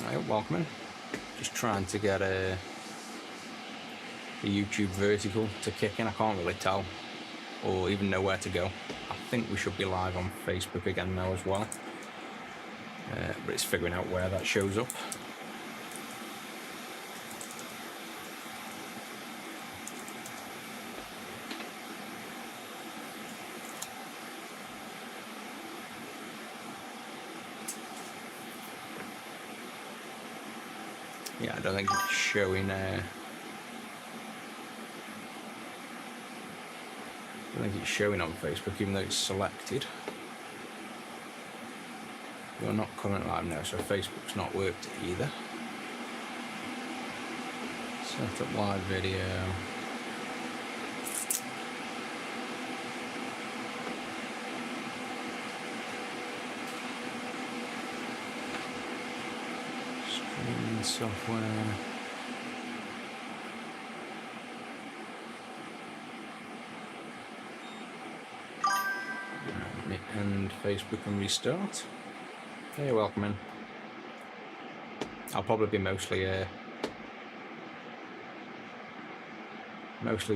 Right, welcome in. Just trying to get the YouTube vertical to kick in. I can't really tell or even know where to go. I think we should be live on Facebook again now as well, but it's figuring out where that shows up. Yeah, I don't think it's showing. I don't think it's showing on Facebook, even though it's selected. You're not currently live now, so Facebook's not worked either. Set up live video. Streaming software. And Facebook and restart. Hey, welcome in. I'll probably be mostly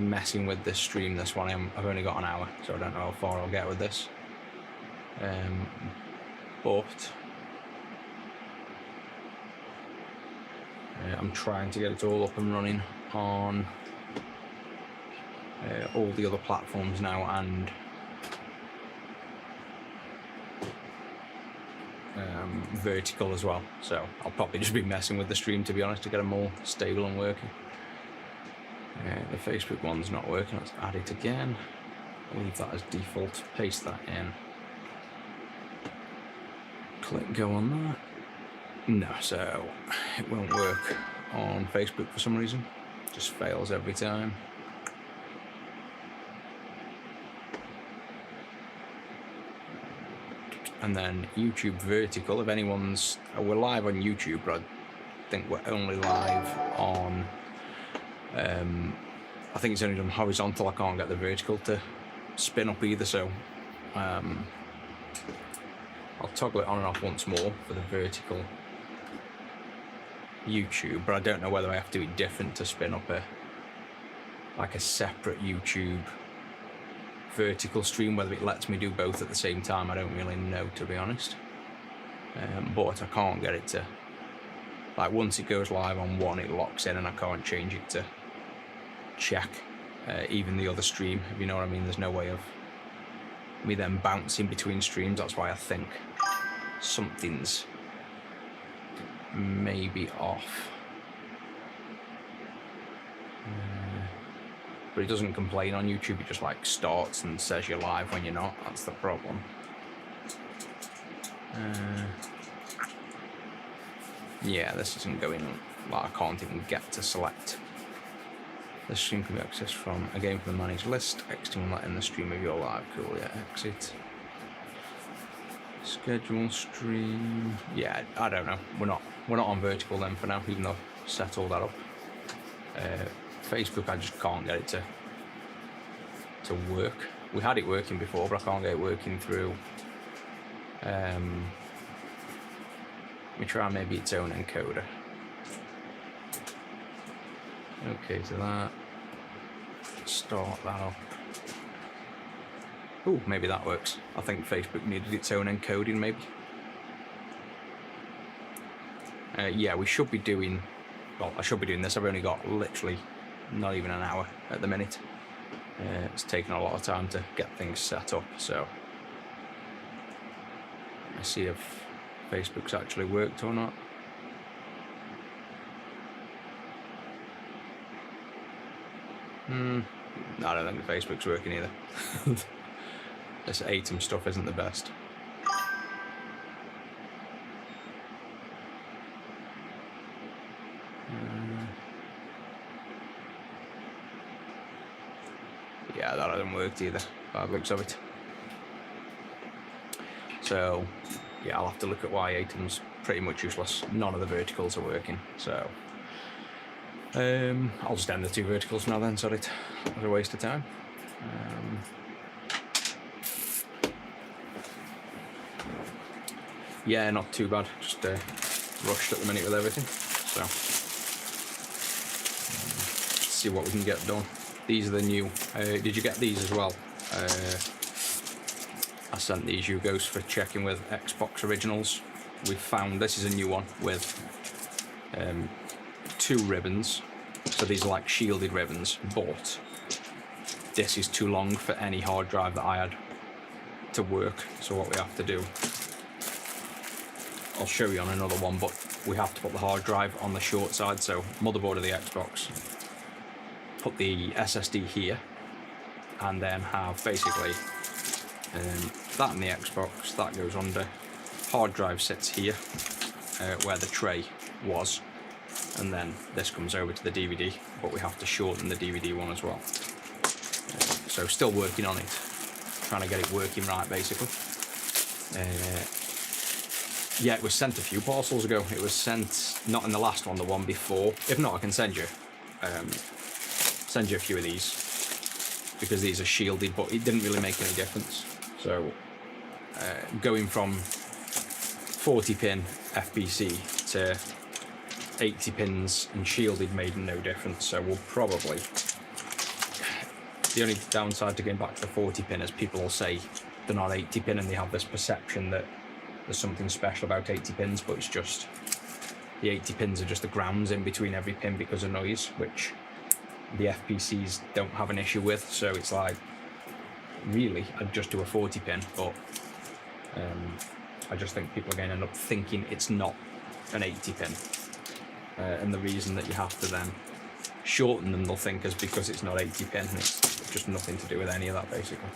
messing with this stream. This one, I've only got an hour, so I don't know how far I'll get with this. But I'm trying to get it all up and running on all the other platforms now, and vertical as well. So I'll probably just be messing with the stream, to be honest, to get it more stable and working. The Facebook one's not working. Let's add it again. Leave that as default. Paste that in. Click go on that. No, so it won't work on Facebook for some reason. Just fails every time. And then YouTube vertical, if anyone's, we're live on YouTube, but I think we're only live on, I think it's only done horizontal. I can't get the vertical to spin up either, so I'll toggle it on and off once more for the vertical YouTube, but I don't know whether I have to be different to spin up like a separate YouTube vertical stream, whether it lets me do both at the same time. I don't really know, to be honest, but I can't get it to, like, once it goes live on one, it locks in and I can't change it to check even the other stream, if you know what I mean. There's no way of me then bouncing between streams. That's why I think something's maybe off. But it doesn't complain on YouTube, it just like starts and says you're live when you're not. That's the problem. Yeah, this isn't going, like, I can't even get to select. The stream can be accessed from, again, from the managed list. Exiting will let in the stream of your live. Cool, yeah, exit. Schedule stream. Yeah, I don't know. We're not on vertical then for now, even though I've set all that up. Facebook, I just can't get it to work. We had it working before, but I can't get it working through. Let me try maybe its own encoder. Okay, so that. Start that up. Oh, maybe that works. I think Facebook needed its own encoding, maybe. Yeah, we should be doing. Well, I should be doing this. I've only got literally not even an hour at the minute. It's taken a lot of time to get things set up, so let's see if Facebook's actually worked or not. I don't think the Facebook's working either. This ATEM stuff isn't the best. Yeah, that hasn't worked either, by the looks of it. So, yeah, I'll have to look at why ATEM's pretty much useless. None of the verticals are working, so I'll just end the two verticals now then, sorry, it was a waste of time. Yeah, not too bad, just rushed at the minute with everything, so let's see what we can get done. These are the new. Did you get these as well? I sent these you guys for checking with Xbox Originals. We found this is a new one with 2 ribbons. So these are like shielded ribbons, but this is too long for any hard drive that I had to work. So what we have to do, I'll show you on another one, but we have to put the hard drive on the short side. So motherboard of the Xbox, put the SSD here, and then have basically that in the Xbox, that goes under. Hard drive sits here where the tray was, and then this comes over to the DVD, but we have to shorten the DVD one as well. So still working on it, trying to get it working right basically. Yeah, it was sent a few parcels ago. It was sent, not in the last one, the one before. If not, I can send you a few of these, because these are shielded, but it didn't really make any difference. So going from 40 pin FPC to 80 pins and shielded made no difference. So we'll probably, the only downside to going back to the 40 pin is people will say they're not 80 pin, and they have this perception that there's something special about 80 pins, but it's just the 80 pins are just the grounds in between every pin because of noise, which the FPCs don't have an issue with. So it's like, really, I'd just do a 40 pin, but I just think people are going to end up thinking it's not an 80 pin. And the reason that you have to then shorten them, they'll think, is because it's not 80 pin, and it's just nothing to do with any of that basically.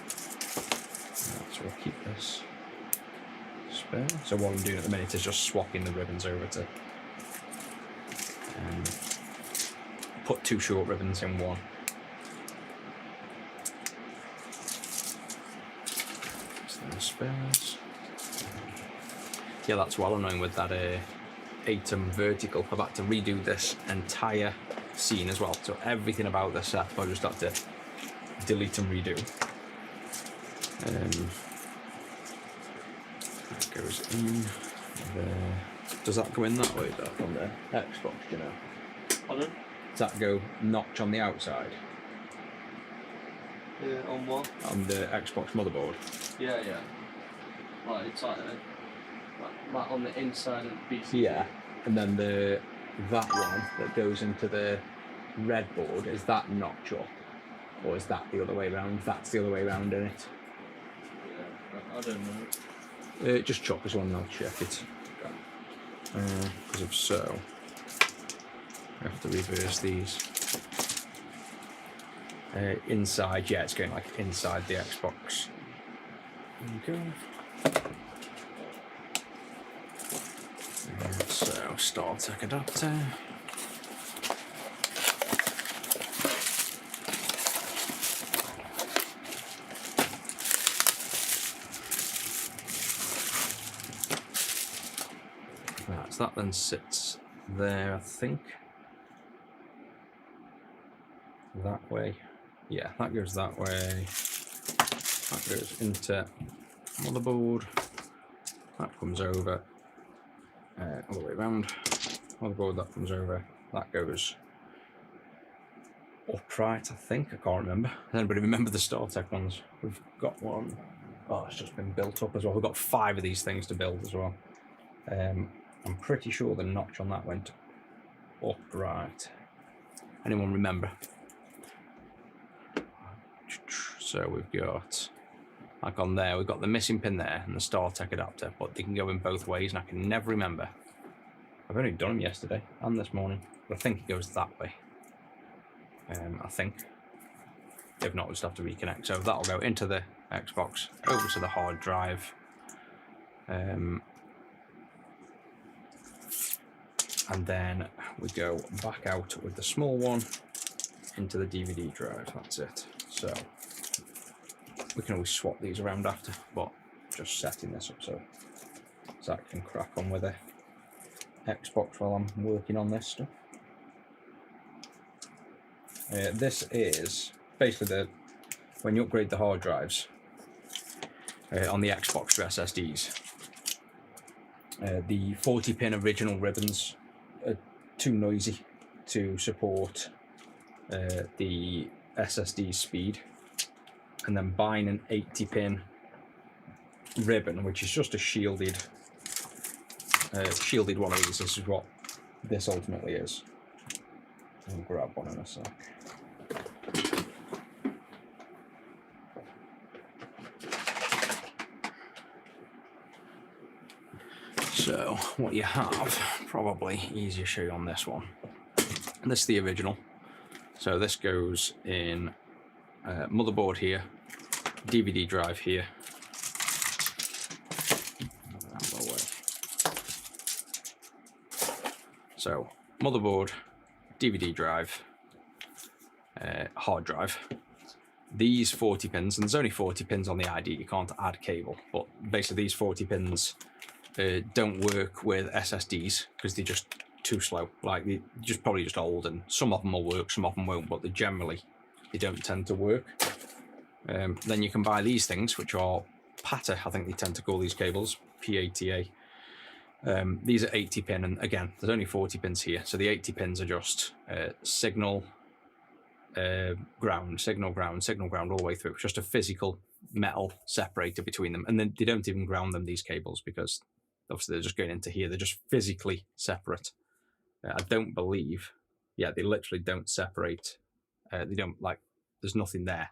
So we'll keep this spare. So what I'm doing at the minute is just swapping the ribbons over to put 2 short ribbons in one. So the spares. Yeah, that's well annoying with that ATEM vertical. I've had to redo this entire scene as well. So everything about the set I just had to delete and redo. That goes in there. Does that go in that way, that on the Xbox, do you know? Pardon? Does that go notch on the outside? On what? On the Xbox motherboard? Yeah, yeah. Like it's like on the inside of the PC. Yeah, and then that one that goes into the red board, is that notch up? Or is that the other way around? That's the other way around in it. Yeah, I don't know. Just chop us one and I'll check it. Because if so, I have to reverse these. Inside, yeah, it's going like inside the Xbox. There you go. So, StarTech adapter. Right, so that then sits there, I think. That way. Yeah, that goes that way. That goes into motherboard. That comes over. All the way around. Motherboard, that comes over. That goes upright, I think. I can't remember. Does anybody remember the StarTech ones? We've got one. Oh, it's just been built up as well. We've got 5 of these things to build as well. I'm pretty sure the notch on that went upright. Anyone remember? So we've got, like on there, we've got the missing pin there and the StarTech adapter, but they can go in both ways, and I can never remember. I've only done them yesterday and this morning, but I think it goes that way. I think. If not, we'll just have to reconnect. So that'll go into the Xbox, over to the hard drive. And then we go back out with the small one into the DVD drive. That's it. So we can always swap these around after, but just setting this up so Zach can crack on with the Xbox while I'm working on this stuff. This is basically when you upgrade the hard drives on the Xbox to SSDs, The 40-pin original ribbons are too noisy to support the SSD speed, and then buying an 80-pin ribbon, which is just a shielded one of these. This is what this ultimately is. I'll grab one in a sec. So what you have, probably easier to show you on this one. This is the original. So this goes in motherboard here, DVD drive here. So motherboard, DVD drive, hard drive. These 40 pins, and there's only 40 pins on the ID, you can't add cable, but basically these 40 pins don't work with SSDs because they're just too slow. Like, they're just probably just old, and some of them will work, some of them won't, but they don't tend to work. Then you can buy these things, which are PATA, I think they tend to call these cables, PATA. These are 80 pin, and again, there's only 40 pins here, so the 80 pins are just signal, ground, signal, ground all the way through. It's just a physical metal separator between them, and then they don't even ground them, these cables, because obviously they're just going into here. They're just physically separate. I don't believe, yeah, they literally don't separate. They don't, like, there's nothing there.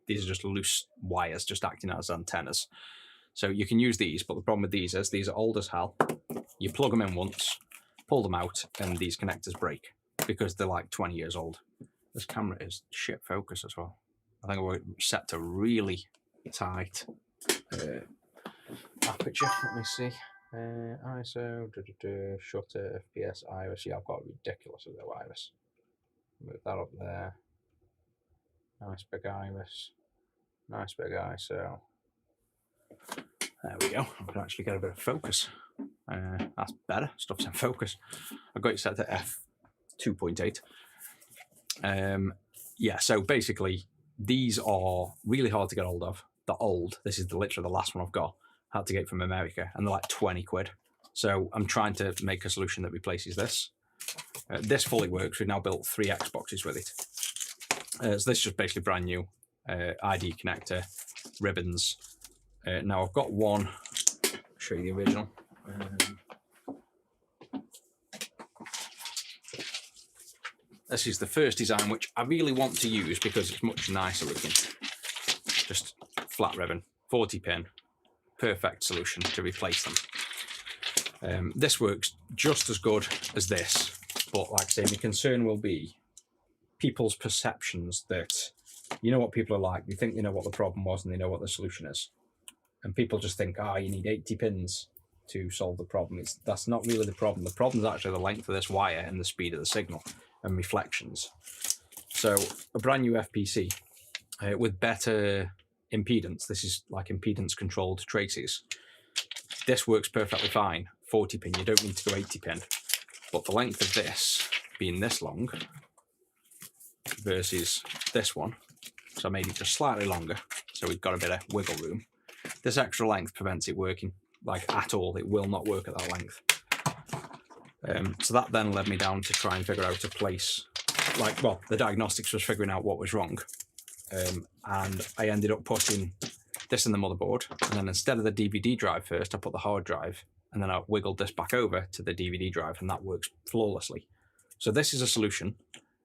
These are just loose wires just acting as antennas. So you can use these, but the problem with these is these are old as hell. You plug them in once, pull them out, and these connectors break because they're like 20 years old. This camera is shit focus as well. I think we're set to really tight aperture. Let me see. ISO, shutter, FPS, iris. Yeah, I've got a ridiculous low iris. Move that up there. Nice big iris. Nice big ISO. There we go. I can actually get a bit of focus. That's better. Stuff's in focus. I've got it set to f2.8. Yeah, so basically, these are really hard to get hold of. They're old. This is literally the last one I've got. I had to get it from America, and they're like 20 quid. So I'm trying to make a solution that replaces this. This fully works. We've now built 3 Xboxes with it. So this is just basically brand new ID connector, ribbons. Now I've got one. I'll show you the original. This is the first design, which I really want to use because it's much nicer looking. Just flat ribbon, 40 pin, perfect solution to replace them. This works just as good as this, but like I say, my concern will be people's perceptions that, you know what people are like, they think they know what the problem was and they know what the solution is. And people just think, you need 80 pins to solve the problem. That's not really the problem. The problem is actually the length of this wire and the speed of the signal and reflections. So a brand new FPC with better impedance, this is like impedance controlled traces. This works perfectly fine, 40 pin, you don't need to go 80 pin. But the length of this being this long versus this one, so I made it just slightly longer, so we've got a bit of wiggle room. This extra length prevents it working, like, at all. It will not work at that length. So that then led me down to try and figure out a place, like, well, the diagnostics was figuring out what was wrong. And I ended up putting this in the motherboard, and then instead of the DVD drive first, I put the hard drive, and then I wiggled this back over to the DVD drive, and that works flawlessly. So this is a solution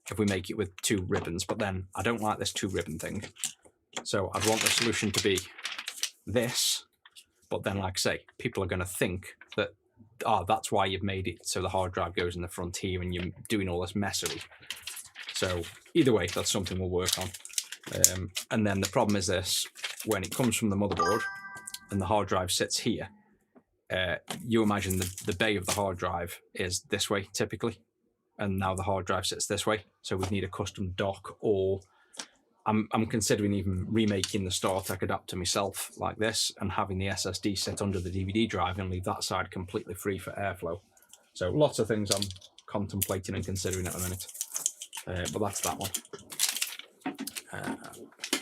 if we make it with 2 ribbons, but then I don't like this 2 ribbon thing. So I'd want the solution to be this, but then, like I say, people are going to think that, that's why you've made it so the hard drive goes in the front here and you're doing all this messery. So either way, that's something we'll work on. And then the problem is this: when it comes from the motherboard and the hard drive sits here, you imagine the bay of the hard drive is this way typically, and now the hard drive sits this way. So we'd need a custom dock, or I'm considering even remaking the StarTech adapter myself like this and having the SSD sit under the DVD drive and leave that side completely free for airflow. So lots of things I'm contemplating and considering at the minute. But that's that one.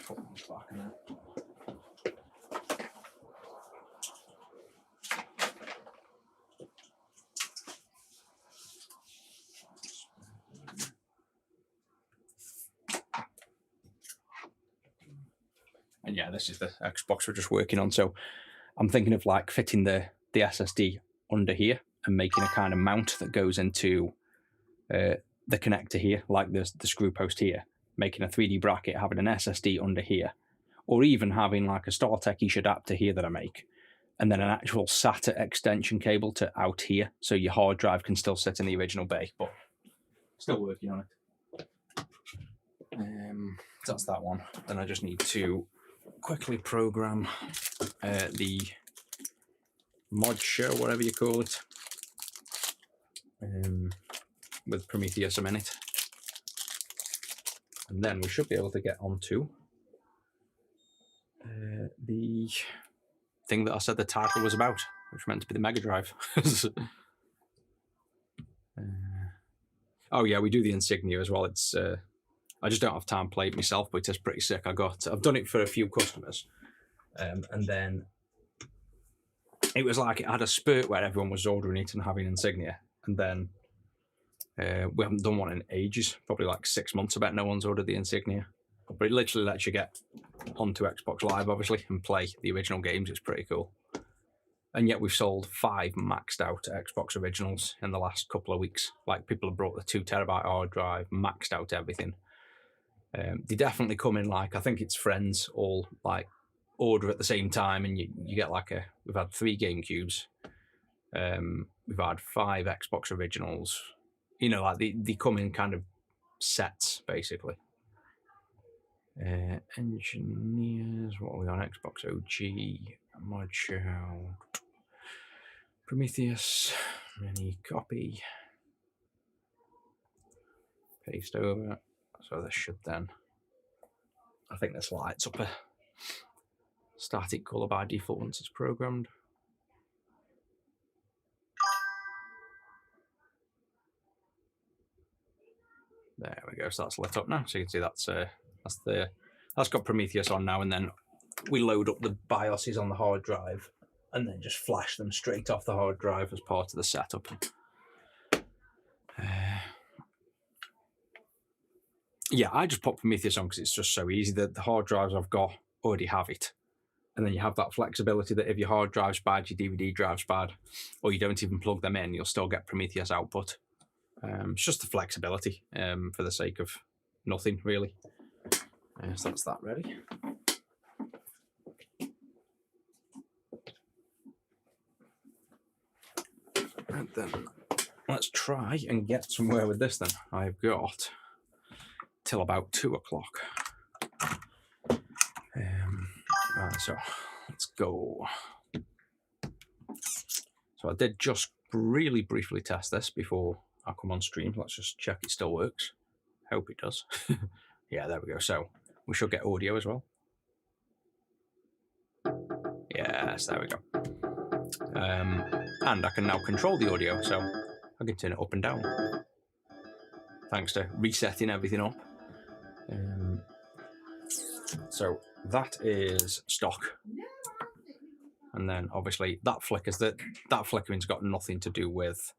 Put one back in there. then yeah, this is the Xbox we're just working on. So I'm thinking of like fitting the SSD under here and making a kind of mount that goes into the connector here, like the screw post here, making a 3D bracket, having an SSD under here, or even having like a StarTech-ish adapter here that I make, and then an actual SATA extension cable to out here, so your hard drive can still sit in the original bay, but still working on it. So that's that one. Then I just need to quickly program the mod show, whatever you call it, with Prometheus a minute. And then we should be able to get onto the thing that I said the title was about, which meant to be the Mega Drive. Oh yeah, we do the insignia as well. It's I just don't have time to play it myself, but it's pretty sick. I've done it for a few customers, and then it was like it had a spurt where everyone was ordering it and having insignia, and then we haven't done one in ages, probably like 6 months. I bet no one's ordered the insignia, but it literally lets you get onto Xbox Live, obviously, and play the original games. It's pretty cool. And yet we've sold 5 maxed out Xbox originals in the last couple of weeks. Like, people have brought the 2 terabyte hard drive, maxed out everything. They definitely come in, like, I think it's friends all like order at the same time, and you get like we've had 3 GameCubes, we've had 5 Xbox originals, you know, like they come in kind of sets basically. Engineers, what are we on? Xbox OG, mod show, Prometheus, mini copy, paste over. So this should then, I think this lights up a static color by default once it's programmed. There we go. So that's lit up now. So you can see that's got Prometheus on now, and then we load up the BIOSes on the hard drive, and then just flash them straight off the hard drive as part of the setup. Yeah, I just pop Prometheus on because it's just so easy. The hard drives I've got already have it. And then you have that flexibility that if your hard drive's bad, your DVD drive's bad, or you don't even plug them in, you'll still get Prometheus output. It's just the flexibility for the sake of nothing, really. So that's that ready. And then let's try and get somewhere with this then. I've got till about 2 o'clock. Right, so let's go. So I did just really briefly test this before I come on stream. Let's just check it still works. Hope it does. Yeah, there we go. So we should get audio as well. Yes, there we go. And I can now control the audio, so I can turn it up and down, thanks to resetting everything up. So that is stock, and then obviously that flickers. That flickering's got nothing to do with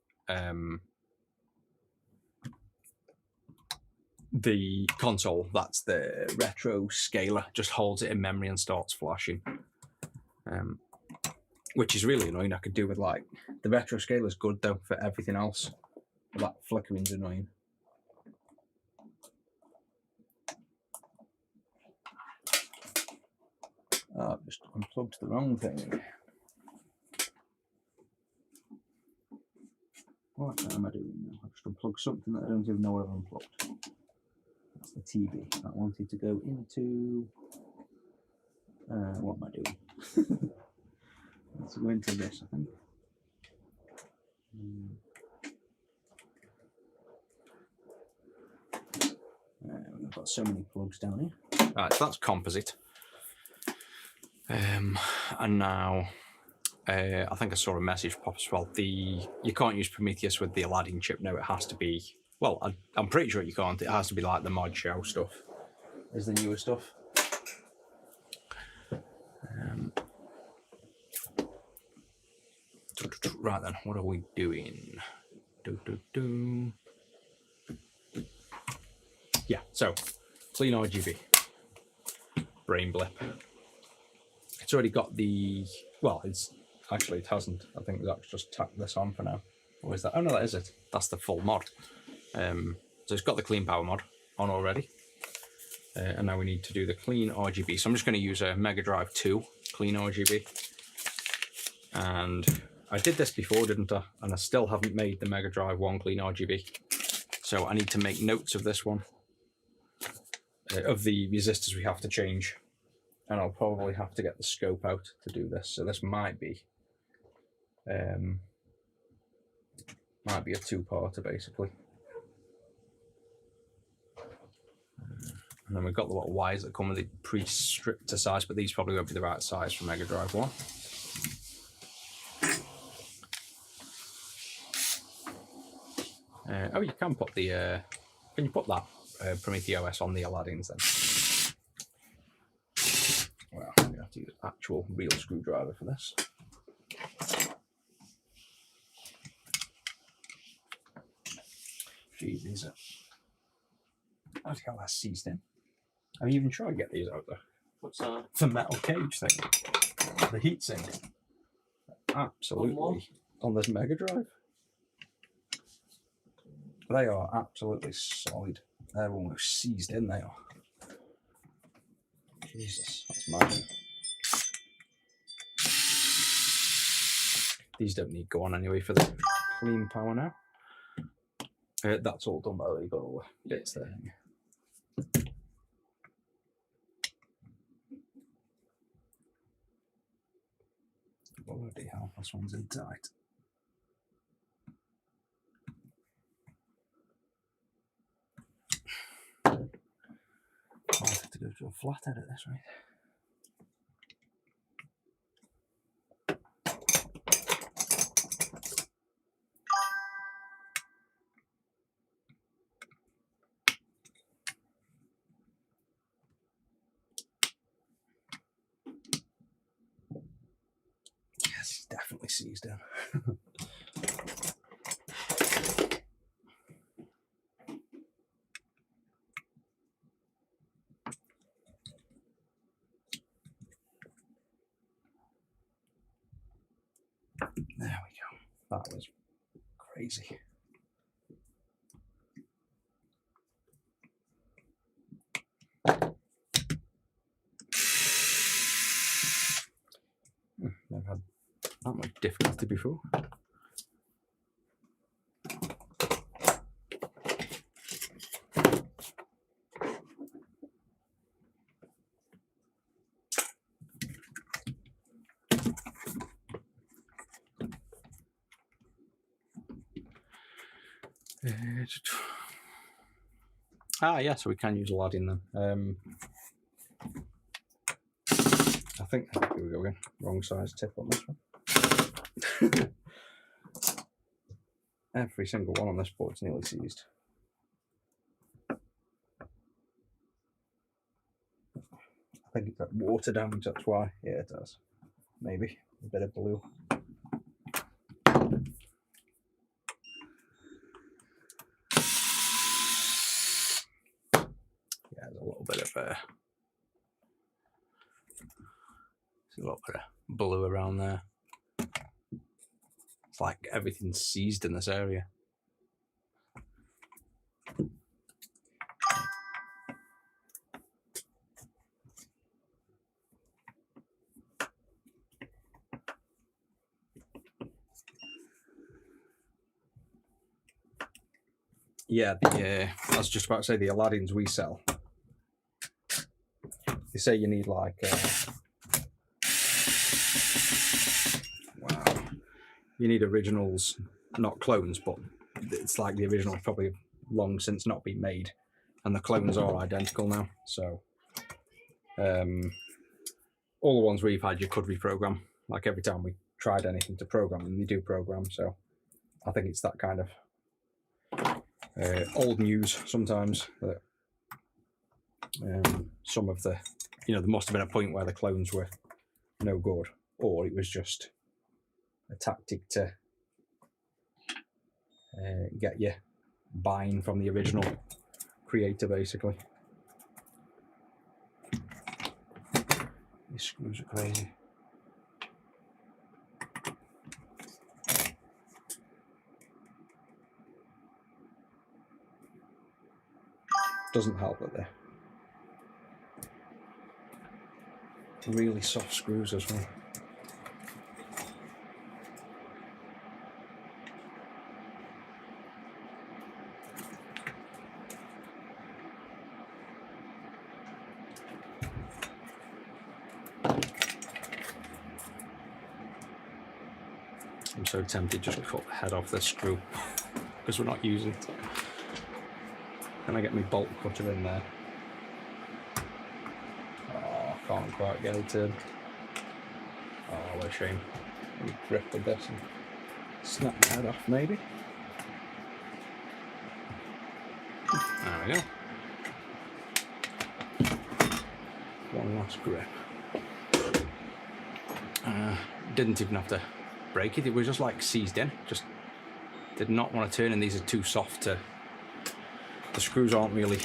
the console. That's the retro scaler, just holds it in memory and starts flashing, which is really annoying. I could do with like the retro scaler's good though for everything else, but that flickering's annoying. Oh, I've just unplugged the wrong thing. What am I doing now? I've just unplugged something that I don't even know what I've unplugged. That's the TV. I wanted to go into... what am I doing? Let's go into this, I think. We've got so many plugs down here. Right, so that's composite. And now I think I saw a message pop as well. You can't use Prometheus with the Aladdin chip. No, it has to be, well, I'm pretty sure you can't. It has to be like the mod show stuff is the newer stuff. Right then, what are we doing? Yeah, so CleanRGB, brain blip. it's already got the, well, it's actually, it hasn't. I think that's just tacked this on for now. Or is that? Oh no, that is it. That's the full mod. So it's got the clean power mod on already. And now we need to do the CleanRGB. So I'm just going to use a Mega Drive 2 CleanRGB. And I did this before, didn't I? And I still haven't made the Mega Drive 1 CleanRGB. So I need to make notes of this one, of the resistors we have to change. And I'll probably have to get the scope out to do this. So this might be a two-parter basically. And then we've got the little wires that come with the pre-stripped to size, but these probably won't be the right size for Mega Drive 1. Oh, you can put the, can you put that Prometheus on the Aladdins then? Well, I'm going to have to use an actual real screwdriver for this. Jeez, these are... Bloody hell, that's seized in. Have you even tried to get these out there? What's that? The metal cage thing. The heatsink. Absolutely. On this Mega Drive. They are absolutely solid. They're almost seized in, they are. Jesus, that's mad. These don't need go on anyway for the clean power now. That's all done by the way, you've got all the bits there. Bloody hell, this one's in tight. I'll have to go to a flathead at this rate. Yes, definitely seized in. There we go. That was crazy. Never had that much difficulty before. Yeah, so we can use Aladdin then. I think, here we go again, wrong size tip on this one. Every single one on this board's nearly seized. I think it's got water damage, that's why. Yeah, it does. Maybe a bit of blue. Yeah, there's a little bit of blue around there. It's like everything's seized in this area. Yeah, I was just about to say the Aladdins we sell. They say you need like wow, you need originals, not clones, but it's like the original's probably long since not been made, and the clones are identical now. So all the ones we've had you could reprogram. Like every time we tried anything to program them, they do program. So I think it's that kind of old news sometimes that some of the, there must have been a point where the clones were no good, or it was just a tactic to get you buying from the original creator, basically. These screws are crazy. Doesn't help that they're really soft screws as well. I'm so tempted just to cut the head off this screw because we're not using it. Can I get my bolt cutter in there? Oh, I can't quite get it in. Oh, what a shame. Let me grip with this and snap the head off, maybe. There we go. One last grip. Didn't even have to break it. It was just like seized in. Just did not want to turn, and these are too soft to. The screws aren't really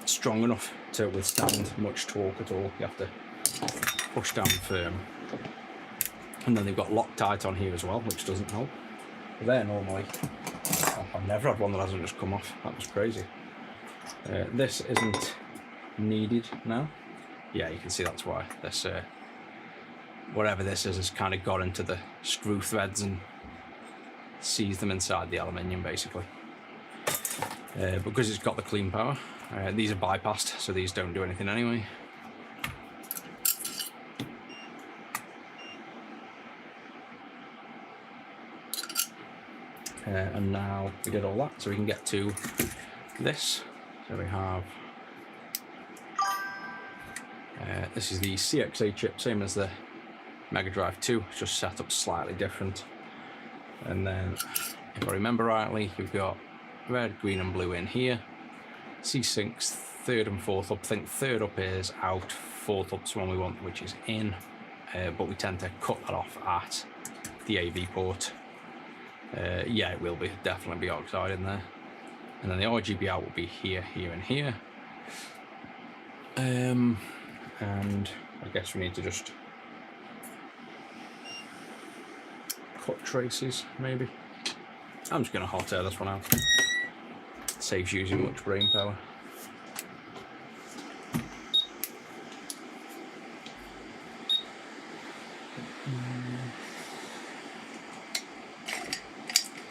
strong enough to withstand much torque at all. You have to push down firm, and then they've got Loctite on here as well, which doesn't help. But they're normally. I've never had one that hasn't just come off. That was crazy. This isn't needed now. Yeah, you can see that's why this. Whatever this is has kind of got into the screw threads and seized them inside the aluminium basically. Because it's got the clean power, these are bypassed, so these don't do anything anyway. And now we did all that, so we can get to this. So we have this is the CXA chip, same as the Mega Drive 2, it's just set up slightly different. And then, if I remember rightly, you've got red, green and blue in here. C-Syncs, third and fourth up. I think third up is out, fourth up's the one we want, which is in. But we tend to cut that off at the AV port. Yeah, it will be, definitely be oxide in there. And then the RGB out will be here, here and here. And I guess we need to just cut traces, maybe. I'm just going to hot air this one out. Saves using much brain power.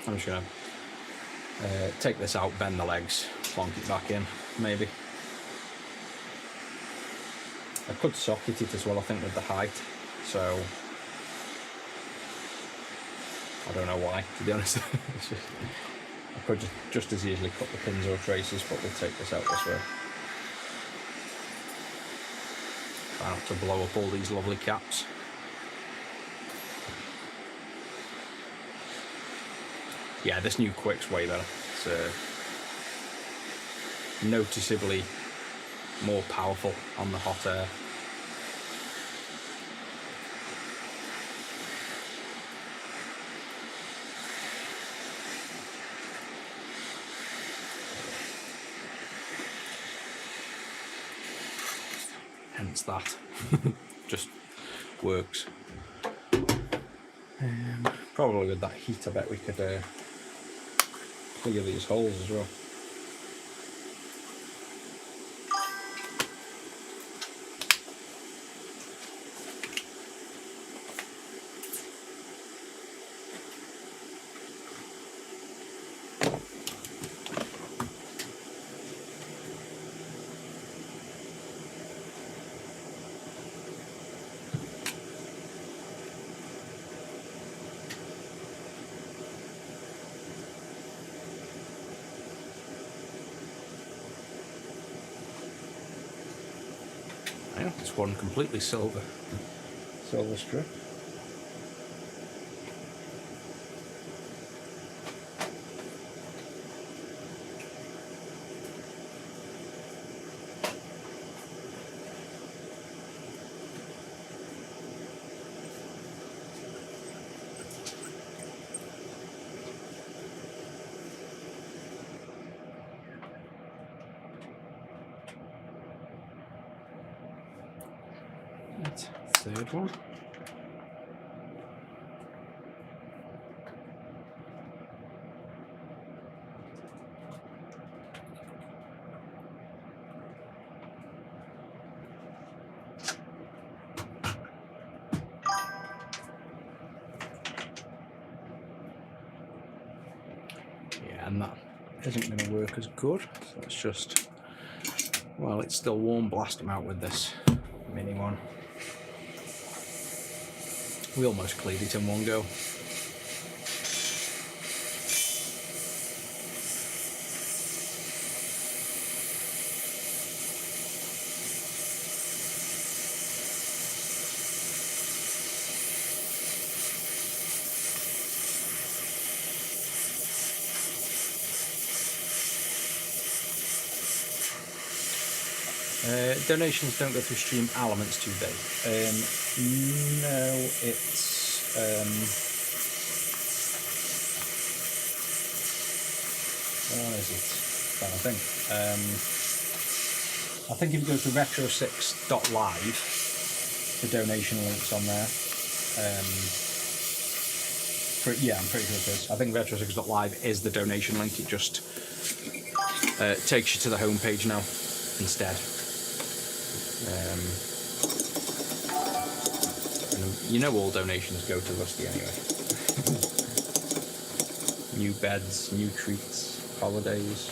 I'm just going to take this out, bend the legs, plonk it back in, maybe. I could socket it as well, I think, with the height, so I don't know why, to be honest. I could just as easily cut the pins or traces, but we'll take this out this way. Try not to blow up all these lovely caps. Yeah, this new Quick's way better. It's noticeably more powerful on the hot air. Hence that. Just works. Probably with that heat I bet we could clear these holes as well. Yeah, it's one completely silver strip. Right, third one. and that isn't going to work as good. So let's just, while it's still warm, blast them out with this mini one. We almost cleared it in one go. Donations don't go through Stream Elements today. No, it's what is it? I think if you go to retro6.live, the donation link's on there. Yeah, I'm pretty sure it is. I think retro6.live is the donation link. It just takes you to the home page now instead. And you know all donations go to Rusty anyway. New beds, new treats, holidays.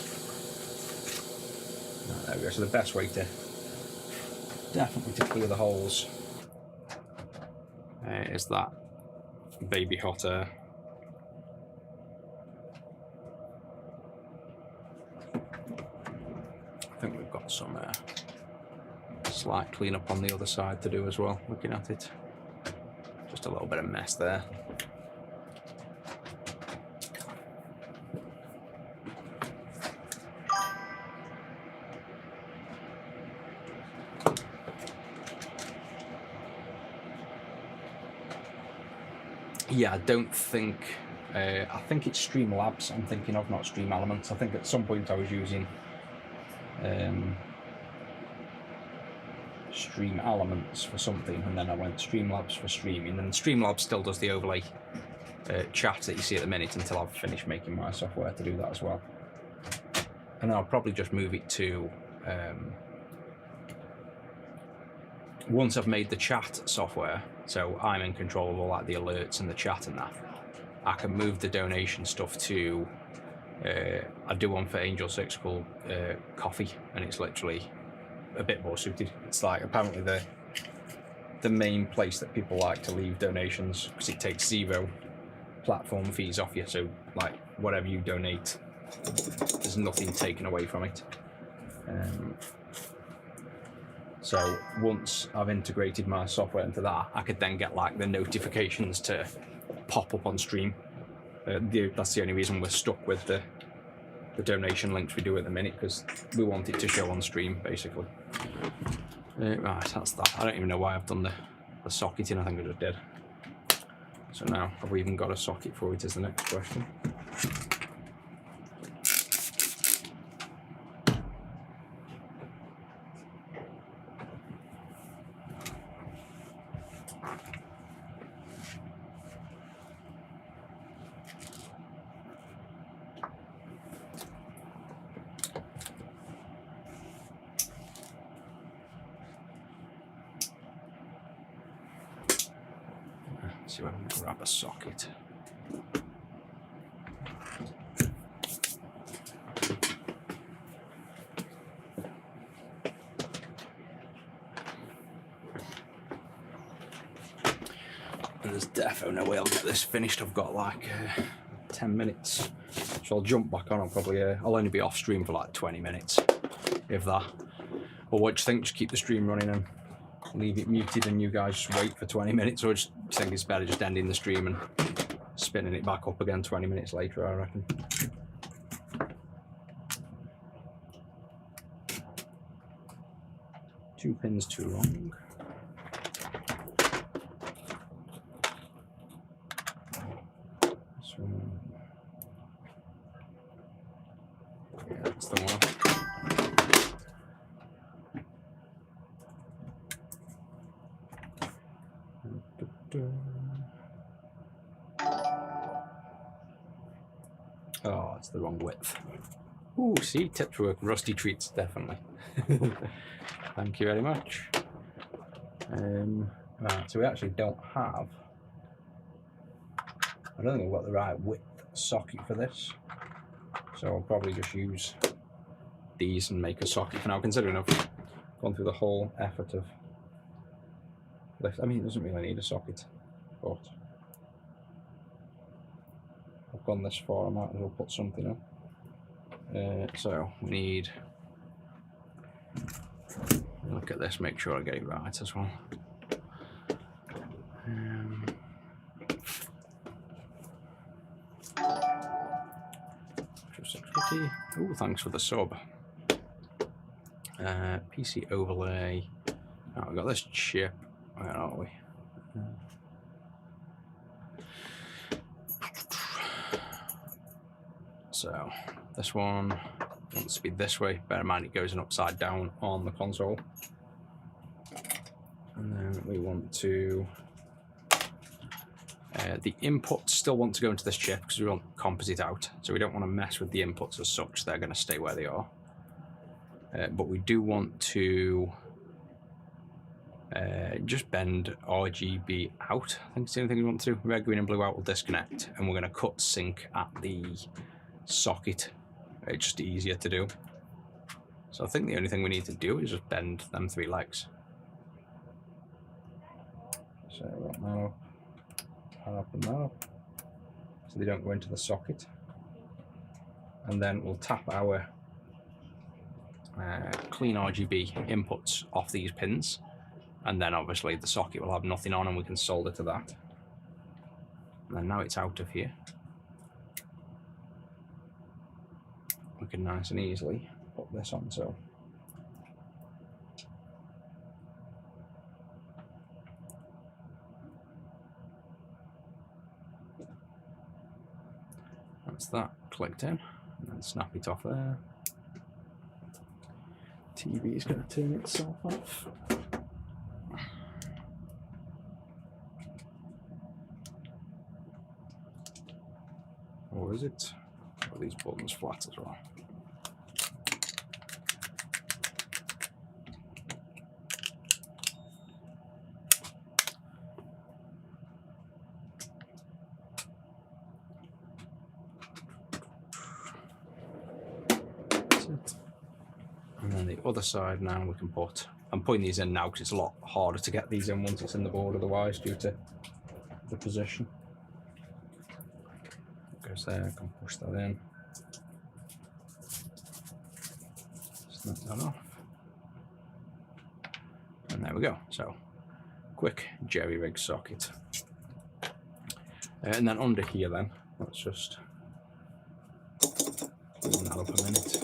There we go. So the best way to definitely to clear the holes is that baby hot air. I think we've got some slight cleanup on the other side to do as well, looking at it. Just a little bit of mess there. Yeah, I don't think, I think it's Streamlabs I'm thinking of, not Stream Elements. I think at some point I was using Stream Elements for something, and then I went Streamlabs for streaming, and Streamlabs still does the overlay chat that you see at the minute until I've finished making my software to do that as well. And then I'll probably just move it to, once I've made the chat software, so I'm in control of all like the alerts and the chat and that, I can move the donation stuff to, I do one for Angel 6 called Coffee, and it's literally a bit more suited. It's like apparently the main place that people like to leave donations, because it takes 0 platform fees off you, so like whatever you donate, there's nothing taken away from it. So once I've integrated my software into that, I could then get like the notifications to pop up on stream. That's the only reason we're stuck with the donation links we do at the minute, because we want it to show on stream basically. Right, that's that. I don't even know why I've done the socketing. I think I just did. So now, have we even got a socket for it is the next question. See if I can grab a socket. And there's defo no way I'll get this finished. I've got like 10 minutes, so I'll jump back on. I'll only be off stream for like 20 minutes, if that. Or what do you think? Just keep the stream running and leave it muted and you guys just wait for 20 minutes, or just think it's better just ending the stream and spinning it back up again 20 minutes later, I reckon. Two pins too long. This one. Yeah, that's the one. Oh, it's the wrong width. Ooh, see, tips work. Rusty treats, definitely. Thank you very much. Right, so we actually don't have, I don't think we've got the right width socket for this. So I'll probably just use these and make a socket for now, considering I've gone through the whole effort of lift. I mean, it doesn't really need a socket, but I've gone this far, I might as well put something in. So we need, look at this, make sure I get it right as well. 650. Oh, thanks for the sub. PC overlay. Oh, we've got this chip. Where are we? So this one wants to be this way. Bear in mind it goes in upside down on the console. And then we want to the inputs still want to go into this chip because we want composite out, so we don't want to mess with the inputs as such. They're going to stay where they are, but we do want to just bend RGB out. I think it's the only thing we want to do. Red, green and blue out will disconnect, and we're going to cut sync at the socket. It's just easier to do. So I think the only thing we need to do is just bend them 3 legs. So right now, open that up so they don't go into the socket, and then we'll tap our CleanRGB inputs off these pins, and then obviously the socket will have nothing on and we can solder to that. And then now it's out of here, we can nice and easily put this on. So that's that clicked in, and then snap it off there. TV is going to turn itself off. Or is it? Are these buttons flat as well? And then the other side now we can put, I'm putting these in now because it's a lot harder to get these in once it's in the board otherwise due to the position. It goes there, I can push that in. Snap that off. And there we go. So, quick jerry-rig socket. And then under here then, let's just open that up a minute.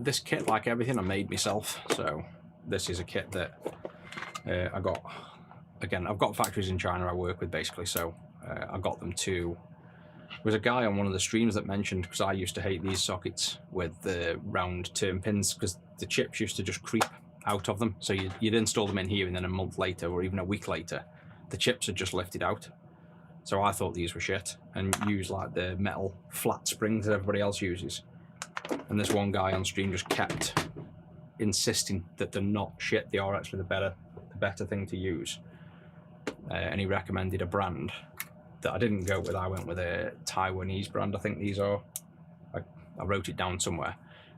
This kit, like everything, I made myself. So this is a kit that I got. Again, I've got factories in China I work with basically. So I got them to. There was a guy on one of the streams that mentioned, because I used to hate these sockets with the round turn pins because the chips used to just creep out of them. So you'd install them in here, and then a month later or even a week later, the chips had just lifted out. So I thought these were shit and use like the metal flat springs that everybody else uses. And this one guy on stream just kept insisting that they're not shit, they are actually the better thing to use. And he recommended a brand that I didn't go with. I went with a Taiwanese brand, I think these are. I wrote it down somewhere.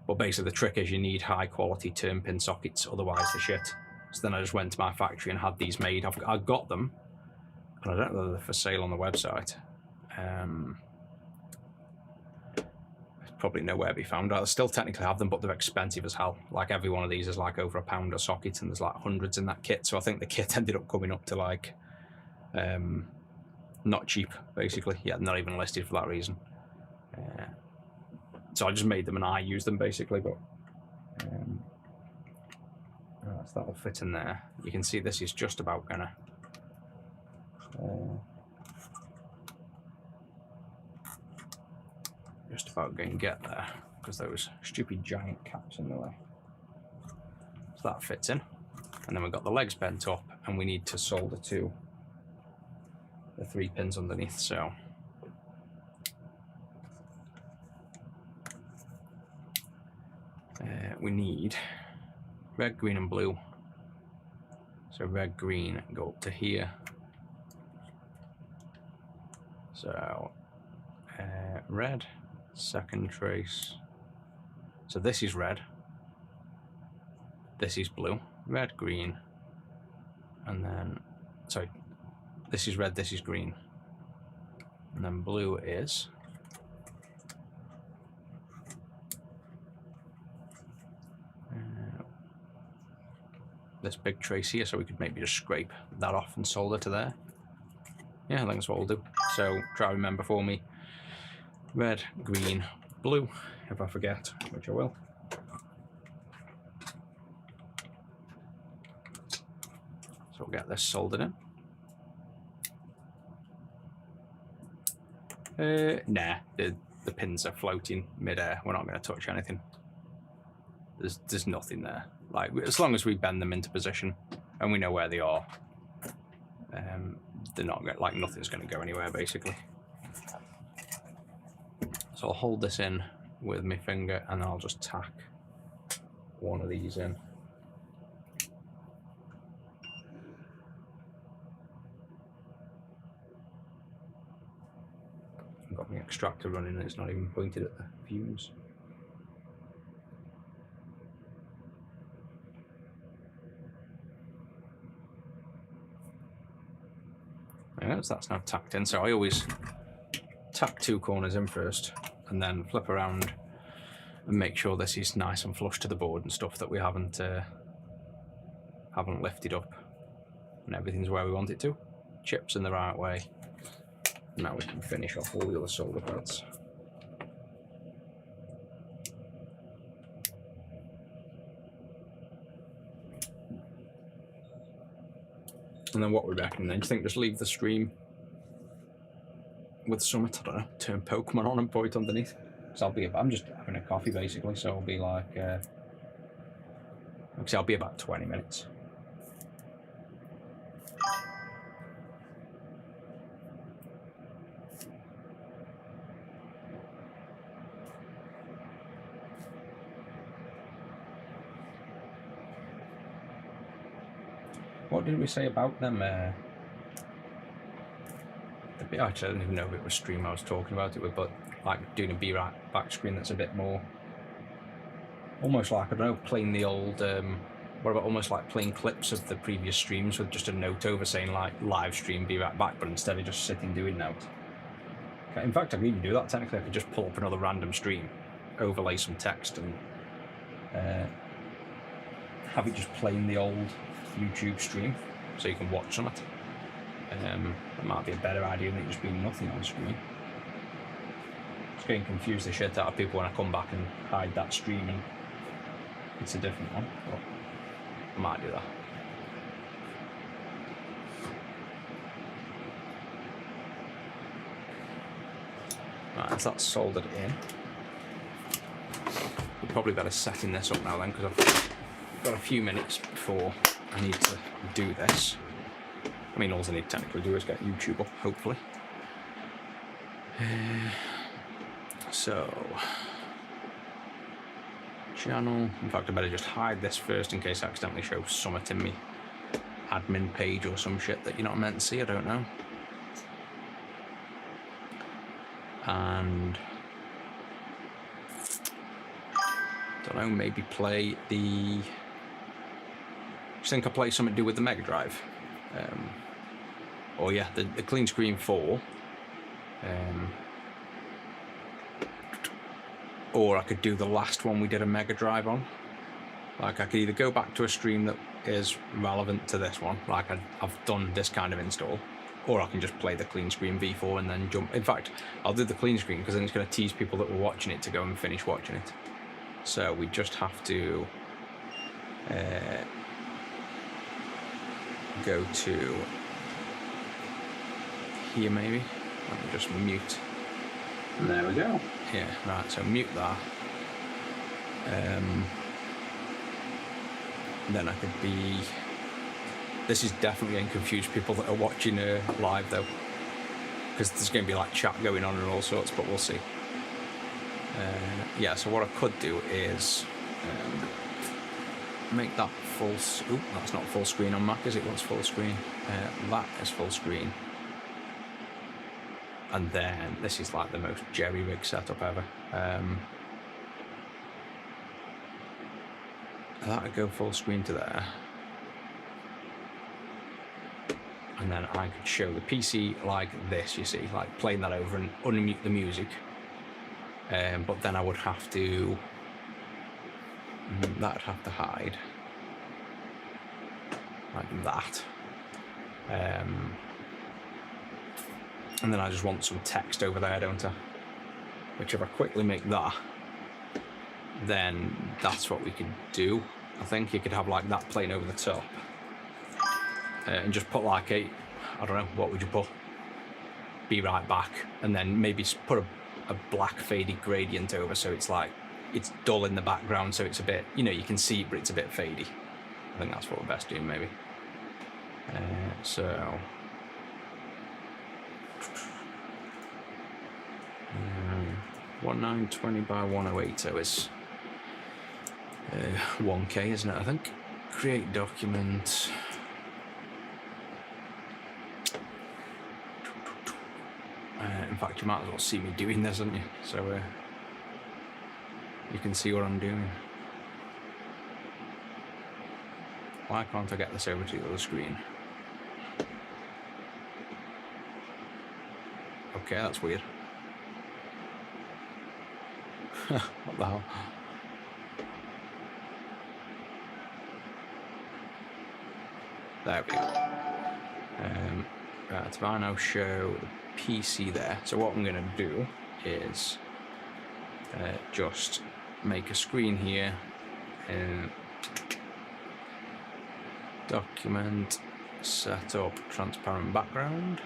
But basically the trick is you need high quality turn pin sockets, otherwise they're shit. So then I just went to my factory and had these made. I've got them, and I don't know whether they're for sale on the website. Probably nowhere to be found. I still technically have them, but they're expensive as hell. Like every one of these is like over £1 a socket, and there's like hundreds in that kit. So I think the kit ended up coming up to like not cheap, basically. Yeah, not even listed for that reason. So I just made them and I use them basically. But so that'll fit in there. You can see this is just about gonna. Just about going to get there because those stupid giant caps in the way. So that fits in, and then we've got the legs bent up, and we need to solder to the 3 pins underneath. So we need red, green, and blue. So red, green, go up to here. So red, second trace. So this is red. This is blue. Red, green, and then, sorry, this is red, this is green. And then blue is this big trace here, so we could maybe just scrape that off and solder to there. Yeah, I think that's what we'll do. So try to remember for me. Red, green, blue, if I forget, which I will. So we'll get this soldered in. Nah, the pins are floating mid-air. We're not going to touch anything. There's nothing there. Like, as long as we bend them into position and we know where they are, they're not going, like, nothing's going to go anywhere basically. So I'll hold this in with my finger and then I'll just tack one of these in. I've got my extractor running and it's not even pointed at the fumes. Yes, that's now tacked in. So I always tack two corners in first and then flip around and make sure this is nice and flush to the board and stuff, that we haven't lifted up and everything's where we want it to. Chips in the right way. Now we can finish off all the other solder pads. And then what we reckon then? Do you think just leave the stream with some, I don't know, turn Pokemon on and put it underneath? Because I'm just having a coffee basically, so I'll be like, I'll be about 20 minutes. What did we say about them? Actually, I don't even know if it was stream I was talking about it with, but like doing a B-rack back screen that's a bit more, almost like, I don't know, playing the old, what about almost like playing clips of the previous streams with just a note over saying like live stream B-rack back, but instead of just sitting doing notes. In fact, I could even do that technically. I could just pull up another random stream, overlay some text, and have it just playing the old YouTube stream so you can watch on it. That might be a better idea than it just being nothing on screen. It's going to confuse the shit out of people when I come back and hide that stream and it's a different one, but I might do that. Right, so that's soldered in. We're probably better setting this up now then, because I've got a few minutes before I need to do this. I mean, all I need to technically do is get YouTube up, hopefully. So, channel. In fact, I better just hide this first in case I accidentally show something in me admin page or some shit that you're not meant to see. I don't know. And don't know. Maybe play the. I think I play something to do with the Mega Drive. Or yeah, the Clean Screen 4. Or I could do the last one we did a Mega Drive on. Like, I could either go back to a stream that is relevant to this one, like I've done this kind of install, or I can just play the Clean Screen V4 and then jump. In fact, I'll do the Clean Screen because then it's going to tease people that were watching it to go and finish watching it. So we just have to go to here maybe. Let me just mute. And there we go. Yeah, right, so mute that. Then I could be... This is definitely going to confuse people that are watching live though, because there's going to be like chat going on and all sorts, but we'll see. Yeah, so what I could do is Make that full. Oh, that's not full screen on Mac, is it? What's full screen? That is full screen. And then this is like the most jerry-rig setup ever. That'd go full screen to there. And then I could show the PC like this, you see, like playing that over and unmute the music. But then I would have to, that'd have to hide. Like that. And then I just want some text over there, don't I? Which if I quickly make that, then that's what we could do. I think you could have like that playing over the top. And just put like a, I don't know, what would you put? Be right back. And then maybe put a black faded gradient over so it's like, it's dull in the background so it's a bit, you know, you can see it but it's a bit fadey. I think that's what we're best doing maybe. So... 1920 by 108, so it's 1K, isn't it? I think. Create document. In fact, you might as well see me doing this, haven't you? So you can see what I'm doing. Why can't I get this over to the other screen? Okay, that's weird. What the hell? There we go. Right, if I now show the PC there, so what I'm going to do is just make a screen here, document, set up transparent background,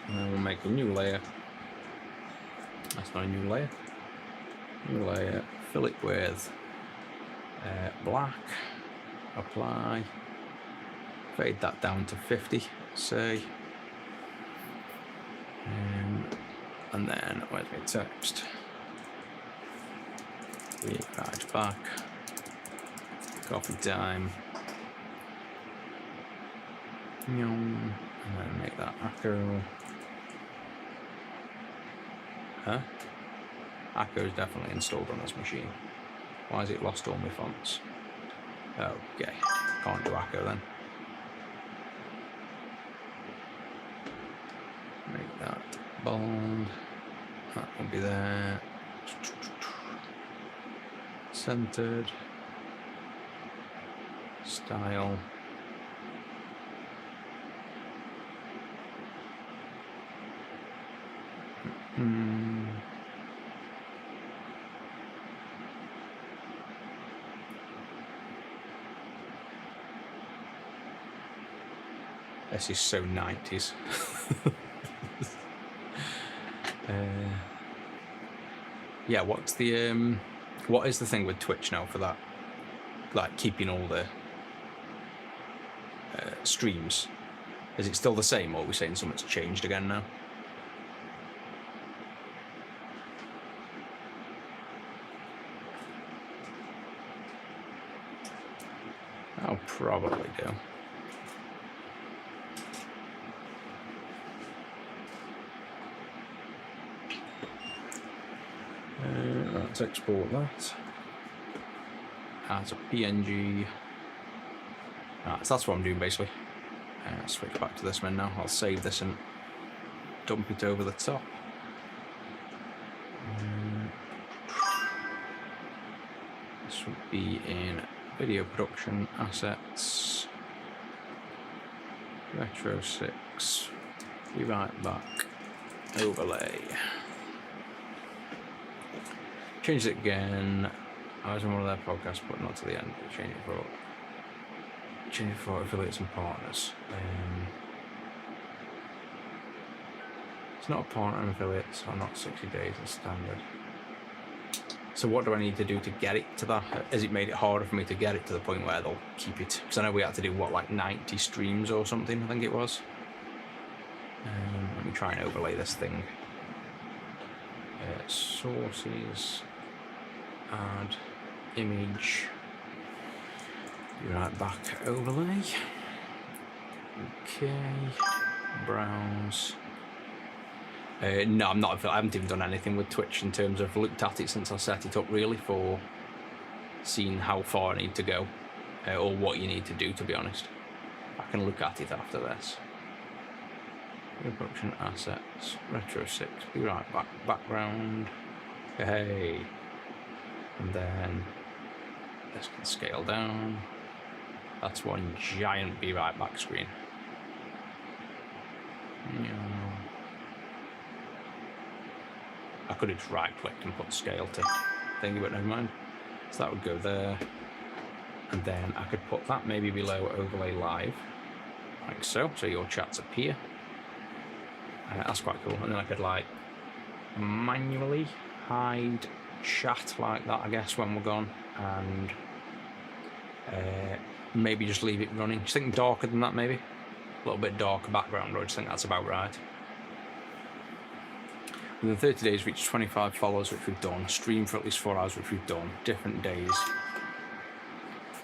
and then we'll make a new layer. That's not a new layer. New layer, fill it with black, apply, fade that down to 50, say, and then where's my text? Right back, copy time, and then make that echo. Huh? Echo is definitely installed on this machine. Why has it lost all my fonts? Okay, can't do Echo then. Make that bold. That will be there. Centered. Style. This is so 90s. Yeah, what's the what is the thing with Twitch now for that? Like keeping all the streams. Is it still the same, or are we saying something's changed again now? I'll probably do. Let's export that as a PNG. Right, so that's what I'm doing basically. Switch back to this one now. I'll save this and dump it over the top. This would be in video production assets, retro 6, rewrite back, overlay. Change it again. I was on one of their podcasts, but not to the end. Change it for affiliates and partners. It's not a partner and affiliate, so not 60 days as standard. So what do I need to do to get it to that? Has it made it harder for me to get it to the point where they'll keep it? Because I know we had to do, what, like 90 streams or something, I think it was. Let me try and overlay this thing. Sources, add, image, be right back overlay. Okay, browse. No, I'm not. I haven't even done anything with Twitch in terms of looked at it since I set it up, really, for seeing how far I need to go, or what you need to do, to be honest. I can look at it after this. Production assets, Retro 6, be right back, background, hey, and then this can scale down. That's one giant be right back screen. I could have just right clicked and put scale to thingy, but never mind. So that would go there, and then I could put that maybe below overlay live, like so. So your chats appear. That's quite cool. And then I could like manually hide chat like that, I guess, when we're gone, and maybe just leave it running. Do you think darker than that, maybe? A little bit darker background, or do you think that's about right? Within 30 days, reach 25 followers, which we've done. Stream for at least 4 hours, which we've done. Different days.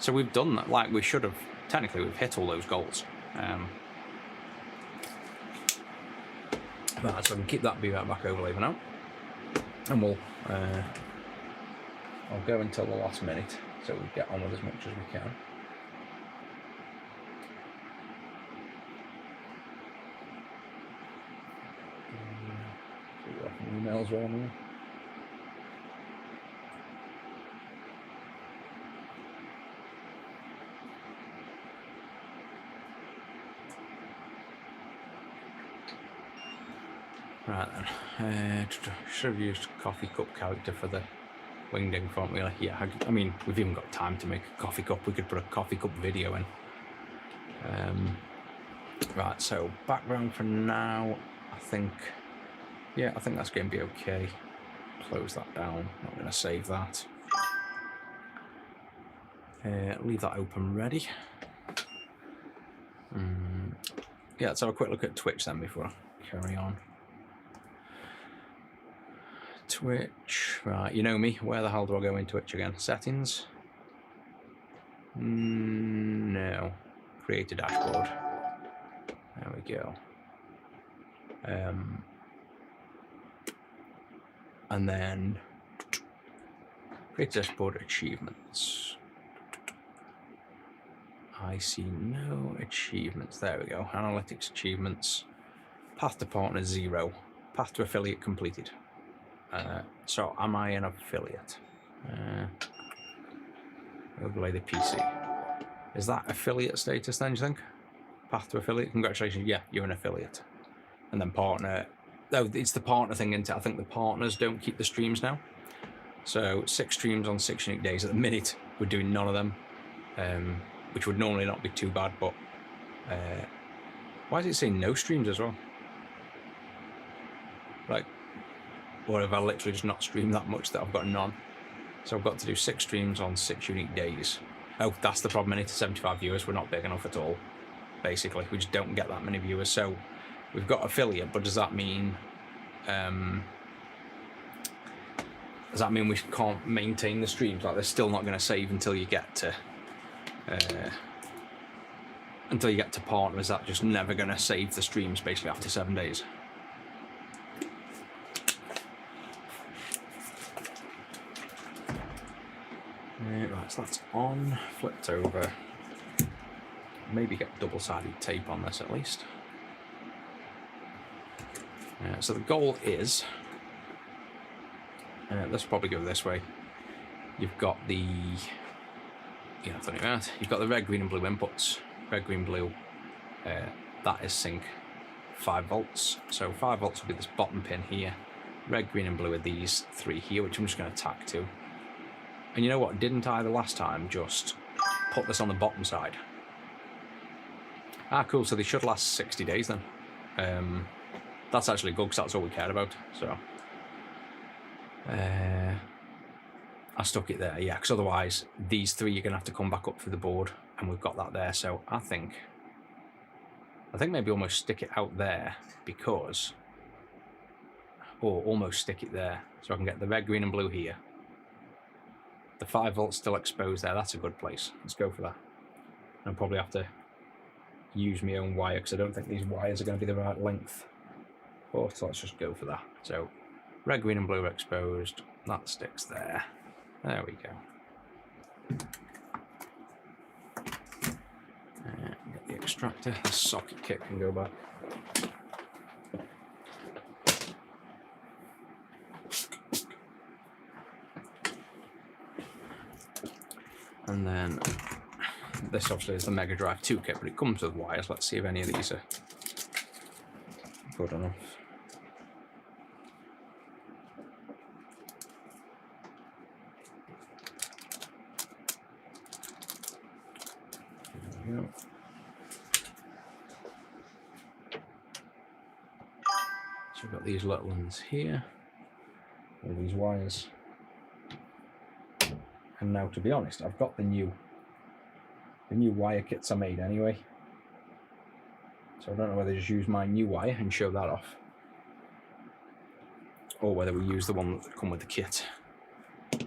So we've done that. Like we should have. Technically, we've hit all those goals. Right, so I can keep that be right back overlay for now, and we'll I'll go until the last minute, so we get on with as much as we can. Emails on here. Right then, should have used coffee cup character for the wingding font, really. Yeah, I mean, we've even got time to make a coffee cup. We could put a coffee cup video in. Right, so background for now, I think, yeah, I think that's going to be okay. Close that down, not going to save that. Leave that open ready. Yeah, let's have a quick look at Twitch then before I carry on. Twitch, right, you know me, where the hell do I go in Twitch again? Settings? No. Create a dashboard. There we go. And then create dashboard achievements. I see no achievements. There we go. Analytics achievements. Path to partner 0. Path to affiliate completed. So am I an affiliate? Overlay the PC. Is that affiliate status then, do you think? Path to affiliate, congratulations, yeah, you're an affiliate. And then partner, oh, it's the partner thing, isn't it? I think the partners don't keep the streams now. So 6 streams on 6 unique days. At the minute, we're doing none of them, which would normally not be too bad, but why does it say no streams as well? Like, or have I literally just not streamed that much that I've got none? So I've got to do 6 streams on 6 unique days. Oh, that's the problem. It's 75 viewers. We're not big enough at all. Basically, we just don't get that many viewers. So we've got affiliate, but does that mean we can't maintain the streams? Like, they're still not going to save until you get to partner. Is that just never going to save the streams basically after 7 days? Right, so that's on, flipped over. Maybe get double-sided tape on this at least. So the goal is, let's probably go this way. You've got the, you've got the red, green, and blue inputs. Red, green, blue. That is sync 5 volts. So 5 volts will be this bottom pin here. Red, green, and blue are these 3 here, which I'm just going to tack to. And you know what? Didn't I the last time just put this on the bottom side? Ah, cool. So they should last 60 days then. That's actually good because that's all we cared about. So I stuck it there, yeah, because otherwise these 3 you're going to have to come back up through the board, and we've got that there. So I think maybe almost stick it out there because, or almost stick it there so I can get the red, green, and blue here. The 5 volts still exposed there. That's a good place. Let's go for that. I'll probably have to use my own wire because I don't think these wires are going to be the right length. But let's just go for that. So red, green and blue are exposed. That sticks there. There we go. Get the extractor. The socket kit can go back. And then this obviously is the Mega Drive 2 kit, but it comes with wires. Let's see if any of these are good enough. There we go. So we've got these little ones here, all these wires. And now, to be honest, I've got the new wire kits I made anyway. So I don't know whether to just use my new wire and show that off, or whether we use the one that come with the kit.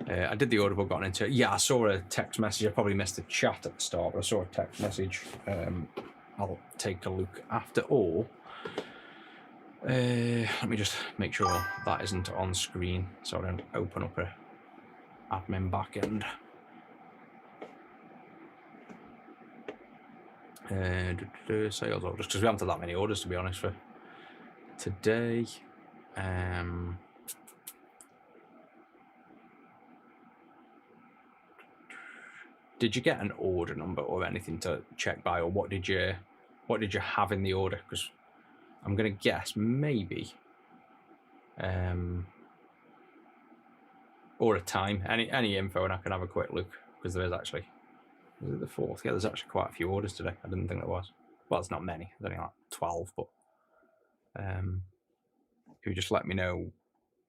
I did the order but got into it. Yeah, I saw a text message. I probably missed the chat at the start, but I saw a text message. I'll take a look after all. Let me just make sure that isn't on screen so I don't open up a admin backend. Sales orders, because we haven't had that many orders to be honest for today. Did you get an order number or anything to check by, or what did you have in the order? Because I'm gonna guess maybe or a time, any info, and I can have a quick look, because there is actually, is it the 4th? Yeah, there's actually quite a few orders today. I didn't think there was. Well, it's not many. There's only like 12, but if you just let me know,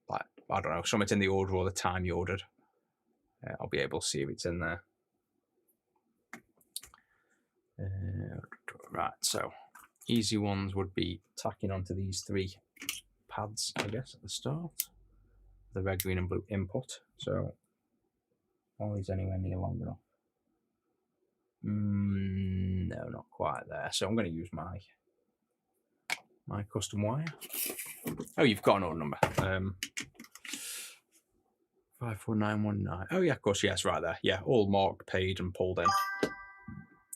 like, I don't know, something's in the order or the time you ordered, I'll be able to see if it's in there. Right, so easy ones would be tacking onto these 3 pads, I guess, at the start. The red, green and blue input. So are these anywhere near long enough? No, not quite there. So I'm going to use my custom wire. Oh, you've got an order number. 54919. Oh yeah, of course, yes, right there. Yeah, all marked, paid and pulled in.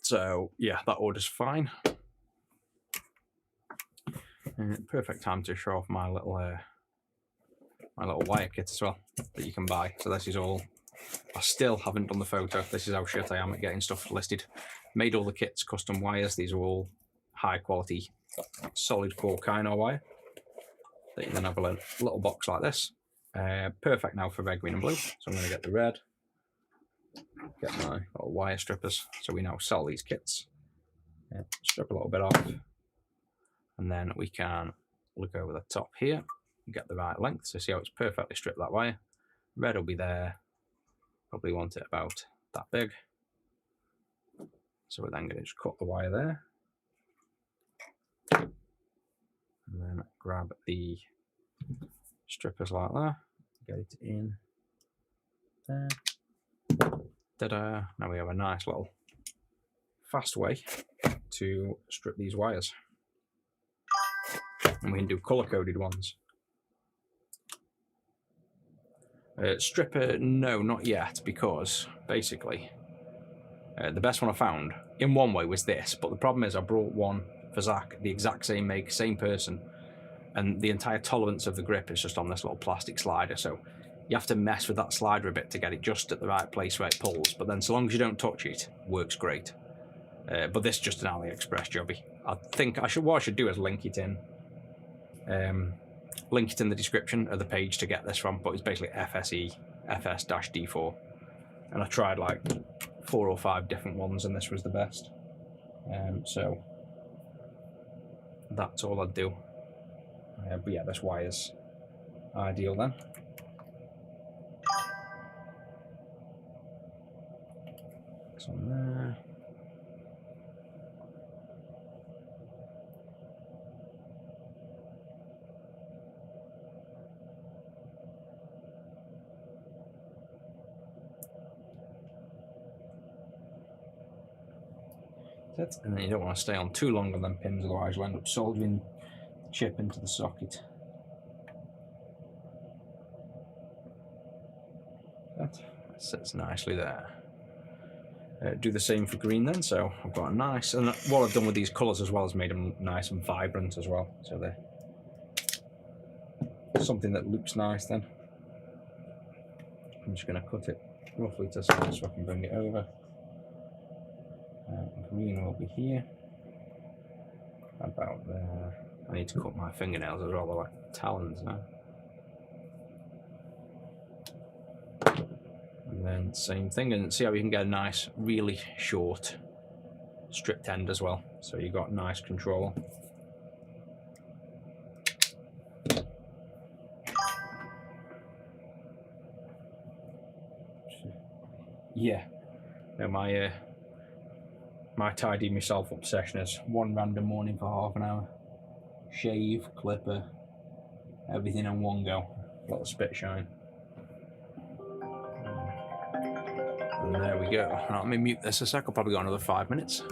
So yeah, that order's fine. Perfect time to show off my little wire kit as well that you can buy. So this is all. I still haven't done the photo. This is how shit I am at getting stuff listed. Made all the kits, custom wires. These are all high quality, solid core Kynar wire that you then have a little box like this. Perfect now for red, green and blue. So I'm going to get the red, get my little wire strippers. So we now sell these kits. Strip a little bit off, and then we can look over the top here, get the right length. So see how it's perfectly stripped, that wire. Red will be there. Probably want it about that big. So we're then going to just cut the wire there. And then grab the strippers like that. Get it in there. Ta-da! Now we have a nice little fast way to strip these wires. And we can do color-coded ones. Stripper, no, not yet, because basically the best one I found in one way was this, but the problem is I brought one for Zach, the exact same make, same person, and the entire tolerance of the grip is just on this little plastic slider, so you have to mess with that slider a bit to get it just at the right place where it pulls, but then so long as you don't touch it, works great. But this is just an AliExpress jobby. I think what I should do is link it in the description of the page to get this from, but it's basically FSE FS-D4, and I tried like 4 or 5 different ones and this was the best. So that's all I'd do. But yeah, this wire's ideal then. It's on there. And then you don't want to stay on too long on them pins, otherwise you'll end up soldering the chip into the socket. That sits nicely there. Do the same for green then, so I've got a nice, and what I've done with these colours as well is made them nice and vibrant as well, so they're something that looks nice then. I'm just going to cut it roughly to size so I can bring it over. Green will be here, about there. I need to cut my fingernails as well, they're like talons now. And then same thing, and see how you can get a nice, really short stripped end as well. So you've got nice control. Yeah, now my tidy myself up session is one random morning for half an hour. Shave, clipper, everything in one go. A lot of spit shine. And there we go. Right, let me mute this a sec, I'll probably go another 5 minutes.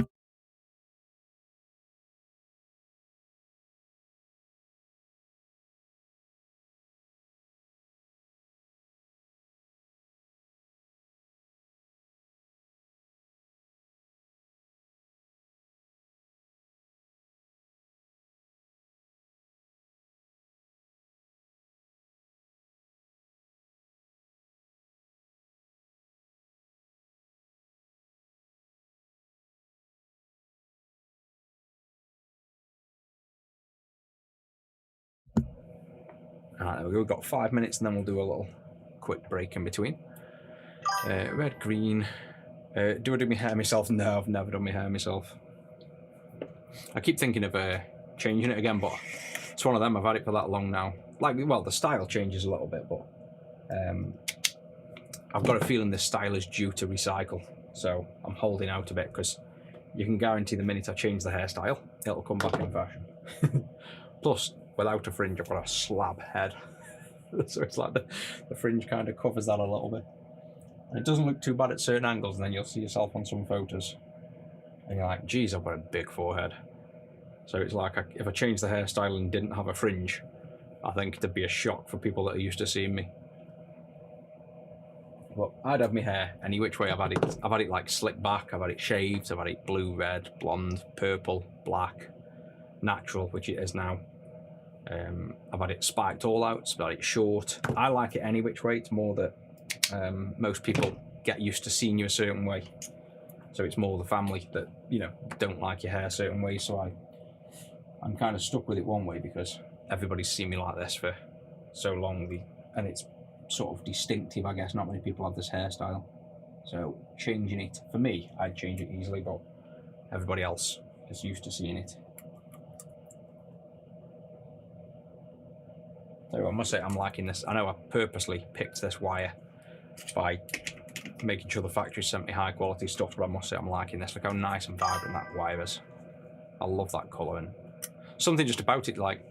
Alright, there we go, we've got 5 minutes and then we'll do a little quick break in between. Red, green. Do I do my hair myself? No, I've never done my hair myself. I keep thinking of changing it again, but it's one of them, I've had it for that long now. Like, well, the style changes a little bit, but I've got a feeling this style is due to recycle, so I'm holding out a bit because you can guarantee the minute I change the hairstyle, it'll come back in fashion. Plus, without a fringe, I've got a slab head. So it's like the fringe kind of covers that a little bit. And it doesn't look too bad at certain angles, and then you'll see yourself on some photos. And you're like, geez, I've got a big forehead. So it's like, if I changed the hairstyle and didn't have a fringe, I think it'd be a shock for people that are used to seeing me. But I'd have my hair any which way. I've had it like slicked back, I've had it shaved, I've had it blue, red, blonde, purple, black, natural, which it is now. I've had it spiked all out, I've had it short. I like it any which way. It's more that most people get used to seeing you a certain way. So it's more the family that, you know, don't like your hair a certain way. So I'm kind of stuck with it one way because everybody's seen me like this for so long, and it's sort of distinctive, I guess. Not many people have this hairstyle. So changing it, for me, I'd change it easily, but everybody else is used to seeing it. So I must say I'm liking this. I know I purposely picked this wire by making sure the factory sent me high quality stuff, but I must say I'm liking this. Look how nice and vibrant that wire is. I love that colour, and something just about it, like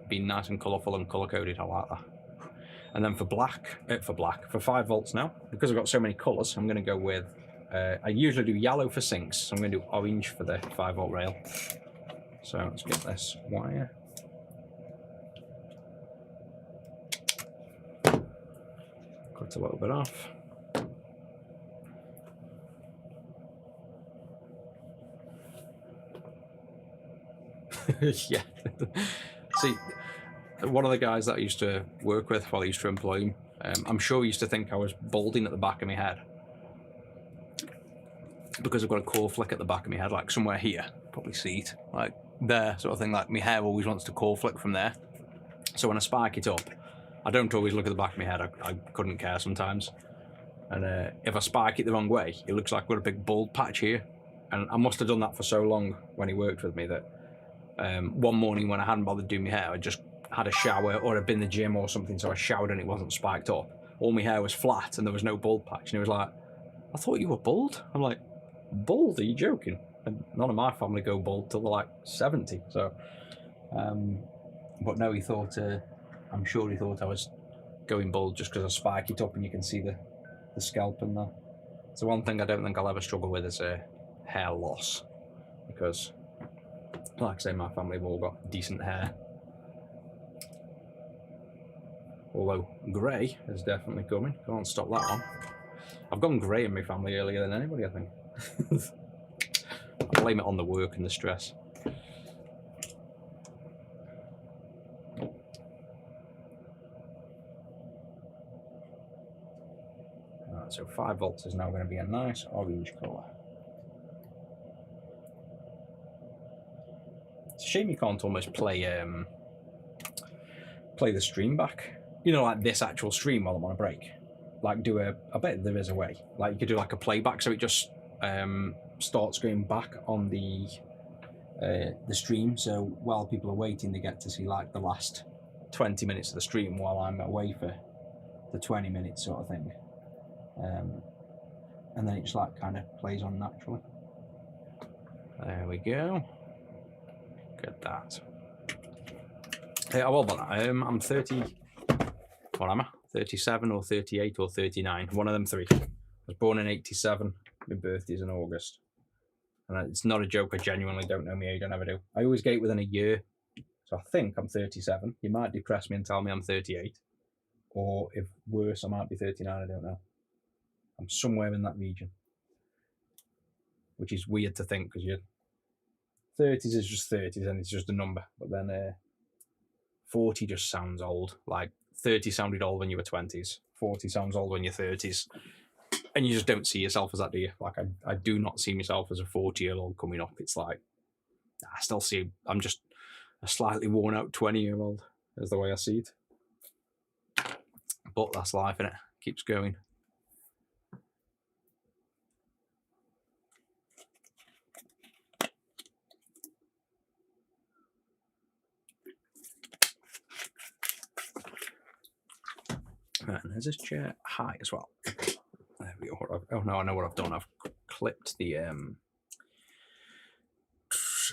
being nice and colourful and colour coded. I like that. And then for 5 volts now, because I've got so many colours, I'm going to go with, I usually do yellow for sinks, so I'm going to do orange for the 5 volt rail. So let's get this wire. Cut a little bit off. Yeah. See, one of the guys that I used to work with while I used to employ him, I'm sure he used to think I was balding at the back of my head. Because I've got a core flick at the back of my head, like somewhere here, probably see it, like there, sort of thing, like my hair always wants to core flick from there. So when I spike it up, I don't always look at the back of my head, I couldn't care sometimes. And if I spike it the wrong way, it looks like I've got a big bald patch here. And I must have done that for so long when he worked with me that one morning when I hadn't bothered doing my hair, I just had a shower or I'd been in the gym or something, so I showered and it wasn't spiked up. All my hair was flat and there was no bald patch. And he was like, I thought you were bald. I'm like, bald? Are you joking? And none of my family go bald till they're like 70. So, but no, he thought, I'm sure he thought I was going bald just because I spike it up and you can see the scalp in there. So one thing I don't think I'll ever struggle with is hair loss. because, like I say, my family have all got decent hair. Although grey is definitely coming. Can't stop that one. I've gone grey in my family earlier than anybody, I think. I blame it on the work and the stress. Right, so 5 volts is now going to be a nice orange colour. It's a shame you can't almost play the stream back. You know, like this actual stream while I'm on a break. Like do a, I bet there is a way. Like you could do like a playback, so it just starts going back on the stream. So while people are waiting, they get to see like the last 20 minutes of the stream while I'm away for the 20 minutes sort of thing. And then it just like kind of plays on naturally. There we go. Look at that. Well, I'm 30. What am I? 37 or 38 or 39. One of them three. I was born in 87. My birthday's in August. And it's not a joke. I genuinely don't know my age. I never do. I always get it within a year. So I think I'm 37. You might depress me and tell me I'm 38. Or if worse, I might be 39. I don't know. I'm somewhere in that region. Which is weird to think because your 30s is just 30s and it's just a number. But then 40 just sounds old. Like 30 sounded old when you were 20s. 40 sounds old when you're 30s. And you just don't see yourself as that, do you? Like, I do not see myself as a 40-year-old coming up. It's like, I still see, I'm just a slightly worn-out 20-year-old, is the way I see it. But that's life, innit? Keeps going. Right, and there's this chair high as well. There we go. Oh no, I know what I've done. I've clipped the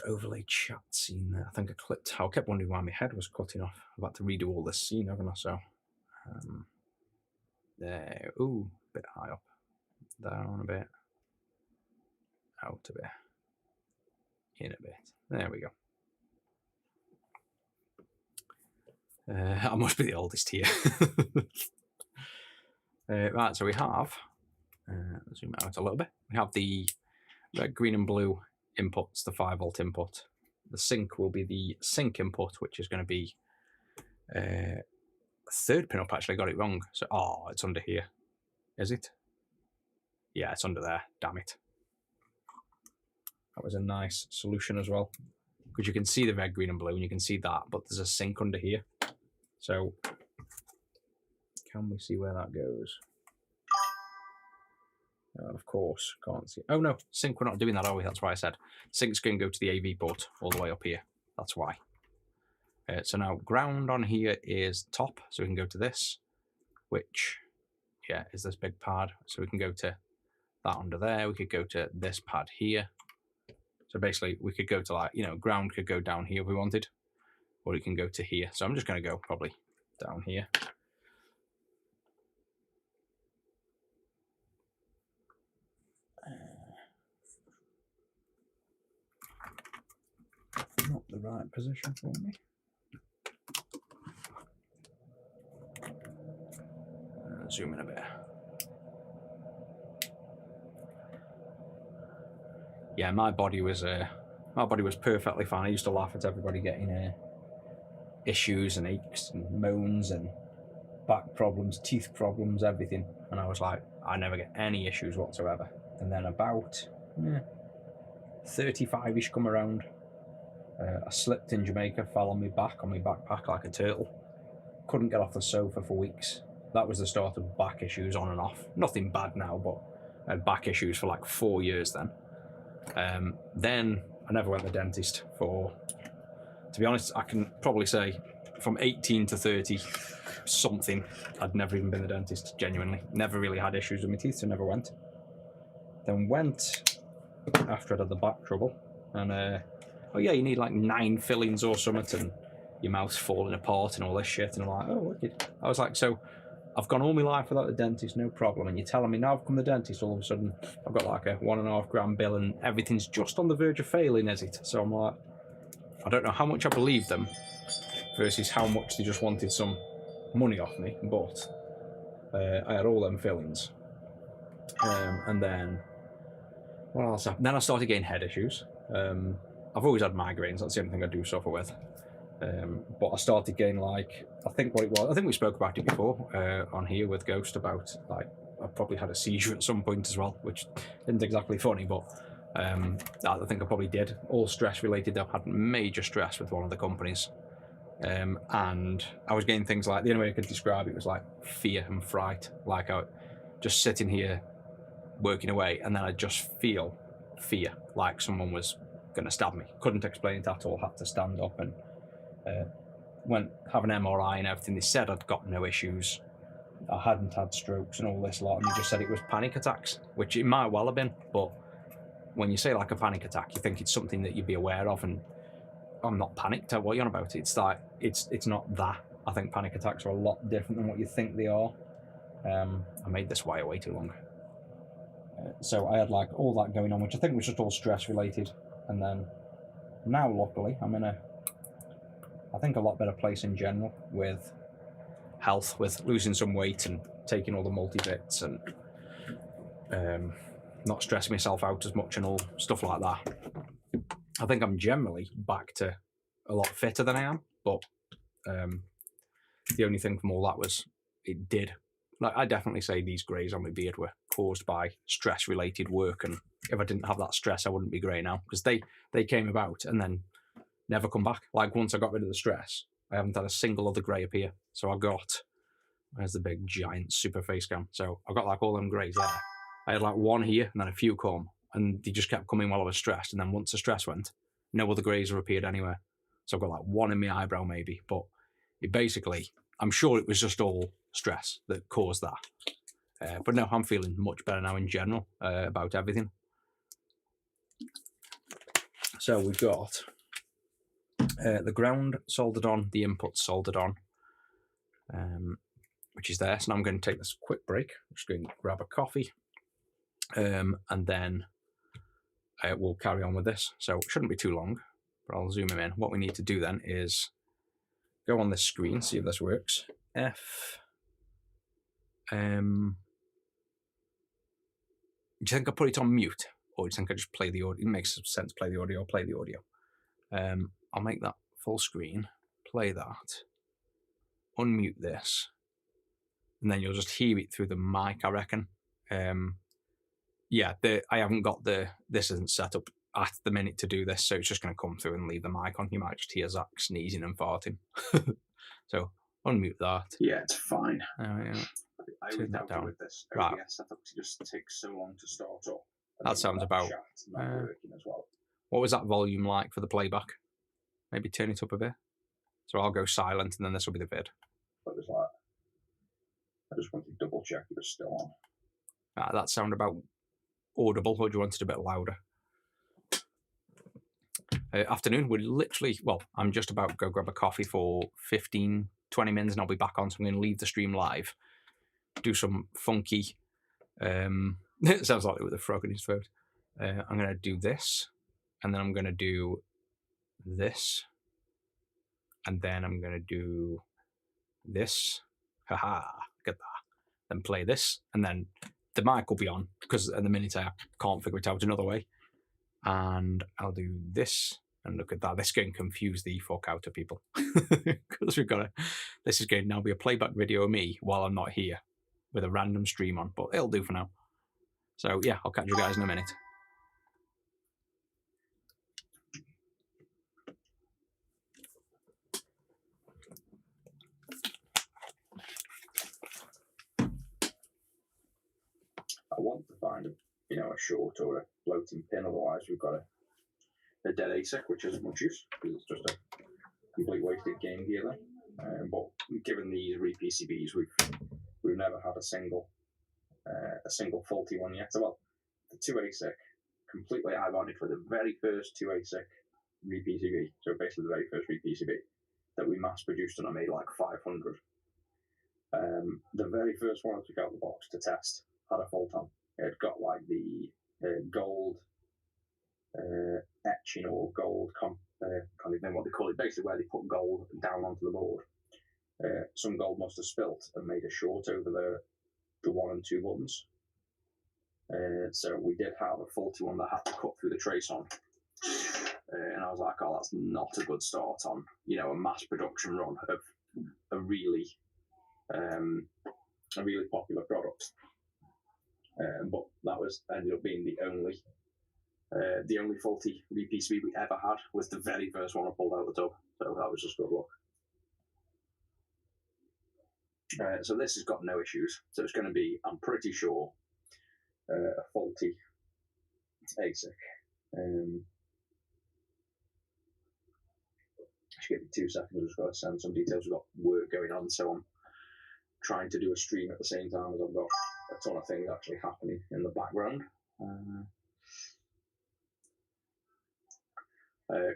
overlay chat scene there. I think I clipped. I kept wondering why my head was cutting off. I've had to redo all this scene, haven't I? So there. Ooh, a bit high up. Down a bit. Out a bit. In a bit. There we go. I must be the oldest here. Right, so we have, zoom out a little bit, we have the red, green and blue inputs, the 5 volt input. The sync will be the sync input, which is going to be third pin up. Actually, I got it wrong. So, oh, it's under here. Is it? Yeah, it's under there. Damn it. That was a nice solution as well. Because you can see the red, green and blue, and you can see that, but there's a sync under here. So, can we see where that goes? Of course, can't see. Oh no, sync, we're not doing that, are we? That's why I said. Sync's going to go to the AV port all the way up here. That's why. So now ground on here is top, so we can go to this, which, yeah, is this big pad. So we can go to that under there. We could go to this pad here. So basically, we could go to like, you know, ground could go down here if we wanted, or it can go to here. So I'm just going to go probably down here. Not the right position for me. Zoom in a bit. Yeah, my body was perfectly fine. I used to laugh at everybody getting issues and aches and moans and back problems, teeth problems, everything. And I was like, I never get any issues whatsoever. And then about 35-ish come around. I slipped in Jamaica, fell on my backpack like a turtle. Couldn't get off the sofa for weeks. That was the start of back issues on and off. Nothing bad now, but I had back issues for like 4 years then. Then I never went to the dentist for, to be honest, I can probably say from 18 to 30 something, I'd never even been to the dentist, genuinely. Never really had issues with my teeth, so never went. Then went after I'd had the back trouble, and oh yeah, you need like 9 fillings or something, and your mouth's falling apart and all this shit, and I'm like, oh, wicked. I was like, so I've gone all my life without the dentist, no problem. And you're telling me now I've come to the dentist, all of a sudden I've got like a £1.5 bill and everything's just on the verge of failing, is it? So I'm like, I don't know how much I believe them versus how much they just wanted some money off me, but I had all them fillings. And then, what else happened? Then I started getting head issues. I've always had migraines, that's the only thing I do suffer with. But I started getting like, I think what it was, I think we spoke about it before on here with Ghost about like, I probably had a seizure at some point as well, which isn't exactly funny, but I think I probably did. All stress related. I've had major stress with one of the companies. And I was getting things like, the only way I could describe it was like fear and fright. Like I just sitting here working away and then I just feel fear, like someone was going to stab me. Couldn't explain it at all, had to stand up and went have an MRI and everything. They said I'd got no issues, I hadn't had strokes and all this lot, and they just said it was panic attacks, which it might well have been, but when you say like a panic attack, you think it's something that you'd be aware of, and I'm not panicked. What are you on about? It's like, it's not that. I think panic attacks are a lot different than what you think they are. I made this wire way too long. So I had like all that going on, which I think was just all stress related, and then now luckily I'm in I think a lot better place in general with health, with losing some weight and taking all the multivits and not stressing myself out as much and all stuff like that. I think I'm generally back to a lot fitter than I am, but the only thing from all that was it did. Like, I definitely say these greys on my beard were caused by stress-related work, and if I didn't have that stress, I wouldn't be grey now, because they came about and then never come back. Like, once I got rid of the stress, I haven't had a single other grey appear. So I got, there's the big giant super face cam. So I got like all them greys there. I had like one here and then a few come, and they just kept coming while I was stressed. And then once the stress went, no other greys have appeared anywhere. So I've got like one in my eyebrow maybe, but it basically, I'm sure it was just all stress that caused that. But no, I'm feeling much better now in general about everything. So we've got the ground soldered on, the input soldered on, which is there. So now I'm going to take this quick break. I'm just going to grab a coffee, and then we'll carry on with this. So it shouldn't be too long, but I'll zoom him in. What we need to do then is go on this screen, see if this works. Do you think I put it on mute, or do you think I just play the audio? It makes sense, play the audio, play the audio. I'll make that full screen, play that, unmute this, and then you'll just hear it through the mic, I reckon. Yeah, I haven't got this isn't set up at the minute to do this, so it's just going to come through and leave the mic on. You might just hear Zach sneezing and farting. So unmute that. Yeah, it's fine. I turn that down with this. OBS right. setup, it just takes so long to start up. That sounds about working as well. What was that volume like for the playback? Maybe turn it up a bit. So I'll go silent, and then this will be the vid. What was that? I just want to double check it was still on. That sound about audible, or do you want it a bit louder? Afternoon, we're literally, well, I'm just about to go grab a coffee for 15, 20 minutes, and I'll be back on. So I'm going to leave the stream live, do some funky, it sounds like it with a frog in his throat. I'm going to do this, and then I'm going to do this, and then I'm going to do this. Haha, get that. Then play this, and then the mic will be on, because at the minute I can't figure it out another way. And I'll do this, and look at that. This is going to confuse the fuck out of people. Because this is going to now be a playback video of me while I'm not here with a random stream on, but it'll do for now. So yeah, I'll catch you guys in a minute. I want to find a short or a floating pin, otherwise we've got a dead ASIC, which isn't much use, because it's just a complete wasted game gear then. But given these re-PCBs, we've never had a single faulty one yet. So, well, the 2 ASIC, completely ironically, the very first 2 ASIC re-PCB, so basically the very first re-PCB that we mass produced, and I made like 500. The very first one I took out the box to test had a fault on. It had got like the gold etching or gold can't even know what they call it. Basically, where they put gold down onto the board. Some gold must have spilt and made a short over the 1 and 2 buttons. So we did have a faulty one that had to cut through the trace on. And I was like, oh, that's not a good start on, a mass production run of a really popular product. But that ended up being the only faulty PCB we ever had. Was the very first one I pulled out of the tub. So that was just good luck. So this has got no issues. So it's going to be, I'm pretty sure, a faulty ASIC. Just give me 2 seconds. I've just got to send some details. We've got work going on, so I'm trying to do a stream at the same time as I've got a ton of things actually happening in the background.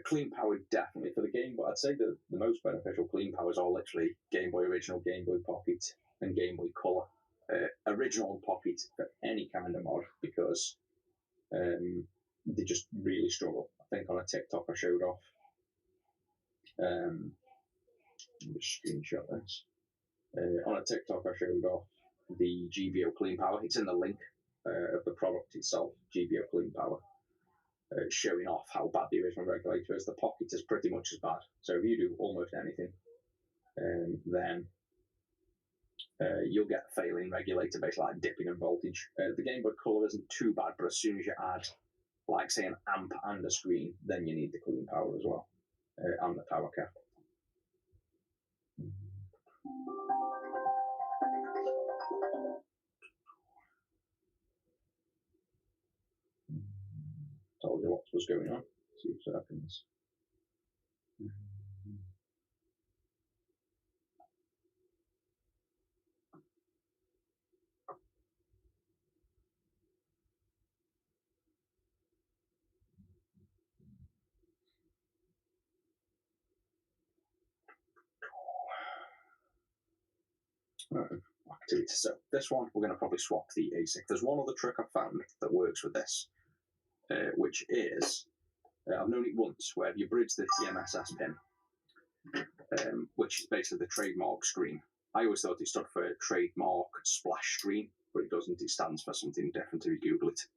Clean power definitely for the game, but I'd say the most beneficial clean powers are literally Game Boy Original, Game Boy Pocket, and Game Boy Color. Original and Pocket for any kind of mod, because they just really struggle. I think on a TikTok I showed off. Let me just screenshot this. On a TikTok I showed off the GBO Clean Power. It's in the link of the product itself, GBO Clean Power. Showing off how bad the original regulator is. The Pocket is pretty much as bad. So if you do almost anything, then you'll get a failing regulator, basically like dipping in voltage. The Game Boy Color isn't too bad, but as soon as you add, like say, an amp and a screen, then you need the clean power as well, and the power cap. Told you what was going on. 2 seconds. Activity. So this one, we're going to probably swap the ASIC. There's one other trick I've found that works with this, which is, I've known it once, where you bridge the TMSS pin, which is basically the trademark screen. I always thought it stood for trademark splash screen, but it doesn't. It stands for something different if you Google it.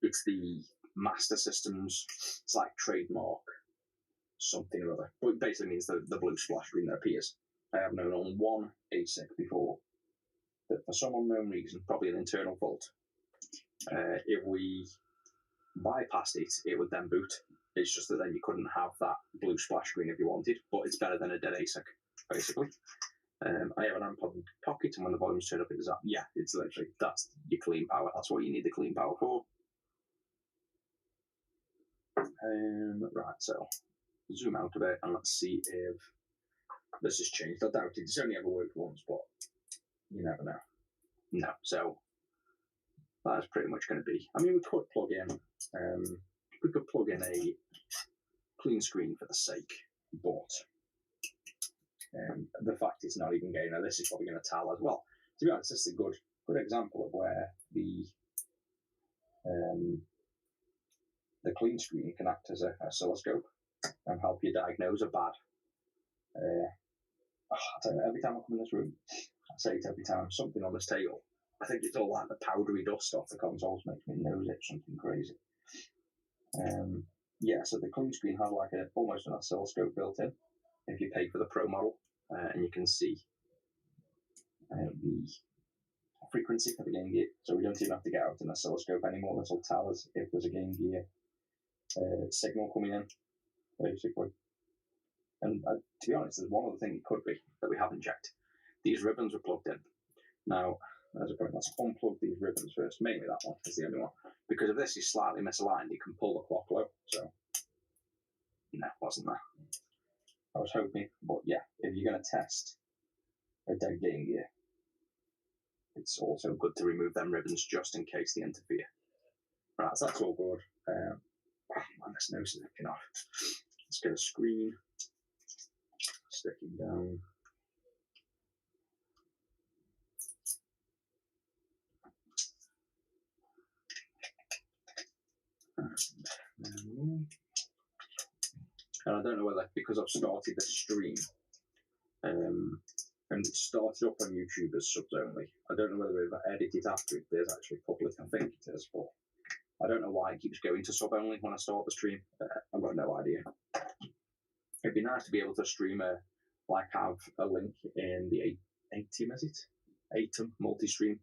It's the Master Systems, it's like trademark something or other, but it basically means the blue splash screen that appears. I have known on one ASIC before that for some unknown reason, probably an internal fault, if we bypassed it, it would then boot. It's just that then you couldn't have that blue splash screen if you wanted, but it's better than a dead ASIC, basically. I have an amp on Pocket, and when the volumes turn up, it's that. Yeah, it's literally, that's your clean power. That's what you need the clean power for. Right, so zoom out a bit and let's see if this has changed. I doubt it. It's only ever worked once, but you never know. No, so that's pretty much going to be. I mean, we could plug in. We could plug in a clean screen for the sake, but the fact it's not even getting. Now, this is probably going to tell as well. To be honest, this is a good example of where the clean screen can act as an oscilloscope and help you diagnose a bad. I tell you, every time I come in this room, I say it every time, something on this table. I think it's all like the powdery dust off the consoles makes me nose itch, something crazy. Yeah, so the clean screen has like almost an oscilloscope built in if you pay for the Pro model, and you can see the frequency for the Game Gear. So we don't even have to get out an oscilloscope anymore. This will tell us if there's a Game Gear signal coming in, basically. And to be honest, there's one other thing it could be that we haven't checked. These ribbons were plugged in. Now, as a point, let's unplug these ribbons first. Mainly that one is the only one. Because if this is slightly misaligned, you can pull the clock low. So, no, wasn't there. I was hoping, but yeah, if you're going to test a dead Game Gear, it's also good to remove them ribbons just in case they interfere. Right, so that's all good. Man, this nose is looking off. Let's get a screen. Sticking down. And I don't know whether, because I've started the stream, and it started up on YouTube as subs only, I don't know whether if I edit it after it is actually public. I think it is, but I don't know why it keeps going to sub only when I start the stream. I've got no idea. It'd be nice to be able to stream have a link in the ATEM, is it? ATEM multi-stream.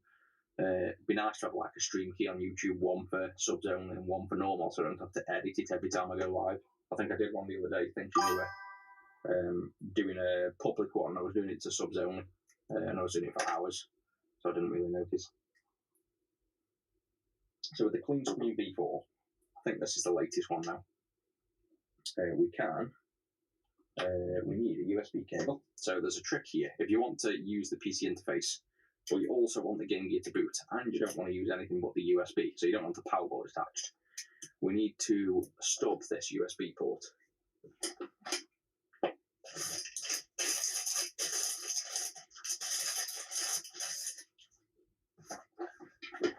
It'd be nice to have like a stream key on YouTube, one for subs only and one for normal, so I don't have to edit it every time I go live. I think I did one the other day thinking we were doing a public one. I was doing it to subs only, and I was doing it for hours, so I didn't really notice. So with the clean screen V4, I think this is the latest one now. We need a USB cable. So there's a trick here. If you want to use the PC interface, but you also want the Game Gear to boot, and you don't want to use anything but the USB, so you don't want the power board attached, we need to stub this USB port.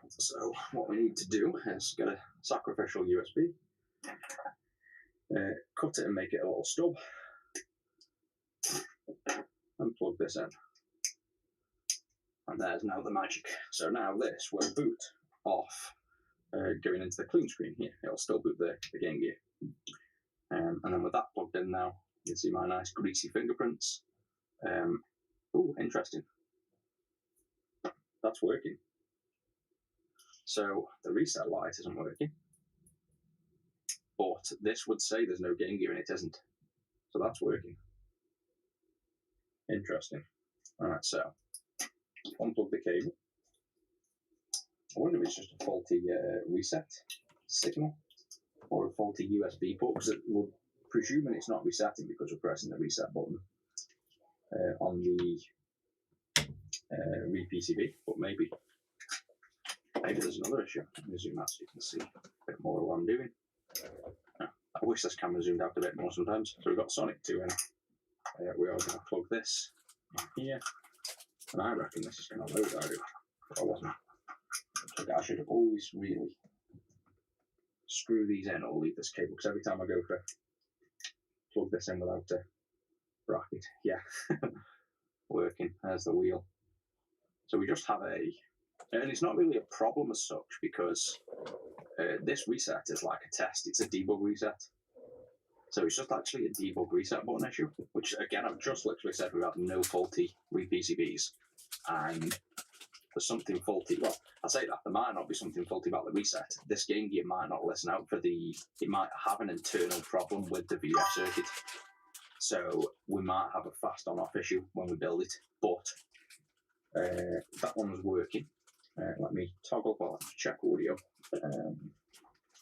So what we need to do is get a sacrificial USB, cut it and make it a little stub, and plug this in. And there's now the magic. So now this will boot off going into the clean screen here. It'll still boot the Game Gear. And then with that plugged in now, you can see my nice greasy fingerprints. Oh, interesting. That's working. So the reset light isn't working. But this would say there's no Game Gear and it isn't. So that's working. Interesting. Alright, so unplug the cable. I wonder if it's just a faulty reset signal or a faulty USB port, because we're presuming it's not resetting because we're pressing the reset button on the read PCB, but maybe there's another issue. Let me zoom out so you can see a bit more of what I'm doing. I wish this camera zoomed out a bit more sometimes. So we've got Sonic 2 in. We are going to plug this in here, and I reckon this is going to load. I do, but I wasn't. I should have always really screw these in or leave this cable, because every time I go to plug this in without a bracket, yeah, working. There's the wheel. So we just have and it's not really a problem as such, because this reset is like a test. It's a debug reset. So it's just actually a debug reset button issue, which again, I've just literally said we have no faulty re-PCBs, and there's something faulty. Well, I say that, there might not be something faulty about the reset. This Game Gear might not listen out for it might have an internal problem with the VRF circuit. So we might have a fast on off issue when we build it, but that one's working. Let me toggle, well, check audio.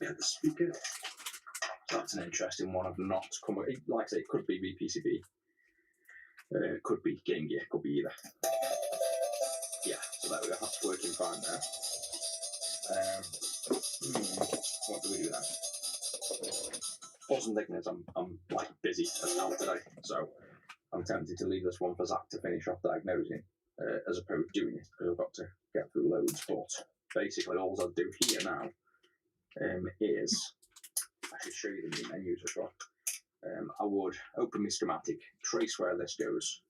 Get the speaker. That's an interesting one. I've not come, like I say, it could be VPCB, it could be Game Gear, could be either. Yeah, so there we go, that's working fine now. What do we do then? Awesome thing is I'm like busy as hell today, so I'm tempted to leave this one for Zach to finish off diagnosing, as opposed to doing it, because I've got to get through loads. But basically all I'll do here now is, I should show you the new menus as well. I would open my schematic, trace where this goes,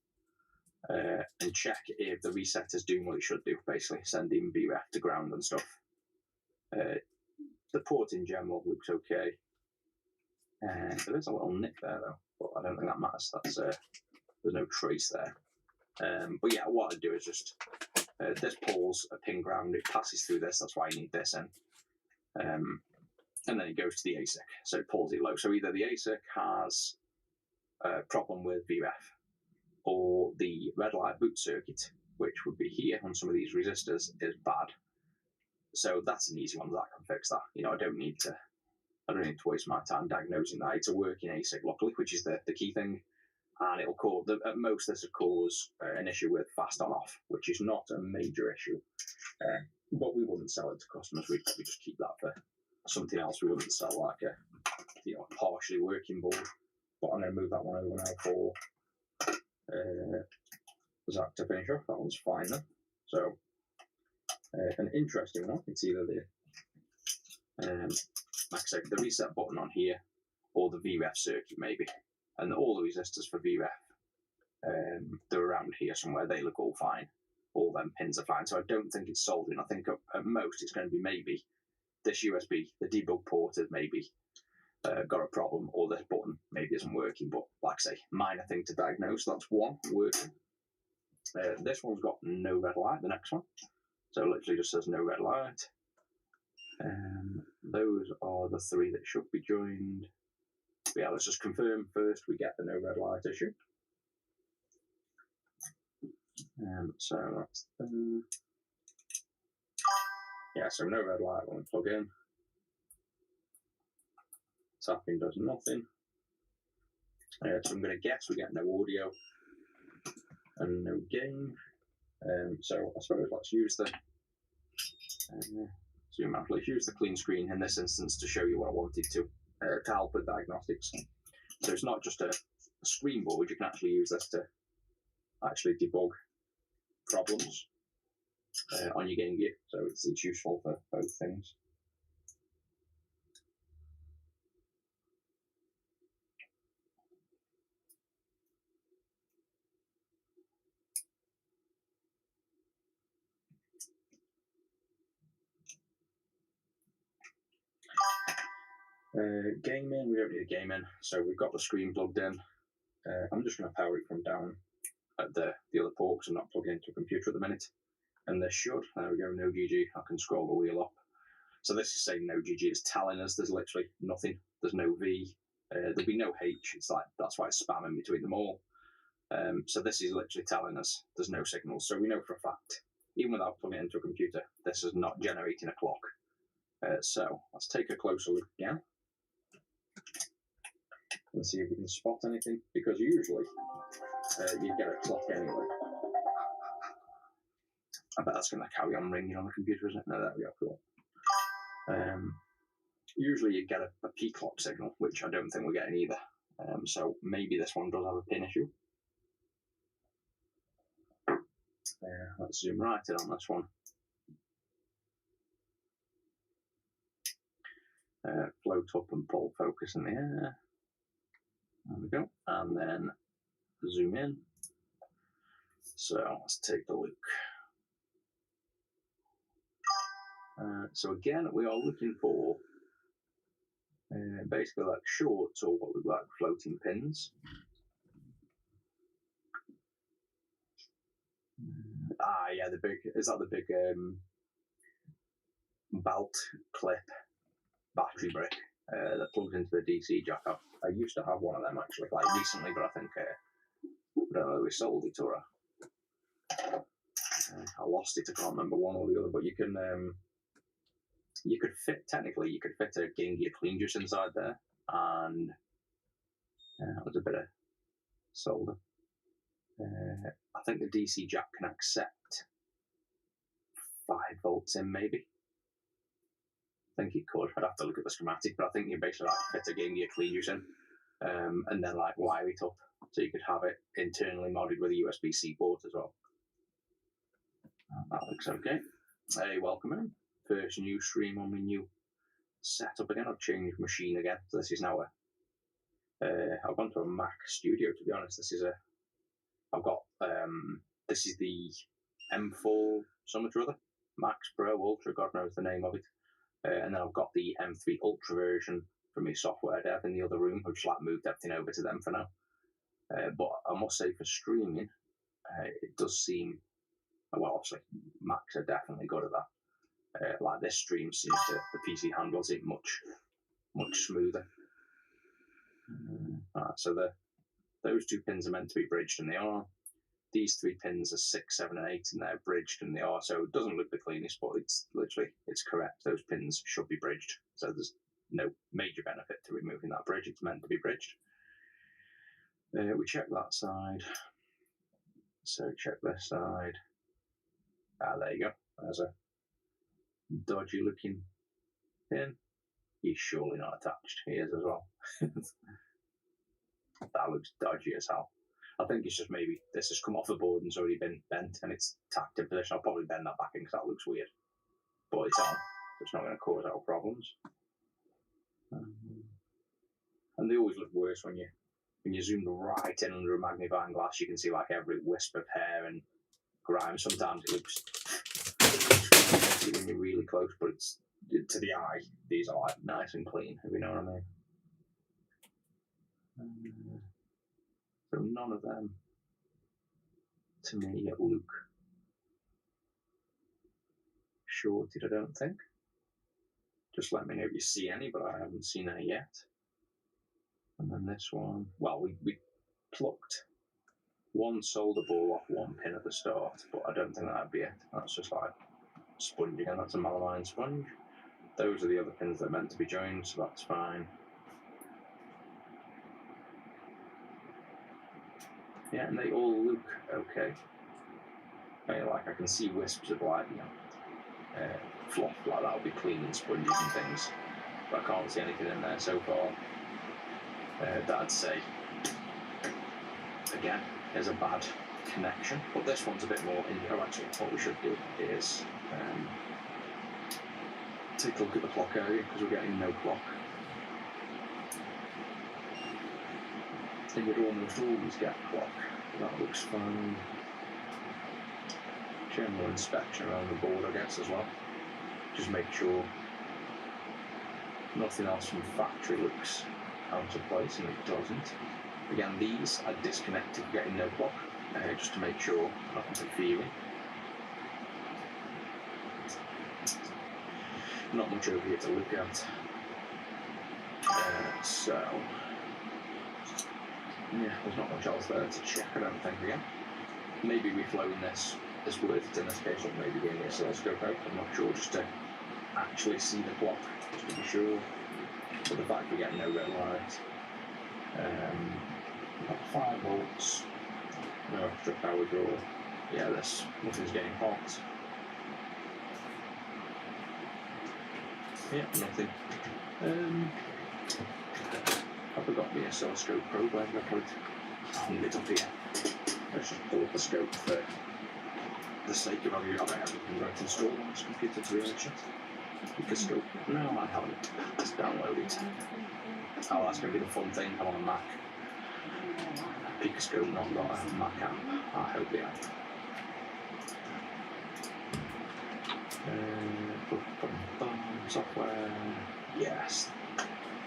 and check if the reset is doing what it should do, basically sending VRF to ground and stuff. The port in general looks okay. There is a little nick there though, but I don't think that matters. That's there's no trace there. But yeah, what I'd do is just this pulls a pin ground, it passes through this, that's why you need this in. And then it goes to the ASIC, so it pulls it low. So either the ASIC has a problem with VRF, or the red light boot circuit, which would be here on some of these resistors, is bad. So that's an easy one that I can fix that. You know, I don't need to waste my time diagnosing that. It's a working ASIC, luckily, which is the key thing. And it'll cause, at most, this will cause an issue with fast on off, which is not a major issue. But we wouldn't sell it to customers. We just keep that for something else. We wouldn't sell like a partially working board. But I'm going to move that one over now for Zach to finish off. That one's fine then. So an interesting one. It's either Like I said, the reset button on here, or the VREF circuit maybe, and all the resistors for VREF, they're around here somewhere. They look all fine. All them pins are fine. So I don't think it's soldering. I think at most it's going to be maybe this USB, the debug port has maybe got a problem, or this button maybe isn't working. But like I say, minor thing to diagnose. That's one working. This one's got no red light. The next one, so it literally just says no red light. Those are the three that should be joined. But yeah, let's just confirm first we get the no red light issue. So that's yeah, so no red light when we plug in. Tapping does nothing. So I'm going to guess we get no audio and no gain. So I suppose let's use the zoom out. Let's use the clean screen in this instance to show you what I wanted to help with diagnostics. So it's not just a screen board. You can actually use this to actually debug problems on your Game Gear. So it's useful for both things. Gaming, we don't need a game in, so we've got the screen plugged in. I'm just going to power it from down at the other port because I'm not plugging into a computer at the minute. And this should, there we go, no GG. I can scroll the wheel up. So this is saying no GG. It's telling us there's literally nothing. There's no V. There'll be no H. It's like, that's why it's spamming between them all. So this is literally telling us there's no signals. So we know for a fact, even without plugging it into a computer, this is not generating a clock. So let's take a closer look again and see if we can spot anything, because usually you get a clock anyway. I bet that's going to carry on ringing on the computer, isn't it? No, there we go, cool. Usually you get a P clock signal, which I don't think we're getting either. So maybe this one does have a pin issue. Let's zoom right in on this one. Float up and pull focus in the air. There we go. And then zoom in. So let's take a look. So again, we are looking for basically like shorts, or what we like floating pins. Yeah, the big, is that the big belt clip battery brick that plugs into the DC jack? I used to have one of them actually, like recently, but I think I don't know if we sold it or I lost it. I can't remember one or the other. But you can you could fit, technically you could fit a Game Gear clean juice inside there, and that was a bit of solder. I think the DC jack can accept 5 volts in, maybe. I think it could. I'd have to look at the schematic, but I think you basically like fit a Game Gear clean juice in, and then like wire it up so you could have it internally modded with a USB-C port as well. That looks okay. Hey, welcome in. First new stream on my new setup again. I've changed machine again. So this is now I've gone to a Mac Studio, to be honest. This is I've got this is the M4 something or other, Max Pro Ultra, God knows the name of it. And then I've got the M3 Ultra version from my software dev in the other room. I've just like moved everything over to them for now. But I must say, for streaming, it does seem, well, obviously Macs are definitely good at that. Like this stream seems to, the PC handles it much smoother. So those 2 pins are meant to be bridged, and they are. These 3 pins are 6, 7, and 8, and they're bridged, and they are. So it doesn't look the cleanest, but it's literally, it's correct. Those pins should be bridged. So there's no major benefit to removing that bridge. It's meant to be bridged. We check that side. So check this side. There you go. There's a dodgy looking pin. He's surely not attached. He is as well. That looks dodgy as hell. I think it's just maybe this has come off the board and it's already been bent and it's tacked in position. I'll probably bend that back in because that looks weird. But it's on. It's not going to cause our problems. And they always look worse when you zoom right in under a magnifying glass. You can see like every wisp of hair and grime. Sometimes it looks when you're really close, but it's to the eye. These are like nice and clean, if you know what I mean. So none of them, to me, look shorted, I don't think. Just let me know if you see any, but I haven't seen any yet. And then this one, well, we plucked one solder ball off one pin at the start, but I don't think that'd be it. That's just like sponge again, that's a melamine sponge. Those are the other pins that are meant to be joined, so that's fine. Yeah, and they all look okay. Like I can see wisps of like, fluff like that will be cleaning sponges and things, but I can't see anything in there so far that I'd say, again, is a bad connection. But this one's a bit more actually what we should do is take a look at the clock area, because we're getting no clock. It would almost always get clock. That looks fine. General inspection around the board, I guess, as well. Just make sure nothing else from factory looks out of place, and it doesn't. Again, these are disconnected, getting no clock, just to make sure nothing's feeling. Not much over here to look at. So, yeah, there's not much else there to check, I don't think, again. Maybe reflowing this is worth it in this case, or maybe doing the oscilloscope out, I'm not sure, just to actually see the clock, just to be sure. But the fact we're getting no red light. 5 volts, no extra power draw. Yeah, nothing's getting hot. Yeah, nothing. I forgot the oscilloscope probe. Where did I put it? I need it up here. Let's just pull up the scope for the sake of having everything right installed on this computer to research it. Picoscope. No, I haven't. Let's download it. Oh, that's going to be the fun thing. I'm on a Mac. Picoscope not got a Mac app. I hope they have. Software. Yes.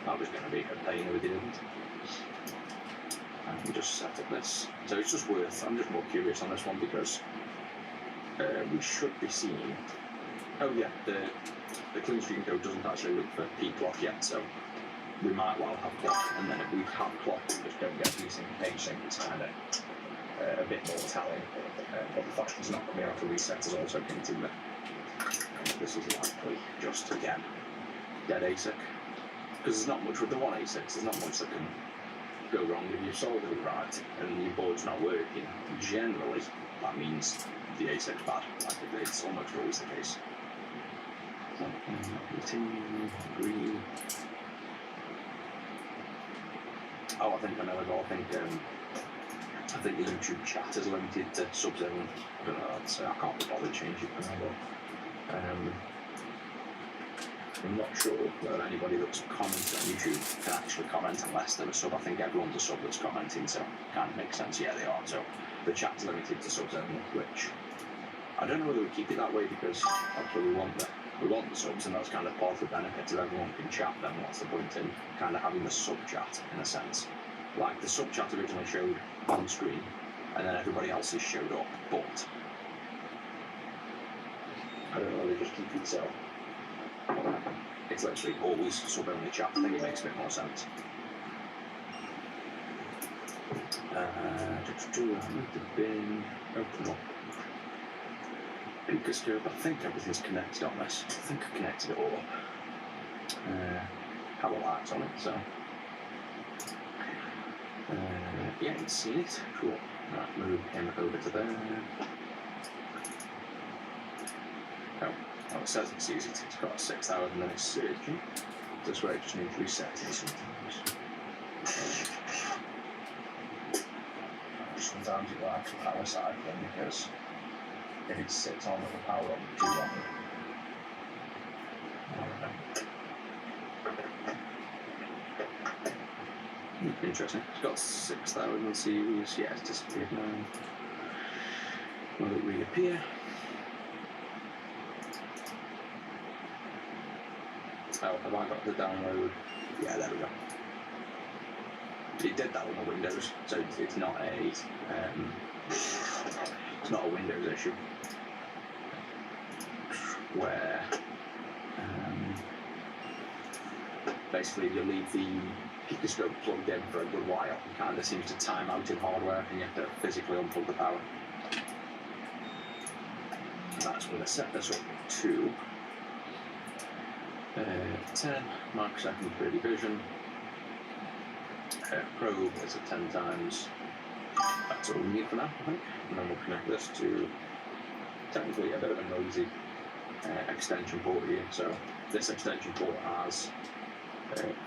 That was going to be a pain if we didn't. And we just set up this. So it's just worth, I'm just more curious on this one because we should be seeing. Oh yeah, the clean stream code doesn't actually look for peak clock yet, so we might well have clock, and then if we have clock, we just don't get desync and page sync. It's kind of a bit more telling. But the fact it's not coming out of reset is also hinting that this is likely just again dead ASIC. Because there's not much with the one ASIC, there's not much that can go wrong if you've soldered it right and your board's not working. Generally, that means the ASIC's bad. Like it's almost always the case. Green. Oh, I think I know as well. I think the YouTube chat is limited to sub-7. I don't know. I can't be bothered changing it for now, but I'm not sure whether anybody that's commenting on YouTube can actually comment unless they're a sub. I think everyone's a sub that's commenting, so it kind of makes sense. Yeah, they are. So the chat's limited to sub-7, which I don't know whether we keep it that way because actually we want the subs, and that's kind of part of the benefit of everyone can chat. Then what's the point in kind of having the sub chat in a sense? Like the sub chat originally showed on screen, and then everybody else's showed up, but I don't know, they just keep it so it's literally always sub only chat. I think it makes a bit more sense. Open up Picoscope. I think everything's connected on this. I think I connected it all up. Have a light on it, so yeah, you can see it. Cool. Right, move him over to there. Oh, it says it sees it. It's got 6,000 minutes surging. This way, it just needs resetting sometimes. Sometimes it likes the power cycling because if it sits on with the power on too long, Interesting. It's got 6,000 series. Yeah, it's disappeared now. Will it reappear? Oh, have I got the download? Yeah, there we go. It did that on the Windows, so it's not a Windows issue where basically if you leave the Picoscope plugged in for a good while, it kind of seems to time out in hardware and you have to physically unplug the power. And that's going to set this up to 10 microsecond per division. Probe is at 10 times. That's all we need for now, I think. And then we'll connect this to technically a bit of a noisy extension port here. So this extension port has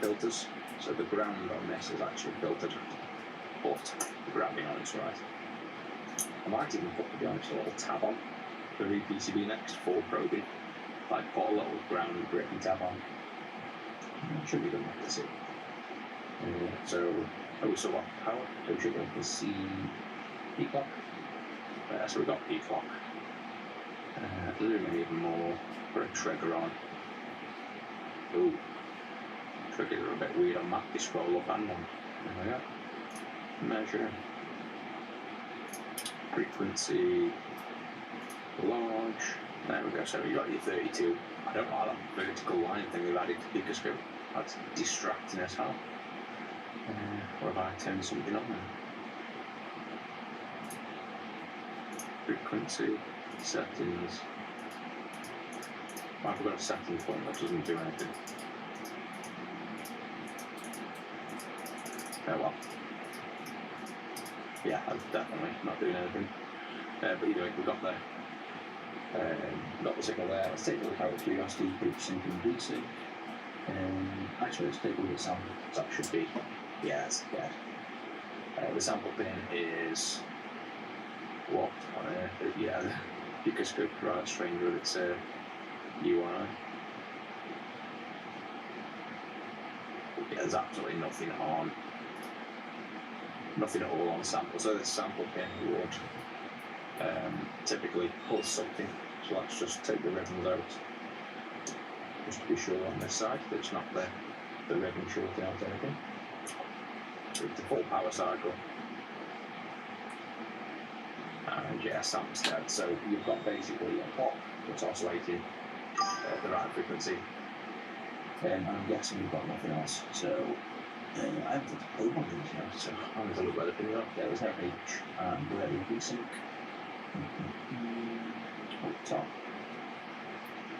filters. So the ground on this is actually filtered, but the grounding on it's right. I might even put, to be honest, a little tab on the PCB next for probing. Like put a little ground grippy tab on. It should be good enough to see. So we still got power, so we should be able to see P clock. So we've got P clock. Zooming even more, put a trigger on. Ooh, triggers are a bit weird on that. You scroll up and down. There we go. Measure. Frequency. Large. There we go, so you got your 32. I don't like that vertical line thing they've added to Picoscope. That's distracting as hell. What if I turn something on there? Frequency, settings. I've got a settings button that doesn't do anything. Oh well. Yeah, that's definitely not doing anything. But either way, we've got the signal there. Let's take a look at curiosity, group sync and desync. Actually, let's take a look at sample. That should be, yeah, it's dead. The sample pin is what on earth? Yeah, the Picoscope rather strange with its UI. Yeah, there's absolutely nothing at all on sample. So this sample pin would typically pulse something. So let's just take the ribbons out, just to be sure on this side that it's not the ribbon shorting out anything. So it's the full power cycle. And yeah, Sam's dead. So you've got basically a clock that's oscillating at the right frequency. And I'm guessing you've got nothing else. So I haven't put the probe on these now, so I'm going to look where the pin is. There was no H and ready desync. Top.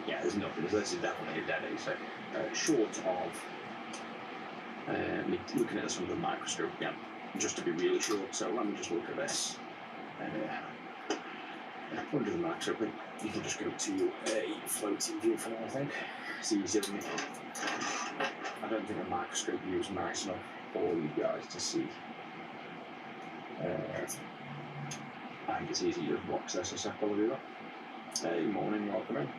Yeah, there's nothing. This is definitely a dead ASIC. Short of me looking at this under the microscope again, just to be really short. So let me just look at this. Under the microscope, you can just go to a floating view for now, I think. It's easier than me. I don't think a microscope view is nice enough for you guys to see. I think it's easier to watch this a sec while I do that. Good morning, welcome in.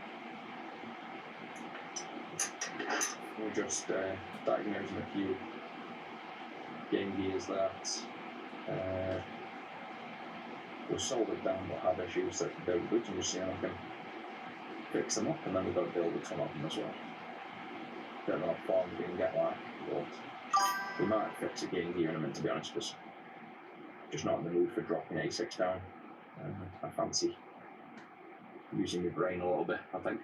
We're just diagnosing a few game gears that were soldered down but have issues that don't boot, and just see how I can fix them up, and then we've got to build a ton of them as well. Don't know how far we can get that, but we might fix a game gear in a minute, to be honest, because I'm just not in the mood for dropping A6 down. I fancy using my brain a little bit, I think.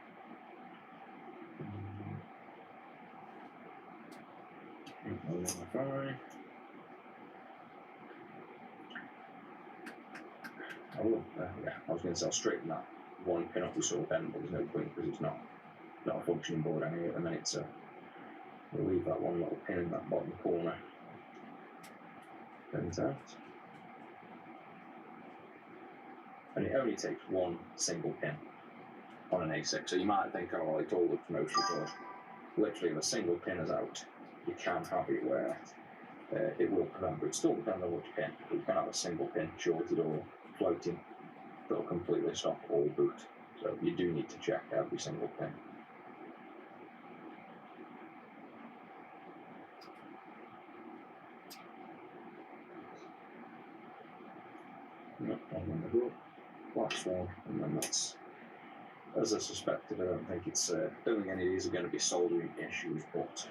Oh, yeah, I was going to say I'll straighten that one pin off the saw bend, but there's no point because it's not a functioning board anyway at the minute, so we'll leave that one little pin in that bottom corner. Bent out. And it only takes one single pin on an A6, so you might think, oh, well, it all looks mostly good. Literally, if a single pin is out, you can have it where it will prevent, but it still depends on which pin. You can have a single pin shorted or floating that'll completely stop all boot. So you do need to check every single pin. Yep, one on the door. Last one, and then that's, as I suspected. I don't think any of these are going to be soldering issues, but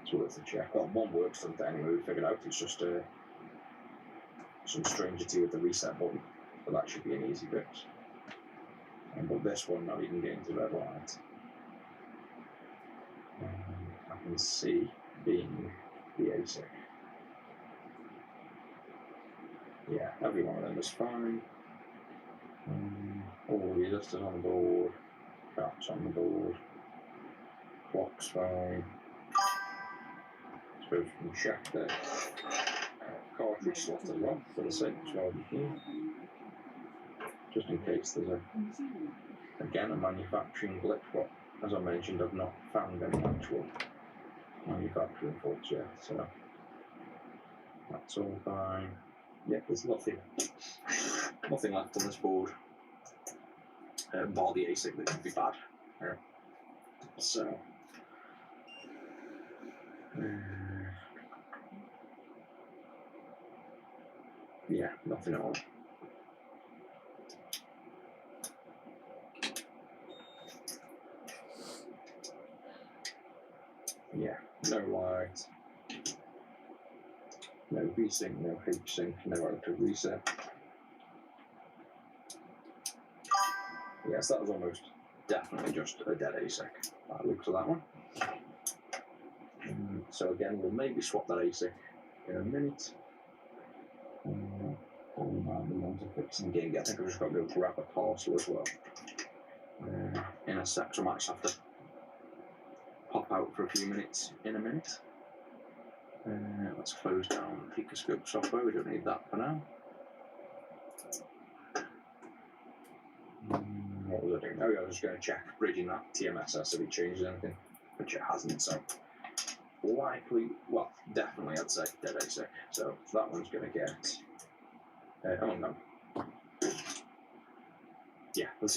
it's worth a check. Well, one works, doesn't it? Anyway, we figured out it's just some strangity with the reset button, but that should be an easy fix. But this one, not even getting to red light, I can see being the ASIC. Yeah, every one of them is fine. All the adjusters on the board, caps on the board, clock's fine. I suppose we can check the cartridge slot as well for the sake of here, just in case there's again a manufacturing glitch. But as I mentioned, I've not found any actual manufacturing faults yet, so that's all fine. Yeah, there's nothing left on this board, bar the ASIC that could be bad. Yeah. So, yeah, nothing at all. Yeah, no light, no V-Sync, no H-Sync, no auto reset. Yes, that was almost definitely just a dead ASIC. That looks at that one. So again, we'll maybe swap that ASIC in a minute. We might move on to fixing game gear. I think I've just got to go grab a parcel as well. In a sec, so I might just have to pop out for a few minutes in a minute. Let's close down Picoscope software, we don't need that for now. What was I doing? Oh yeah, I was just going to check bridging that TMSS if it changes anything, which it hasn't, so likely, well, definitely I'd say dead ASIC. So that one's going to get, oh no. Yeah, it's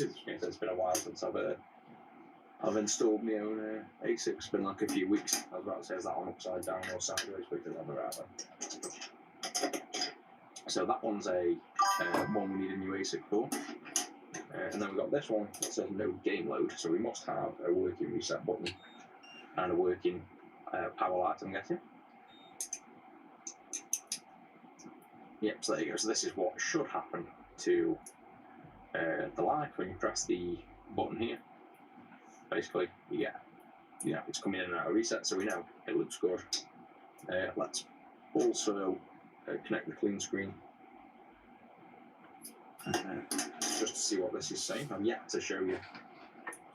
been a while since I've installed my own ASIC. It's been like a few weeks. I was about to say, is that one upside down or sideways? Because I'm right there. So that one's a one we need a new ASIC for. And then we've got this one that says no game load. So we must have a working reset button and a working power light, I'm guessing. Yep, so there you go. So this is what should happen to the light when you press the button here. Basically, you get, it's coming in and out of reset, so we know it looks good. Let's also connect the clean screen just to see what this is saying. I'm yet to show you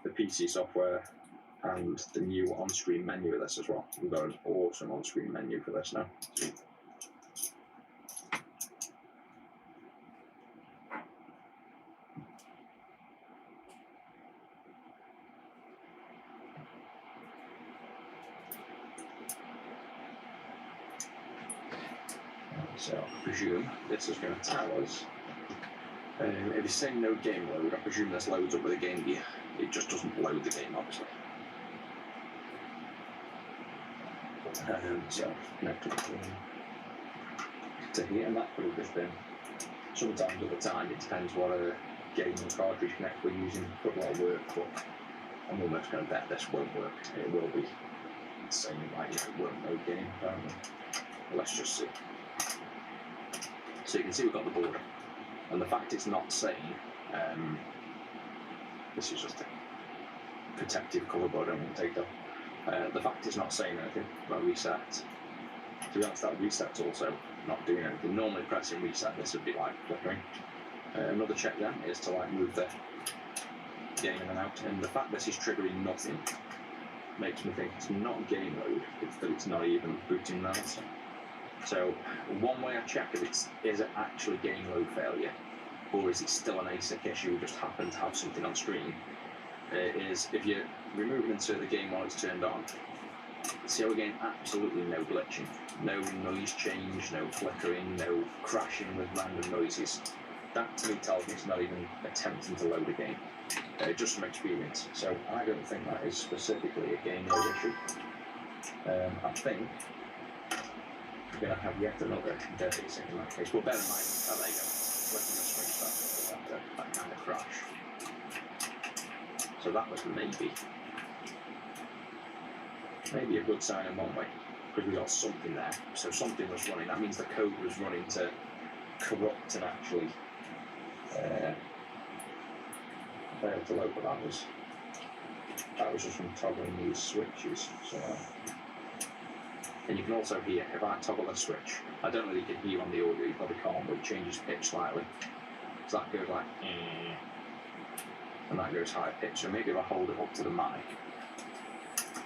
the PC software and the new on-screen menu of this as well. We've got an awesome on-screen menu for this now. So I presume this is going to tell us, if it's saying no game load, I presume this loads up with a game gear. It just doesn't load the game, obviously. So connect to here, and that could have just been, sometimes at the time, it depends what a game and cartridge connect we're using, could well work, but I'm almost going to bet this won't work. It will be saying like it won't load game, apparently. Let's just see. So you can see we've got the border, and the fact it's not saying, this is just a protective cover board I don't want to take off. The fact it's not saying anything about reset. To be honest, that reset's also not doing anything. Normally pressing reset, this would be like flickering. Another check then is to like move the game in and out, and the fact this is triggering nothing makes me think it's not game load, it's that it's not even booting that. So one way I check if it's, is it actually game load failure, or is it still an ASIC issue, we just happen to have something on screen, is if you remove and insert the game while it's turned on, see how we're getting absolutely no glitching, no noise change, no flickering, no crashing with random noises. That to me tells me it's not even attempting to load a game, just from experience. So I don't think that is specifically a game load issue. I think we're going to have yet another dead ASIC in that case. Well, bear in mind, oh, there you go. flicking the switch, that kind of crash. So that was maybe a good sign in one way, because we got something there. So something was running. That means the code was running to corrupt and actually fail to load, but that was just from toggling these switches. So, and you can also hear, if I toggle a switch, I don't know if you can hear on the audio, you probably can't, but it changes pitch slightly. So that goes like, and that goes high pitch. So maybe if I hold it up to the mic,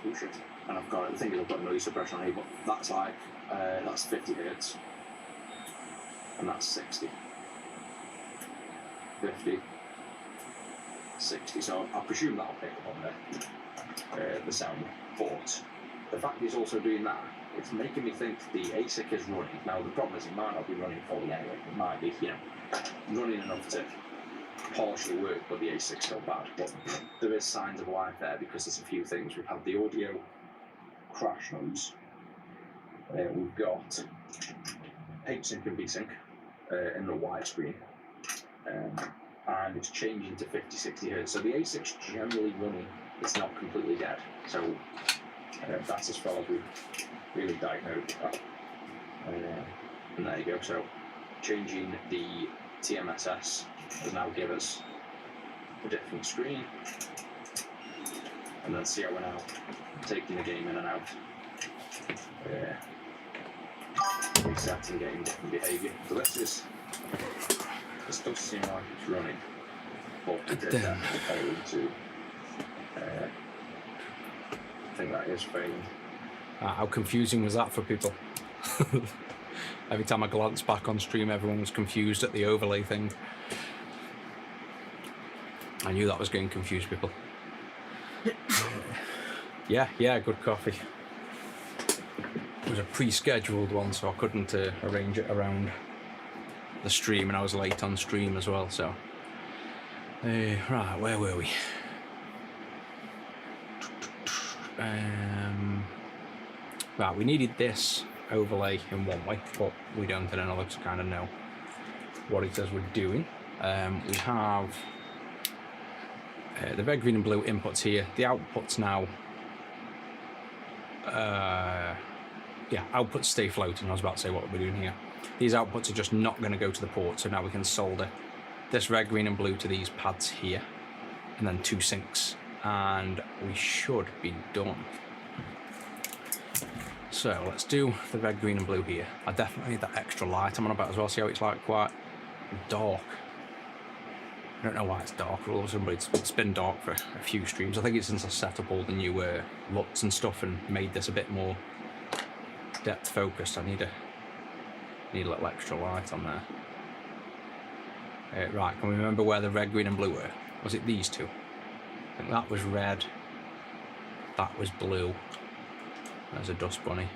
push it, and I've got it, the thing is I've got noise suppression on here, but that's like, that's 50 hertz, and that's 60. 50, 60, so I presume that'll pick up on the sound, but the fact it's also doing that, it's making me think the ASIC is running. Now the problem is it might not be running fully anyway, it might be, running enough to partially work, but the ASIC's still bad. But there is signs of life there, because there's a few things. We've had the audio crash noise, we've got H-Sync and V-Sync in the widescreen, and it's changing to 50, 60 hertz. So the ASIC's generally running, it's not completely dead. So that's as far as we've really diagnosed that. And there you go. So changing the TMSS will now give us a different screen. And then see how we're now taking the game in and out. Resetting, getting different behaviour. So this does seem like it's running, but it is definitely failing to. I think that is failing. How confusing was that for people? Every time I glanced back on stream, everyone was confused at the overlay thing. I knew that was going to confuse people. Yeah, good coffee. It was a pre-scheduled one, so I couldn't arrange it around the stream, and I was late on stream as well, so right, where were we? Right, we needed this overlay in one way, but we don't in another to kind of know what it is we're doing. We have the red, green and blue inputs here. The outputs now outputs stay floating. I was about to say what we're doing here. These outputs are just not going to go to the port, so now we can solder this red, green and blue to these pads here, and then 2 syncs, and we should be done. So let's do the red, green and blue here. I definitely need that extra light I'm on about as well. See how it's like quite dark. I don't know why it's dark all of a sudden, but it's been dark for a few streams. I think it's since I set up all the new LUTs and stuff and made this a bit more depth focused. I need a little extra light on there. Right, can we remember where the red, green and blue were? Was it these two? I think that was red, that was blue. There's a dust bunny.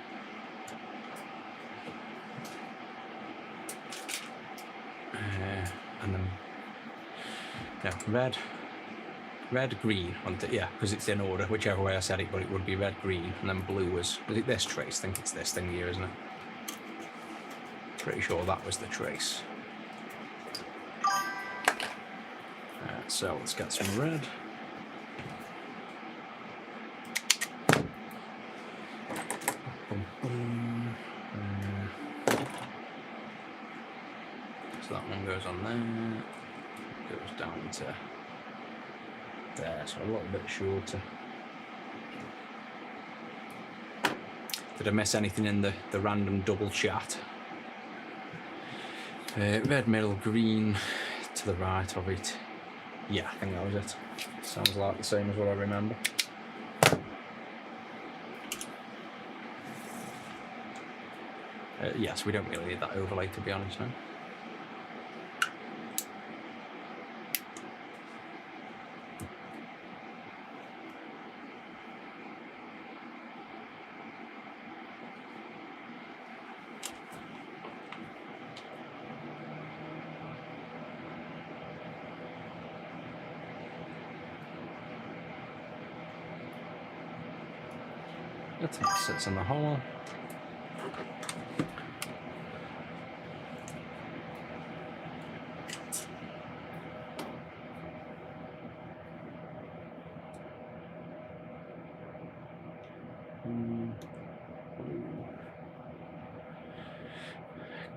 And then, red, green, wasn't it? Yeah, because it's in order, whichever way I said it, but it would be red, green, and then blue was it this trace? I think it's this thing here, isn't it? Pretty sure that was the trace. So let's get some red. So that one goes on there, goes down to there, so a little bit shorter. Did I miss anything in the random double chat? Red, middle, green to the right of it. Yeah, I think that was it. Sounds like the same as what I remember. Yes, we don't really need that overlay, to be honest now. It sits in the hole.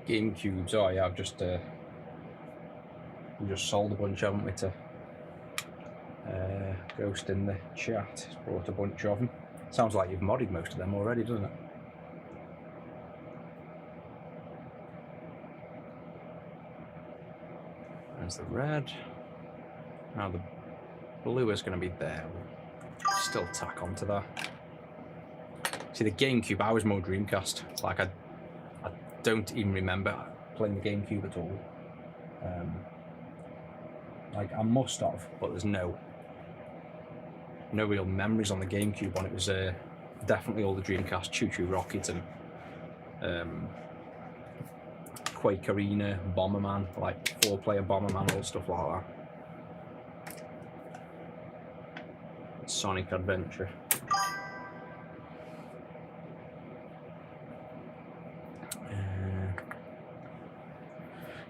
GameCubes. Oh yeah, we just sold a bunch, haven't we, to Ghost in the chat. He's brought a bunch of them. Sounds like you've modded most of them already, doesn't it? There's the red. Now the blue is going to be there. We'll still tack onto that. See, the GameCube, I was more Dreamcast. Like, I don't even remember playing the GameCube at all. Like, I must have, but there's no real memories on the GameCube one. It was definitely all the Dreamcast, Choo Choo Rocket and Quake Arena, Bomberman, like 4-player Bomberman, all stuff like that. Sonic Adventure.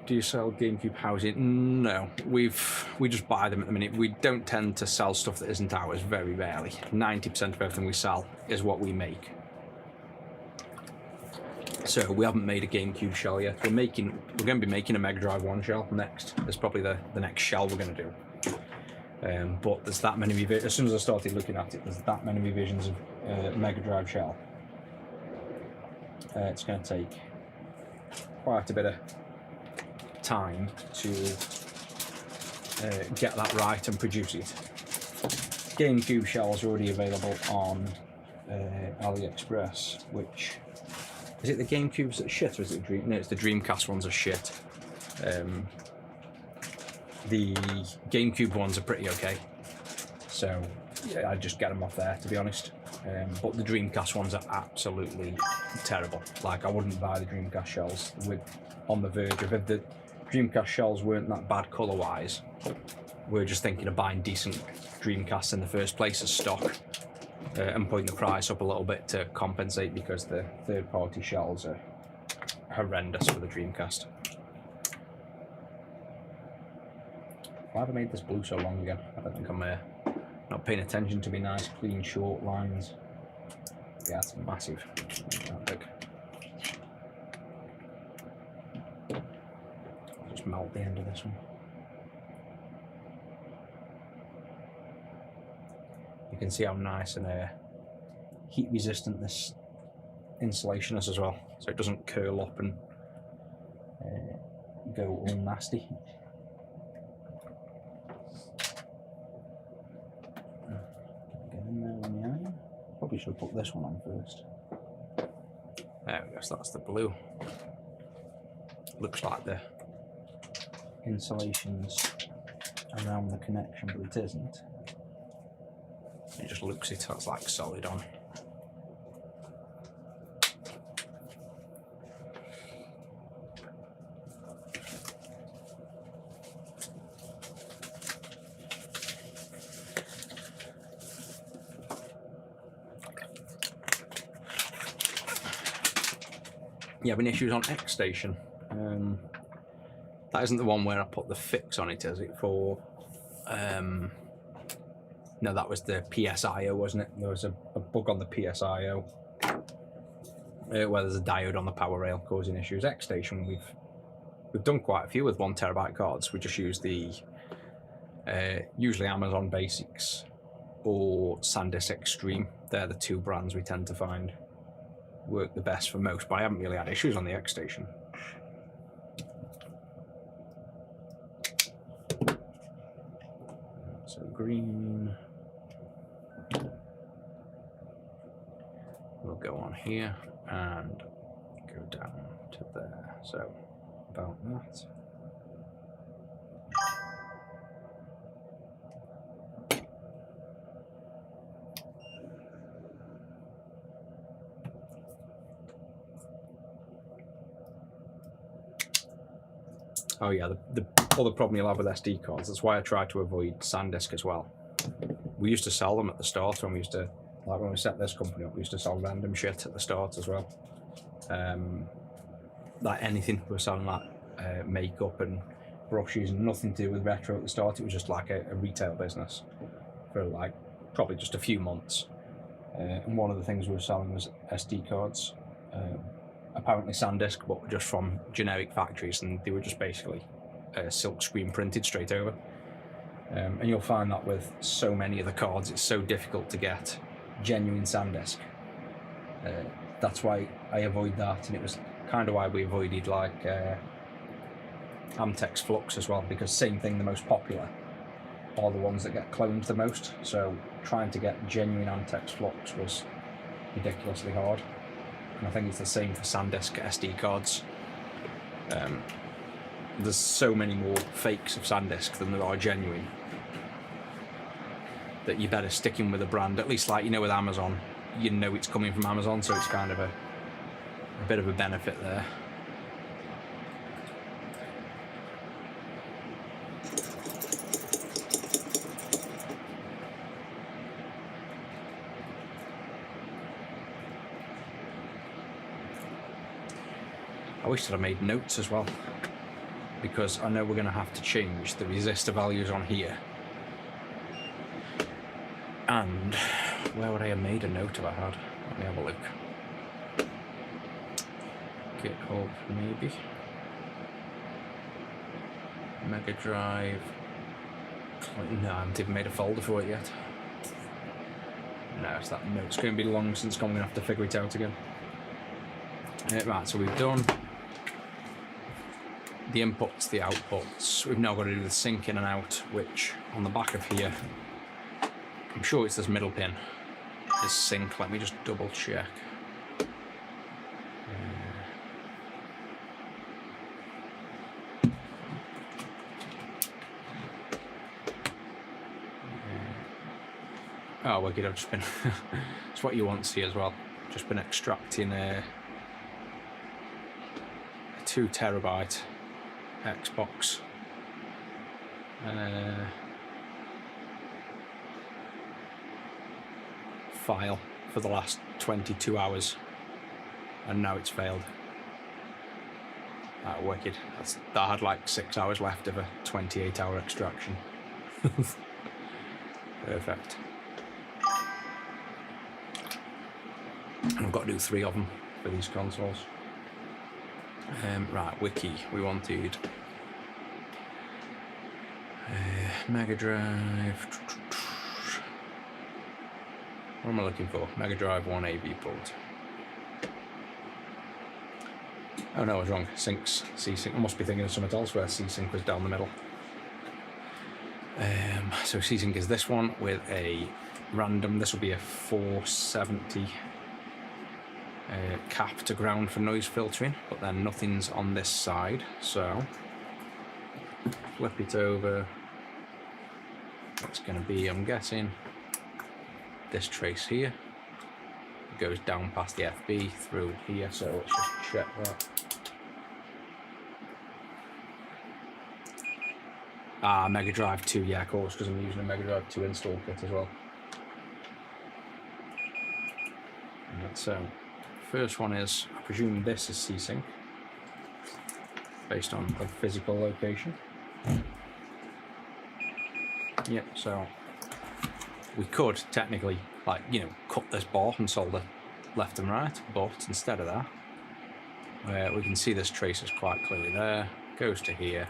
Do you sell GameCube housing? No, we just buy them at the minute. We don't tend to sell stuff that isn't ours, very rarely. 90% of everything we sell is what we make. So we haven't made a GameCube shell yet. We're going to be making a Mega Drive 1 shell next. That's probably the next shell we're going to do. But there's that many as soon as I started looking at it, there's that many revisions of Mega Drive shell. It's going to take quite a bit of time to get that right and produce it. GameCube shells are already available on AliExpress, which is it the GameCubes that shit or is it no, it's the Dreamcast ones are shit. The GameCube ones are pretty okay, so yeah, I just get them off there, to be honest. But the Dreamcast ones are absolutely terrible. Like, I wouldn't buy the Dreamcast shells. We're on the verge of it. The Dreamcast shells weren't that bad colour-wise. We're just thinking of buying decent Dreamcasts in the first place as stock and putting the price up a little bit to compensate, because the third-party shells are horrendous for the Dreamcast. Why have I made this blue so long again? I don't think I'm not paying attention to my nice, clean, short lines. Yeah, it's massive. That big. I'll just melt the end of this one. You can see how nice and heat resistant this insulation is as well, so it doesn't curl up and go all nasty. Probably should put this one on first. There we go, so that's the blue. Looks like the insulation's around the connection, but it isn't. It just looks it, that's like solid on. You having issues on X Station? That isn't the one where I put the fix on it, is it? For no, that was the PSIO, wasn't it? There was a bug on the PSIO where there's a diode on the power rail causing issues. X Station, we've done quite a few with 1 terabyte cards. We just use the usually Amazon Basics or SanDisk Extreme. They're the 2 brands we tend to find work the best for most, but I haven't really had issues on the X Station. So green will go on here and go down to there. So about that. Oh yeah, the other problem you'll have with SD cards, that's why I try to avoid SanDisk as well. We used to sell them at the start when we used to, like when we set this company up, we used to sell random shit at the start as well. Like anything, we were selling like makeup and brushes, and nothing to do with retro at the start. It was just like a retail business for like probably just a few months. and one of the things we were selling was SD cards, apparently SanDisk, but just from generic factories, and they were just basically silk screen printed straight over. And you'll find that with so many of the cards, it's so difficult to get genuine SanDisk. That's why I avoid that, and it was kind of why we avoided like Amtex Flux as well, because same thing, the most popular are the ones that get cloned the most, so trying to get genuine Amtex Flux was ridiculously hard. And I think it's the same for SanDisk SD cards. There's so many more fakes of SanDisk than there are genuine, that you better stick in with a brand, at least like, you know, with Amazon, you know it's coming from Amazon, so it's kind of a bit of a benefit there. I wish that I made notes as well, because I know we're going to have to change the resistor values on here. And where would I have made a note if I had? Let me have a look. GitHub, maybe. Mega Drive. No, I haven't even made a folder for it yet. No, it's that note's going to be long since I'm going to have to figure it out again. Right, so we've done the inputs, the outputs. We've now got to do the sync in and out, which on the back of here, I'm sure it's this middle pin, this sync. Let me just double check. Oh, wicked, I've just been, it's what you want to see as well. Just been extracting a 2 terabyte Xbox file for the last 22 hours, and now it's failed. Wicked. That had like 6 hours left of a 28-hour extraction. Perfect. And I've got to do 3 of them for these consoles. Right, wiki. We wanted Mega Drive. What am I looking for? Mega Drive 1 AV port. Oh no, I was wrong. Syncs, C-Sync. I must be thinking of something else where C-Sync was down the middle. So C-Sync is this one with a random. This will be a 470 cap to ground for noise filtering, but then nothing's on this side. So flip it over. It's going to be, I'm guessing, this trace here. It goes down past the FB through here. So let's just check that. Mega Drive 2, yeah, of course, because I'm using a Mega Drive 2 install kit as well. And so, first one is, I presume this is C-Sync, based on the physical location. Yep, so we could technically, like, you know, cut this bar and solder left and right, but instead of that, we can see this trace is quite clearly there, goes to here.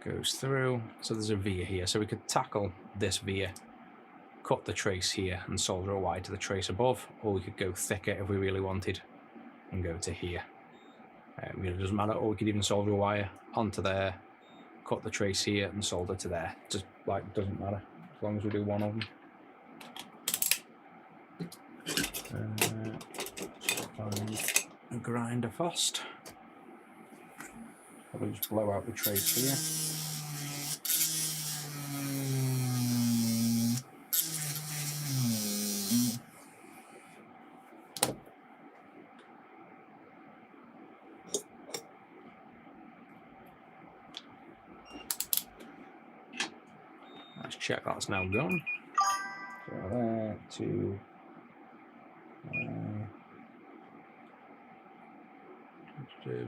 Goes through, so there's a via here, so we could tackle this via, cut the trace here and solder a wire to the trace above, or we could go thicker if we really wanted and go to here. It really doesn't matter, or we could even solder a wire onto there, cut the trace here and solder to there. Just like, doesn't matter as long as we do one of them. Find a grinder first. Probably just blow out the trace here. Let's check that's now gone. So there, 2.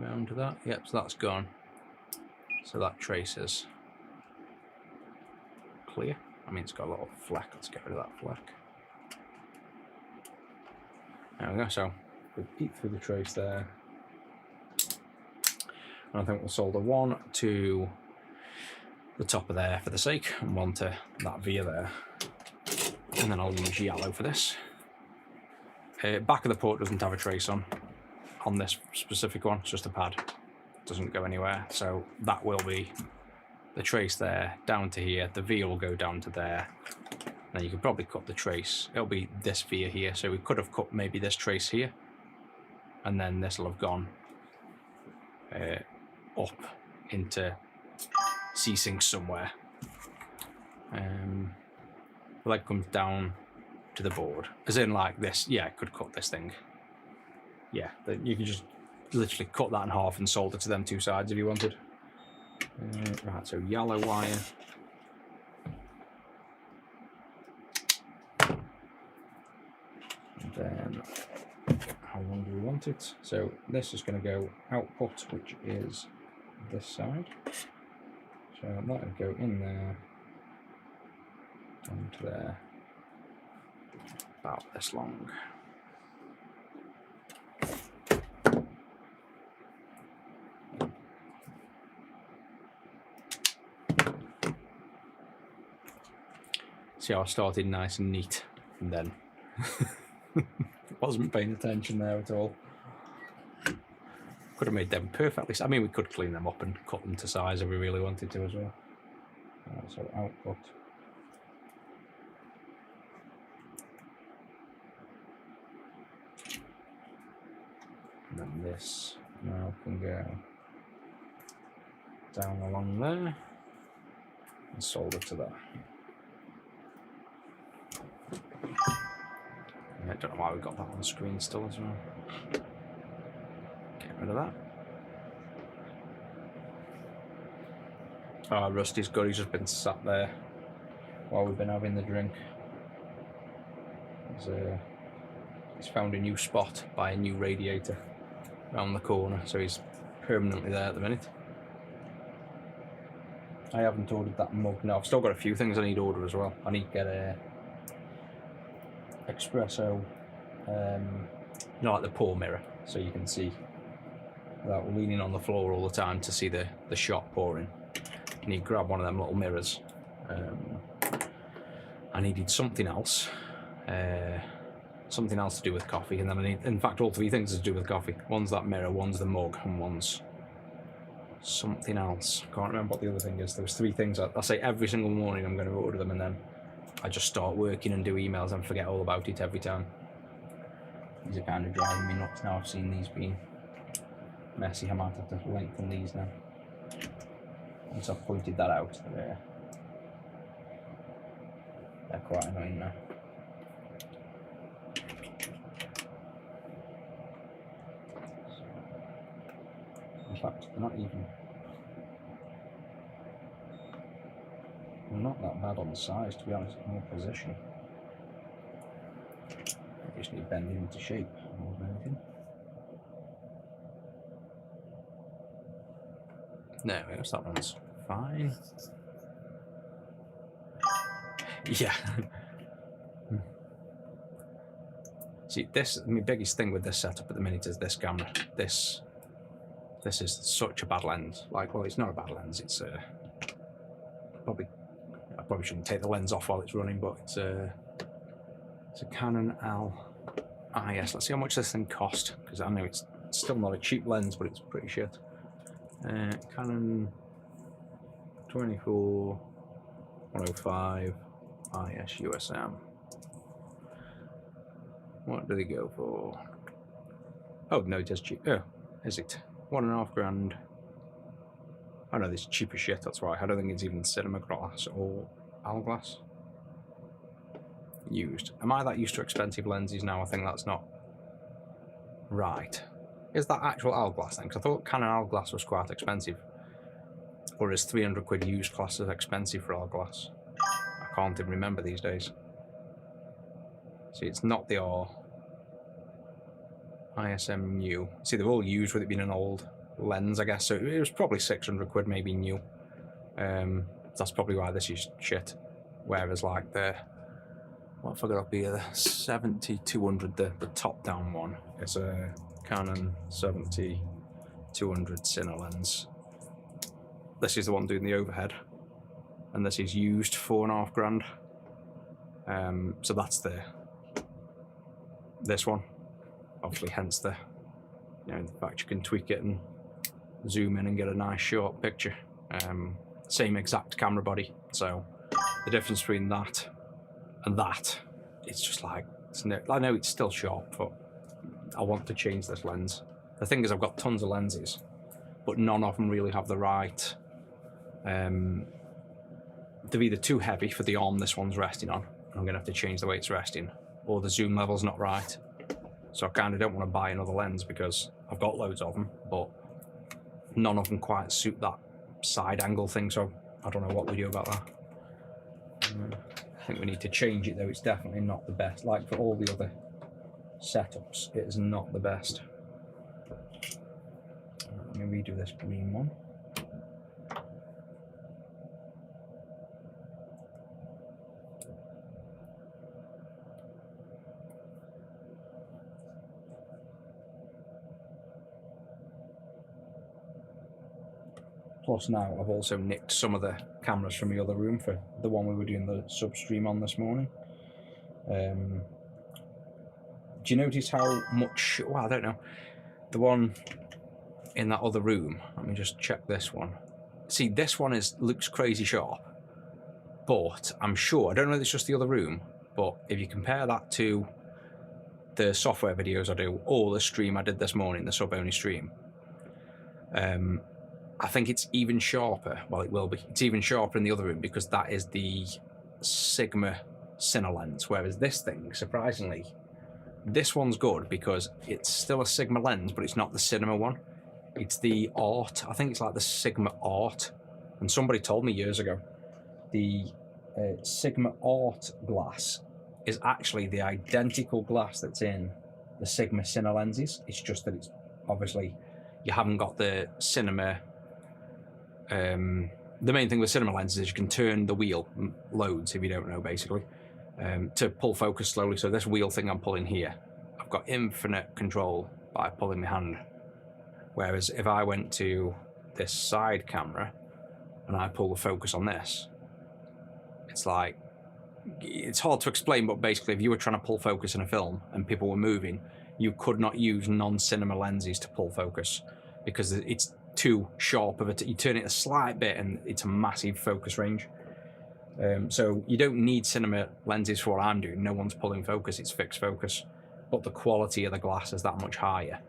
Around to that. Yep, so that's gone. So that trace is clear. I mean, it's got a little fleck. Let's get rid of that fleck. There we go. So we'll peek through the trace there. And I think we'll solder one to the top of there for the sake, and one to that via there. And then I'll use yellow for this. Back of the port doesn't have a trace on this specific one. It's just a pad. Doesn't go anywhere. So that will be the trace there down to here. The via will go down to there. Now you could probably cut the trace. It'll be this via here. So we could have cut maybe this trace here, and then this will have gone up into C-Sync somewhere. The leg comes down to the board, as in like this. Yeah, I could cut this thing. Yeah, you could just literally cut that in half and solder to them two sides if you wanted. Right, so yellow wire. And then how long do we want it? So this is going to go output, which is this side. So that will go in there, onto there, about this long. See how I started nice and neat, and then wasn't paying attention there at all. Could have made them perfectly. I mean, we could clean them up and cut them to size if we really wanted to as well. So output. And then this now can go down along there and solder to that. I don't know why we got that on the screen still as well. Get rid of that. Oh, Rusty's good. He's just been sat there while we've been having the drink. He's found a new spot by a new radiator around the corner, so he's permanently there at the minute. I haven't ordered that mug. No, I've still got a few things I need to order as well. I need to get a espresso, you know, like the pour mirror, so you can see without leaning on the floor all the time to see the shot pouring. You need to grab one of them little mirrors. I needed something else to do with coffee, and then I need, in fact, all three things to do with coffee. One's that mirror, one's the mug, and one's something else. Can't remember what the other thing is. There was three things. I say every single morning I'm going to order them, and then I just start working and do emails and forget all about it every time. These are kind of driving me nuts now. I've seen these being messy. I might have to lengthen these now. Once I've pointed that out, they're quite annoying now. In fact, they're not even. They're not that bad on the size, to be honest. More position. I just need bending into shape more than anything. No, that one's fine. Yeah. See, my biggest thing with this setup at the minute is this camera. This is such a bad lens. Like, well, it's not a bad lens. It's I probably shouldn't take the lens off while it's running, but it's a Canon IS. Let's see how much this thing cost, because I know it's still not a cheap lens, but it's pretty shit. Canon 24-105 IS USM. What do they go for? Oh no, it is cheap. Oh, is it? $1.5 grand. Oh no, this is cheap as shit, that's right. I don't think it's even cinema glass or hourglass. Used. Am I that used to expensive lenses now? I think that's not right. Is that actual hourglass then? Because I thought Canon hourglass was quite expensive. Or is 300 quid used class as expensive for hourglass? I can't even remember these days. See, it's not the ISM new. See, they're all used with it being an old lens, I guess. So it was probably 600 quid, maybe new. That's probably why this is shit. Whereas like the, what have I got up here, the 70-200, the top down one is a Canon 70-200 Cine lens. This is the one doing the overhead, and this is used $4.5 grand. So that's this one, obviously, hence the, you know, the fact you can tweak it and zoom in and get a nice short picture. Same exact camera body, so the difference between that and that, it's just like, I know it's still sharp, but I want to change this lens. The thing is, I've got tons of lenses, but none of them really have the right, they're either too heavy for the arm this one's resting on, I'm gonna have to change the way it's resting, or the zoom level's not right. So I kind of don't want to buy another lens because I've got loads of them, but none of them quite suit that side angle thing, so I don't know what we do about that. I think we need to change it though. It's definitely not the best. Like for all the other setups, it is not the best. Let me redo this green one. Plus now I've also nicked some of the cameras from the other room for the one we were doing the sub-stream on this morning. Do you notice how much, well, I don't know, the one in that other room, let me just check this one. See, this one looks crazy sharp, but I'm sure, I don't know if it's just the other room, but if you compare that to the software videos I do, or the stream I did this morning, the sub-only stream, I think it's even sharper. Well, it will be. It's even sharper in the other room because that is the Sigma Cine lens, whereas this thing, surprisingly, this one's good because it's still a Sigma lens, but it's not the Cinema one. It's the Art. I think it's like the Sigma Art. And somebody told me years ago, the Sigma Art glass is actually the identical glass that's in the Sigma Cine lenses. It's just that it's obviously, you haven't got the cinema. The main thing with cinema lenses is you can turn the wheel loads, if you don't know, basically, to pull focus slowly. So this wheel thing I'm pulling here, I've got infinite control by pulling my hand. Whereas if I went to this side camera and I pull the focus on this, it's like, it's hard to explain, but basically if you were trying to pull focus in a film and people were moving, you could not use non-cinema lenses to pull focus because it's too sharp of it. You turn it a slight bit and it's a massive focus range. So you don't need cinema lenses for what I'm doing. No one's pulling focus, it's fixed focus. But the quality of the glass is that much higher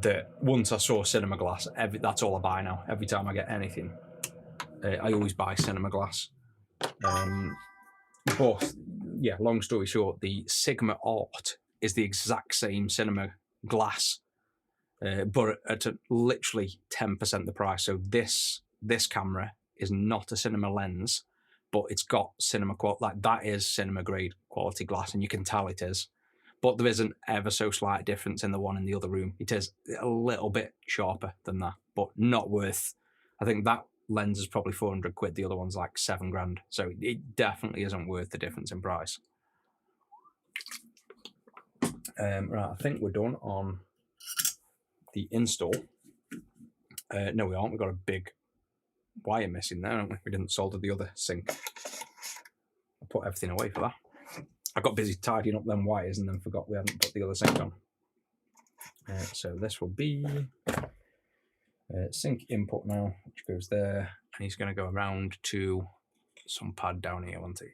that once I saw cinema glass, that's all I buy now. Every time I get anything, I always buy cinema glass. But yeah, long story short, the Sigma Art is the exact same cinema glass, but at literally 10% the price. So this camera is not a cinema lens, but it's got cinema quality. Like that is cinema grade quality glass, and you can tell it is. But there is an ever so slight difference in the one in the other room. It is a little bit sharper than that, but not worth. I think that lens is probably 400 quid. The other one's like 7 grand. So it definitely isn't worth the difference in price. Right, I think we're done on the install. No, we aren't. We've got a big wire missing there, haven't we? We didn't solder the other sink. I put everything away for that. I got busy tidying up them wires and then forgot we hadn't put the other sink on. So this will be sink input now, which goes there, and he's going to go around to some pad down here, won't he?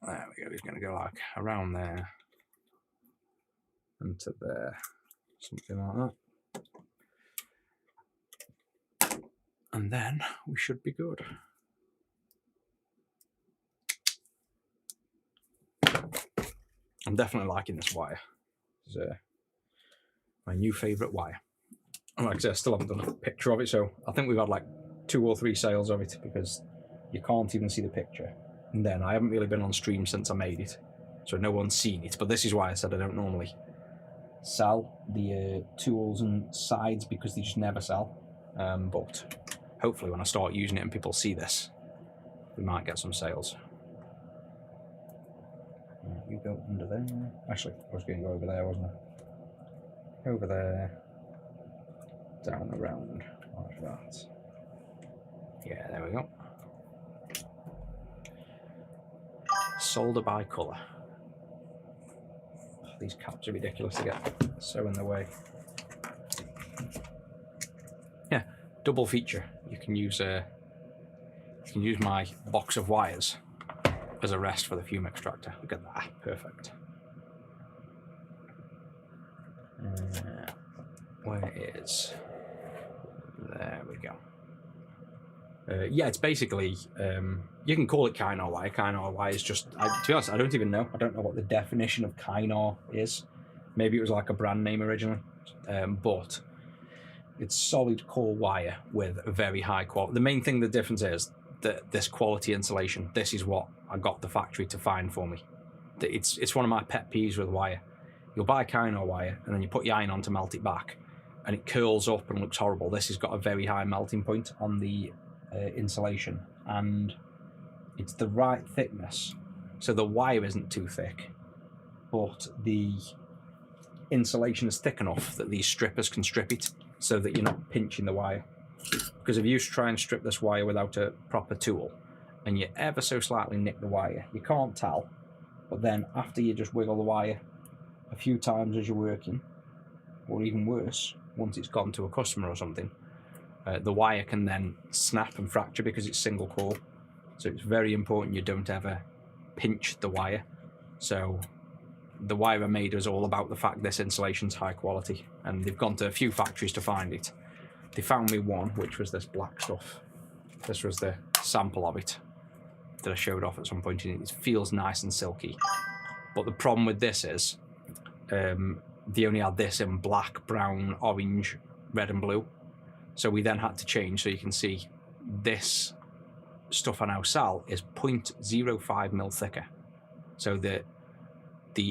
There we go. He's going to go like around there and to there, something like that. And then we should be good. I'm definitely liking this wire. It's my new favourite wire. And like I said, I still haven't done a picture of it, so I think we've had like 2 or 3 sales of it because you can't even see the picture. And then I haven't really been on stream since I made it, so no one's seen it. But this is why I said I don't normally sell the tools and sides, because they just never sell. But hopefully when I start using it and people see this, we might get some sales. You go under there. Actually, I was going to go over there, wasn't I? Over there. Down around like that. Yeah, there we go. Solder by colour. Oh, these caps are ridiculous to get so in the way. Yeah, double feature. You can use my box of wires as a rest for the fume extractor. Look at that, perfect. Where is? There we go. Yeah, it's basically, you can call it Kynar wire. Kynar wire is just, to be honest, I don't even know. I don't know what the definition of Kynar is. Maybe it was like a brand name originally, but it's solid core wire with a very high quality. The main thing, the difference is that this quality insulation, this is what I got the factory to find for me. It's one of my pet peeves with wire. You'll buy Kynar wire and then you put your iron on to melt it back and it curls up and looks horrible. This has got a very high melting point on the insulation, and it's the right thickness, so the wire isn't too thick, but the insulation is thick enough that these strippers can strip it so that you're not pinching the wire. Because if you try and strip this wire without a proper tool and you ever so slightly nick the wire, you can't tell, but then after you just wiggle the wire a few times as you're working, or even worse, once it's gone to a customer or something, the wire can then snap and fracture because it's single core. So it's very important you don't ever pinch the wire. So the wire I made is all about the fact this insulation's high quality, and they've gone to a few factories to find it. They found me one, which was this black stuff. This was the sample of it that I showed off at some point. It feels nice and silky. But the problem with this is they only had this in black, brown, orange, red and blue. So we then had to change, so you can see this stuff I now sell is 0.05 mil thicker. So the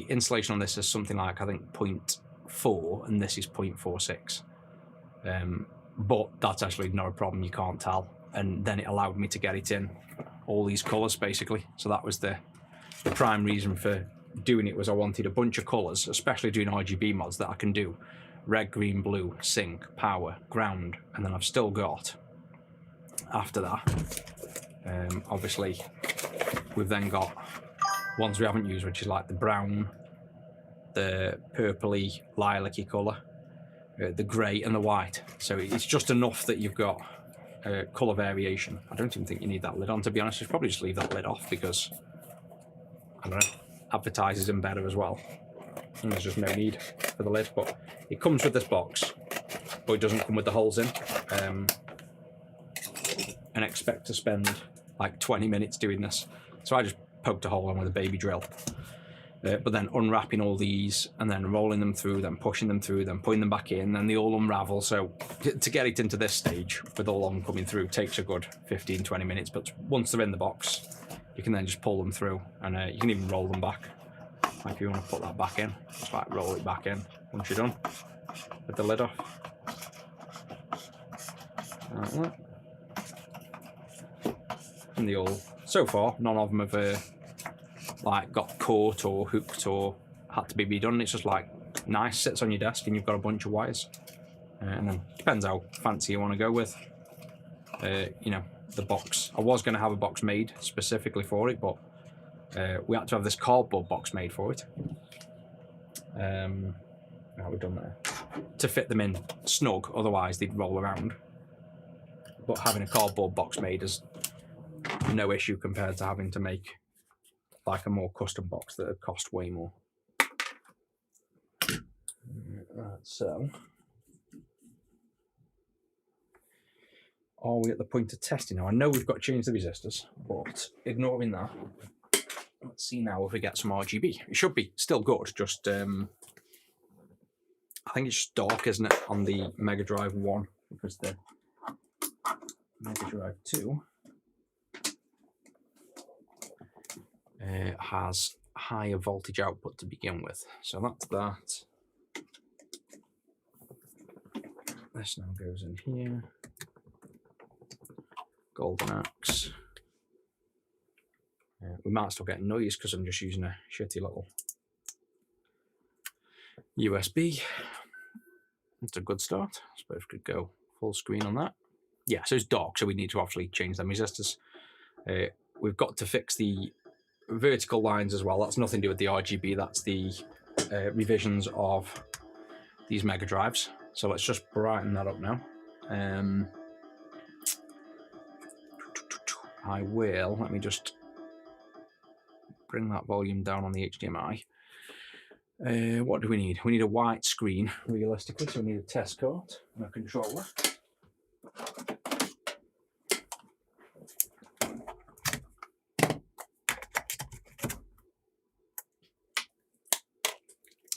insulation on this is something like, I think, 0.4 and this is 0.46. But that's actually not a problem, you can't tell. And then it allowed me to get it in all these colours basically. So that was the prime reason for doing it, was I wanted a bunch of colours, especially doing RGB mods, that I can do red, green, blue, sync, power, ground, and then I've still got, after that, obviously we've then got ones we haven't used, which is like the brown, the purpley, lilac-y colour, the grey and the white. So it's just enough that you've got colour variation. I don't even think you need that lid on, to be honest. You should probably just leave that lid off because, I don't know, advertises them better as well. And there's just no need for the lid, but it comes with this box, but it doesn't come with the holes in. And expect to spend like 20 minutes doing this. So I just poked a hole in with a baby drill. But then unwrapping all these and then rolling them through, then pushing them through, then putting them back in, then they all unravel. So to get it into this stage with all of them coming through takes a good 15-20 minutes, but once they're in the box, you can then just pull them through, and you can even roll them back. Like if you want to put that back in, just like roll it back in once you're done with the lid off. Like that. And they all, so far, none of them have like got caught or hooked or had to be redone. It's just like nice, sits on your desk and you've got a bunch of wires. And then depends how fancy you want to go with, you know, the box. I was going to have a box made specifically for it, but we had to have this cardboard box made for it. How we've done there to fit them in snug, otherwise they'd roll around. But having a cardboard box made is no issue compared to having to make like a more custom box that would cost way more. Right, so are we at the point of testing now? I know we've got to change the resistors, but ignoring that, let's see now if we get some RGB. It should be still good, just I think it's just dark, isn't it, on the Mega Drive 1, because the Mega Drive 2 has higher voltage output to begin with. So that's that. This now goes in here. Golden axe. We might still get noise because I'm just using a shitty little USB. It's a good start. I suppose we could go full screen on that. Yeah, so it's dark, so we need to obviously change them resistors. We've got to fix the vertical lines as well. That's nothing to do with the RGB. That's the revisions of these mega drives. So let's just brighten that up now. I will. Let me just bring that volume down on the HDMI. What do we need? We need a white screen, realistically, so we need a test card and a controller.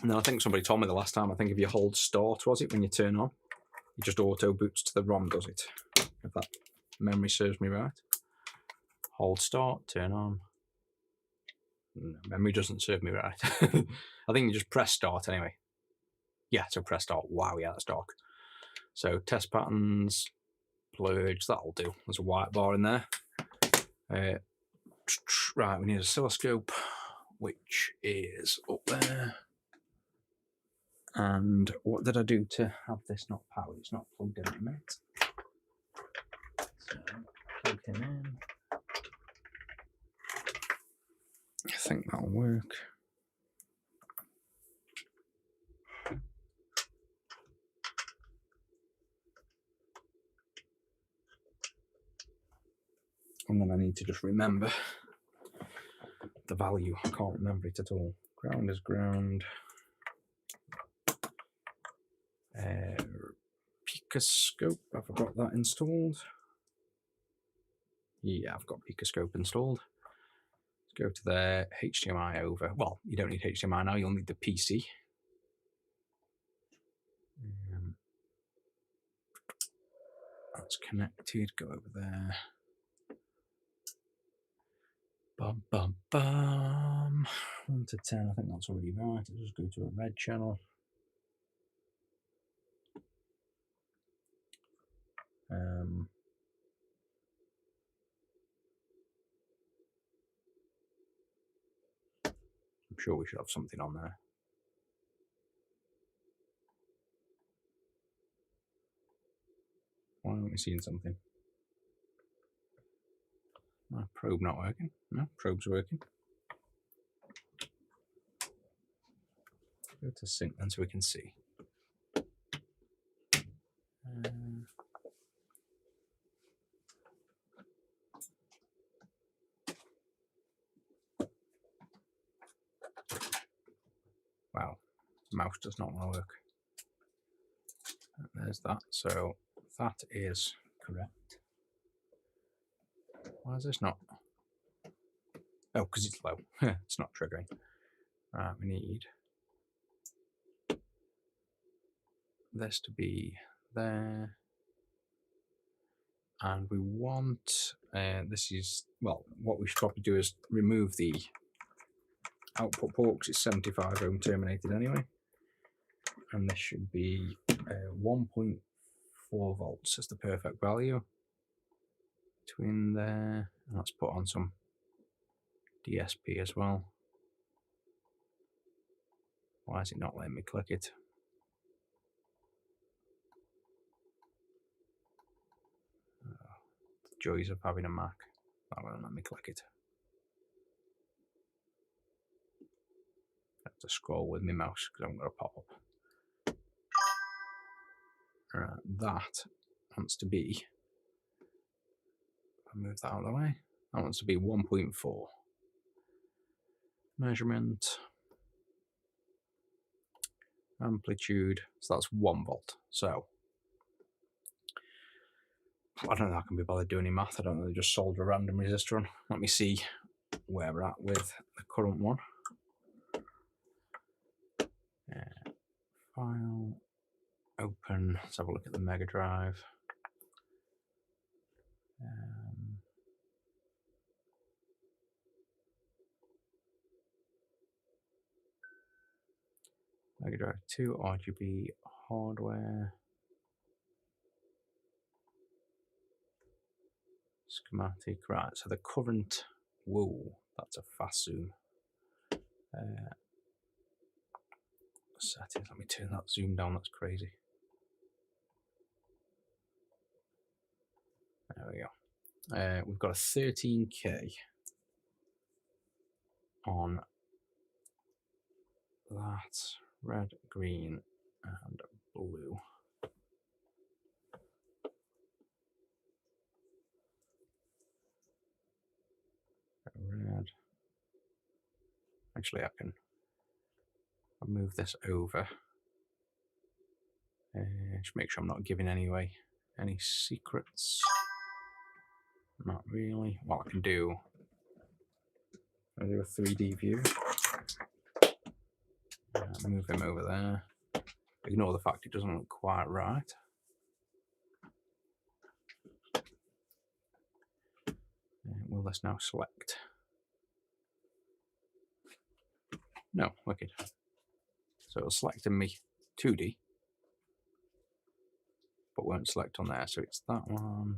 And then I think somebody told me the last time, I think if you hold start, was it, when you turn on, it just auto boots to the ROM, does it? If that memory serves me right. Hold start, turn on. No, memory doesn't serve me right. I think you just press start anyway. Yeah, so press start. Wow, yeah, that's dark. So test patterns, plurge, that'll do. There's a white bar in there. Right, we need an oscilloscope, which is up there. And what did I do to have this not powered? It's not plugged in at the minute. So plug him in. I think that'll work. And then I need to just remember the value. I can't remember it at all. Ground is ground. Picoscope, have I got that installed? Yeah, I've got Picoscope installed. Let's go to there, HDMI over. Well, you don't need HDMI now, you'll need the PC. That's connected, go over there. Bum, bum, bum. 1 to 10, I think that's already right. Let's just go to a red channel. I'm sure we should have something on there. Why aren't we seeing something? My probe not working. No, probe's working. Go to sync then so we can see. Wow, mouse does not want to work. There's that. So that is correct. Why is this not? Oh, because it's low. It's not triggering. Right, we need this to be there. And we want, this is, well, what we should probably do is remove the output port because it's 75 ohm terminated anyway. And this should be 1.4 volts as the perfect value. Between there, and let's put on some DSP as well. Why is it not letting me click it? The joys of having a Mac. That won't let me click it. I have to scroll with my mouse because I'm going to pop up. Right, that wants to be, I'll move that out of the way. That wants to be 1.4. Measurement. Amplitude. So that's 1 volt. So I don't know if I can be bothered doing any math. I don't know, just solder a random resistor on. Let me see where we're at with the current one. File, open, let's have a look at the Mega Drive. Mega Drive 2, RGB, hardware. Schematic, right, so the current, whoa, That's a fast zoom. Settings. Let me turn that zoom down. That's crazy. There we go. We've got a 13K on that red, green, and blue. Red. Actually, I can move this over. Just make sure I'm not giving away any secrets. Not really. What I can do, I'll do a 3D view. Move him over there. Ignore the fact it doesn't look quite right. Will this now select? No, wicked. So it'll select in me 2D, but won't select on there. So it's that one.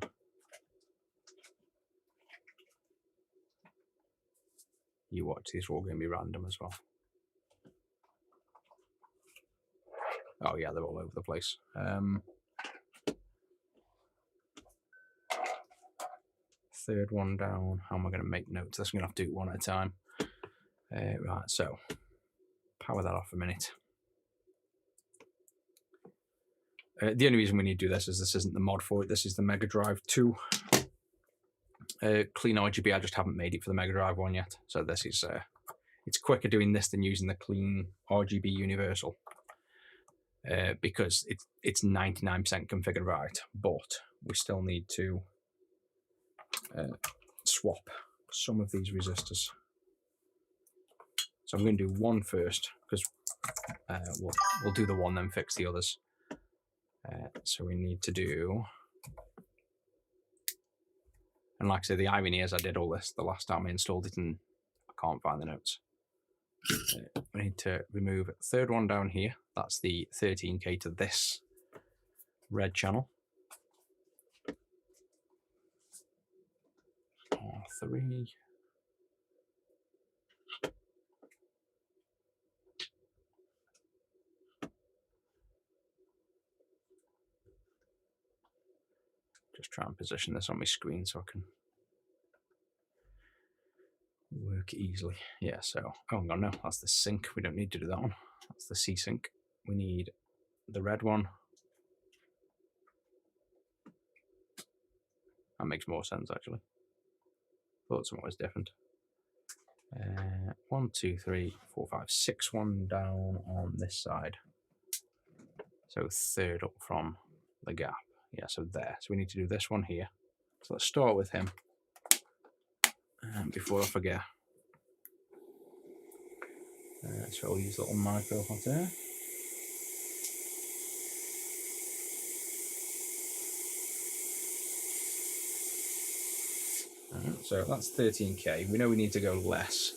You watch, these are all going to be random as well. Oh yeah, they're all over the place. Third one down. How am I going to make notes? I'm going to have to do it one at a time. Right, so power that off a minute. The only reason we need to do this is this isn't the mod for it. This is the Mega Drive 2 CleanRGB. I just haven't made it for the Mega Drive one yet. So this is it's quicker doing this than using the CleanRGB Universal because it's 99% configured right, but we still need to swap some of these resistors. So I'm going to do one first because we'll do the one then fix the others. So we need to do, and like I said, the irony is I did all this the last time I installed it and I can't find the notes. We need to remove the third one down here. That's the 13K to this red channel. R3. Just try and position this on my screen so I can work easily. Yeah, so, oh no, that's the sync. We don't need to do that one. That's the C sync. We need the red one. That makes more sense, actually. Thought something was different. 1, 2, 3, 4, 5, 6 one down on this side. So third up from the gap. Yeah, so there. So we need to do this one here. So let's start with him. Before I forget. So I'll use a little micro hot air. So that's 13K. We know we need to go less.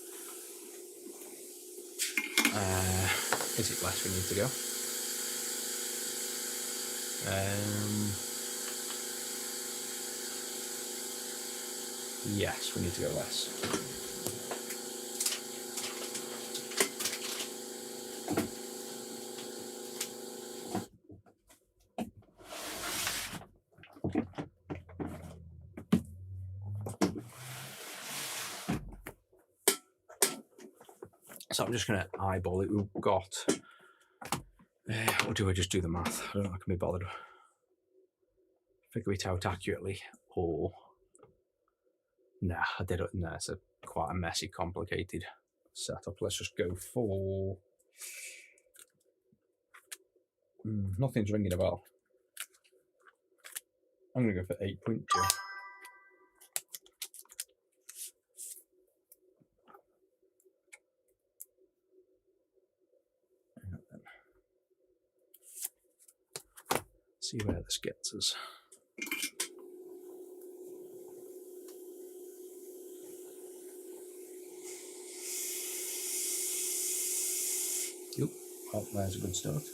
Is it less we need to go? Yes, we need to go less. So I'm just going to eyeball it. We've got, or do I just do the math? I don't know if I can be bothered. Figure it out accurately, or nah, I did it. Nah, it's quite a messy, complicated setup. Let's just go for. Nothing's ringing a bell. I'm going to go for 8.2. See where this gets us. Yep. Oh, there's a good start. That's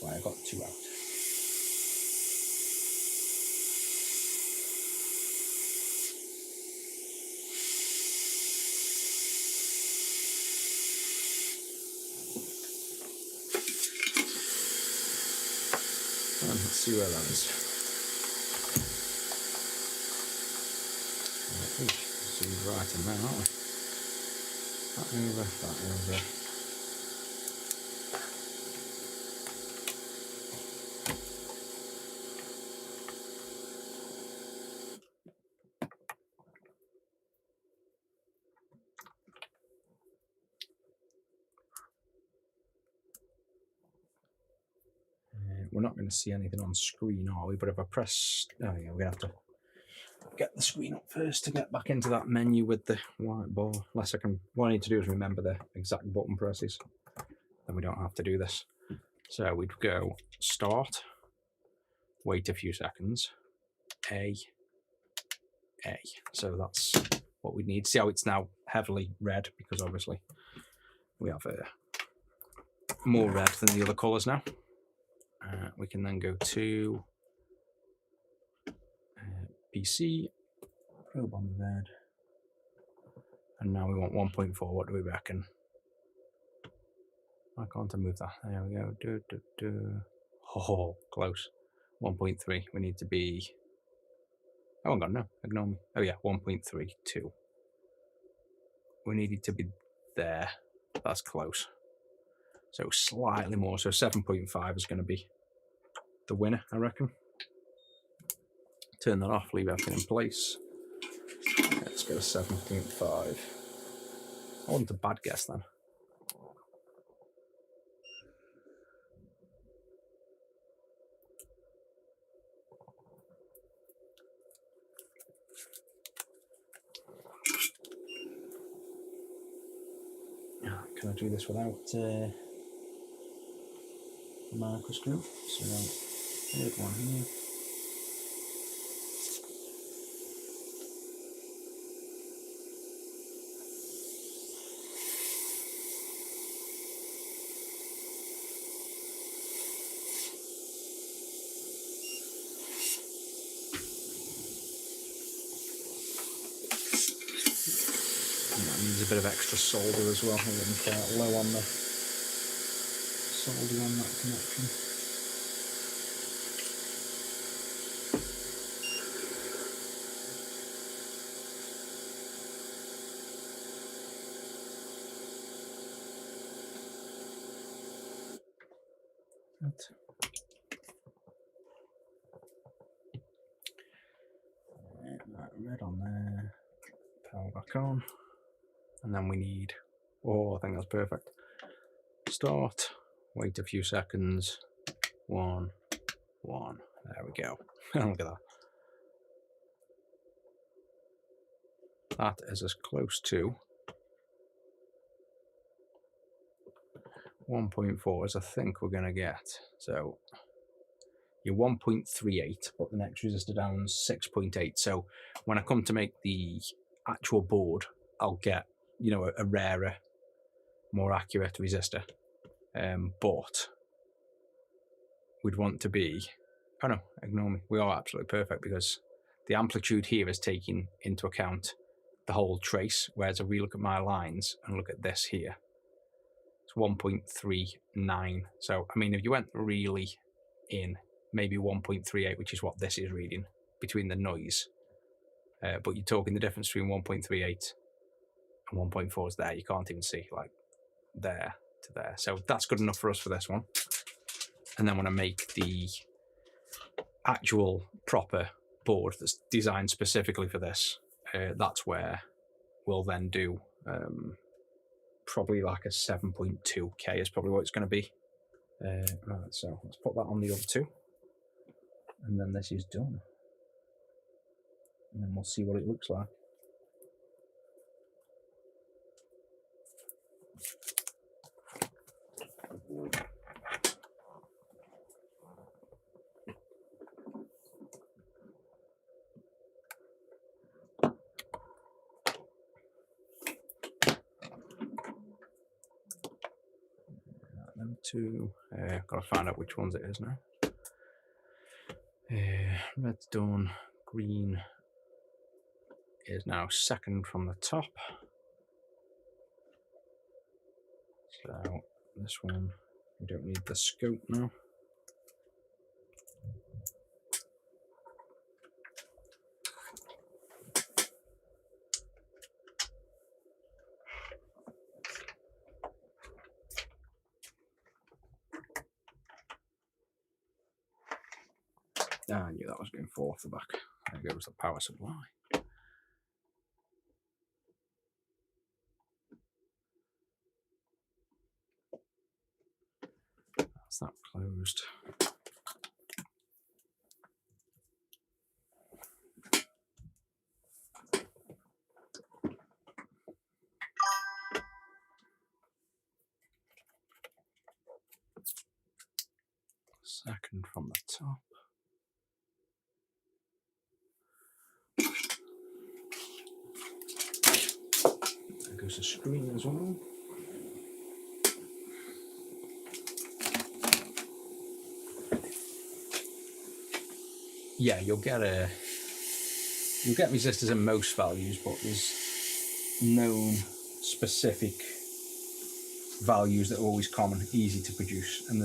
why I got 2 out. Let's see where that is. So we're right in there, aren't we? That over, that over. We're not going to see anything on screen, are we? But if I press, oh yeah, we're going to have to get the screen up first to get back into that menu with the white ball. Unless I can, what I need to do is remember the exact button presses. Then we don't have to do this. So we'd go start, wait a few seconds, A. So that's what we need. See how it's now heavily red, because obviously we have more red than the other colours now. We can then go to PC, probe on the red, and now we want 1.4. What do we reckon? Why can't I move that? There we go. Oh, close. 1.3. We need to be. Oh, hang on, no, ignore me. Oh yeah, 1.32. We needed to be there. That's close. So slightly more. So 7.5 is going to be the winner, I reckon. Turn that off, leave everything in place. Let's go to 7.5. I wasn't a bad guess then. Can I do this without a microscope? So, third one here. Needs a bit of extra solder as well. I'm getting quite low on the solder on that connection. Right, red on there. Power back on. And then we need, oh, I think that's perfect. Start, wait a few seconds. 1, 1. There we go. Look at that. That is as close to 1.4 as I think we're going to get. So you're 1.38, but the next resistor down is 6.8. So when I come to make the actual board, I'll get, you know, a rarer, more accurate resistor. But we'd want to be, oh no, ignore me. We are absolutely perfect because the amplitude here is taking into account the whole trace, whereas if we look at my lines and look at this here, it's 1.39. So, I mean, if you went really in, maybe 1.38, which is what this is reading, between the noise. But you're talking the difference between 1.38 and 1.4 is there. You can't even see, like, there to there. So that's good enough for us for this one. And then when I make the actual proper board that's designed specifically for this, that's where we'll then do probably like a 7.2K is probably what it's going to be. Right, so let's put that on the other two. And then this is done. And then we'll see what it looks like. Them two, gotta find out which ones it is now. Red's done, green is now second from the top. So this one, we don't need the scope now. Ah, I knew that was going four off the back. There goes the power supply. That's that closed. Second from the top. There goes the screen as well. Yeah, you'll get resistors in most values, but there's known specific values that are always common, easy to produce, and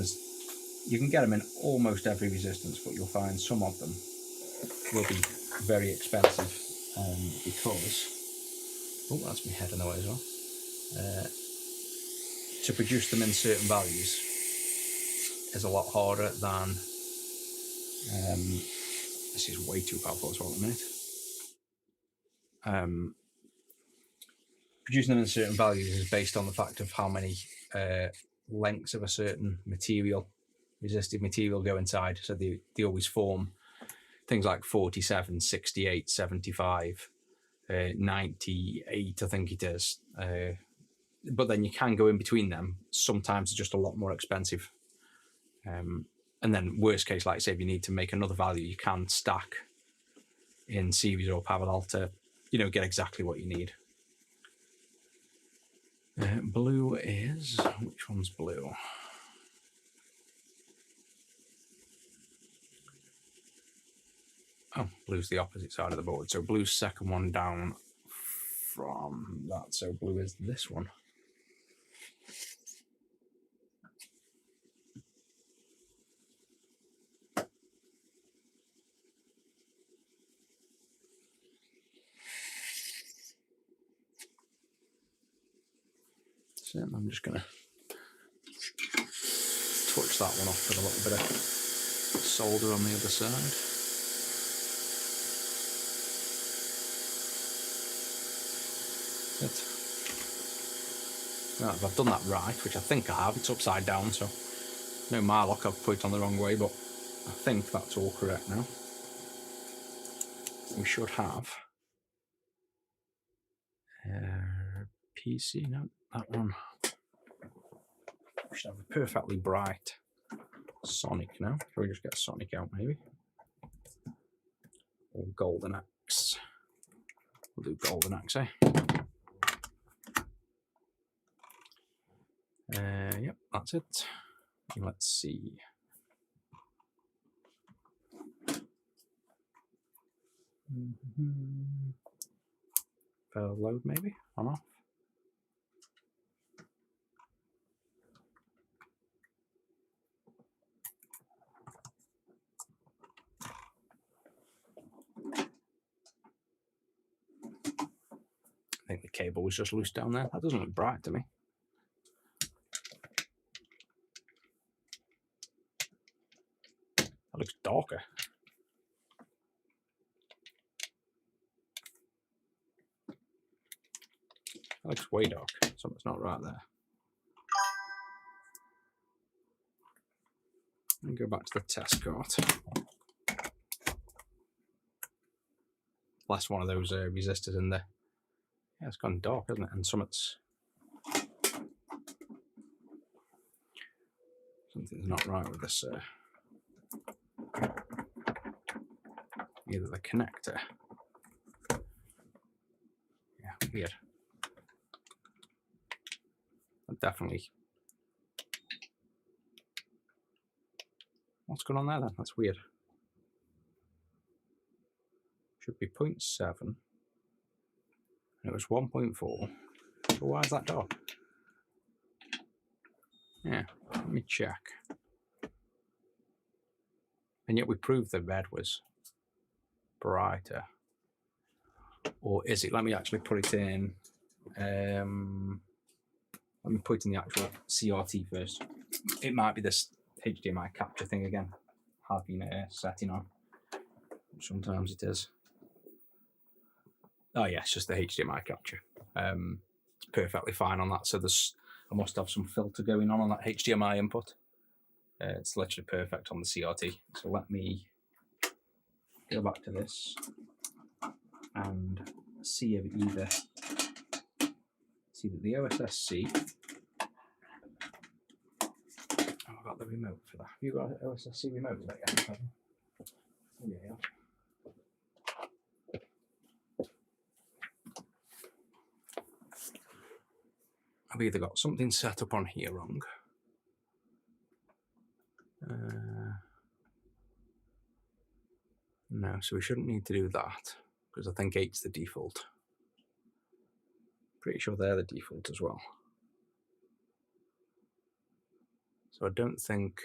you can get them in almost every resistance, but you'll find some of them will be very expensive because that's my head in the way as well. To produce them in certain values is a lot harder than this is way too powerful as well at the minute. Producing them in certain values is based on the fact of how many lengths of a certain material, resistive material, go inside. So they always form things like 47, 68, 75, 98, I think it is. But then you can go in between them. Sometimes it's just a lot more expensive. And then worst case, like say, if you need to make another value, you can stack in series or parallel to, get exactly what you need. Blue is, which one's blue? Oh, blue's the opposite side of the board. So blue's second one down from that. So blue is this one. So I'm just going to touch that one off with a little bit of solder on the other side. Right, if I've done that right, which I think I have, it's upside down, so no Marlock, I've put it on the wrong way, but I think that's all correct now. We should have PC, no, that one. We should have a perfectly bright Sonic now. Shall we just get Sonic out maybe? Or Golden Axe. We'll do Golden Axe, eh? Yep, that's it. Let's see. Load maybe on off. I think the cable was just loose down there. That doesn't look bright to me. That looks darker. That looks way dark. Something's not right there. And go back to the test cart. Last one of those resistors in there. Yeah, it's gone dark, hasn't it? And something's not right with this. Either the connector. Yeah, weird. Definitely. What's going on there then? That's weird. Should be 0.7. And it was 1.4. So why is that dark? Yeah, let me check. And yet we proved the red was brighter. Or is it? Let me actually put it in. Let me put it in the actual CRT first. It might be this HDMI capture thing again. Have been setting on. Sometimes it is. Oh yeah, it's just the HDMI capture. It's perfectly fine on that. So I must have some filter going on that HDMI input. It's literally perfect on the CRT. So let me go back to this and see if either the OSSC. Oh, I've got the remote for that. Have you got an OSSC remote there yet? Oh, yeah. I've either got something set up on here wrong. No, so we shouldn't need to do that because I think 8's the default. Pretty sure they're the default as well. So I don't think.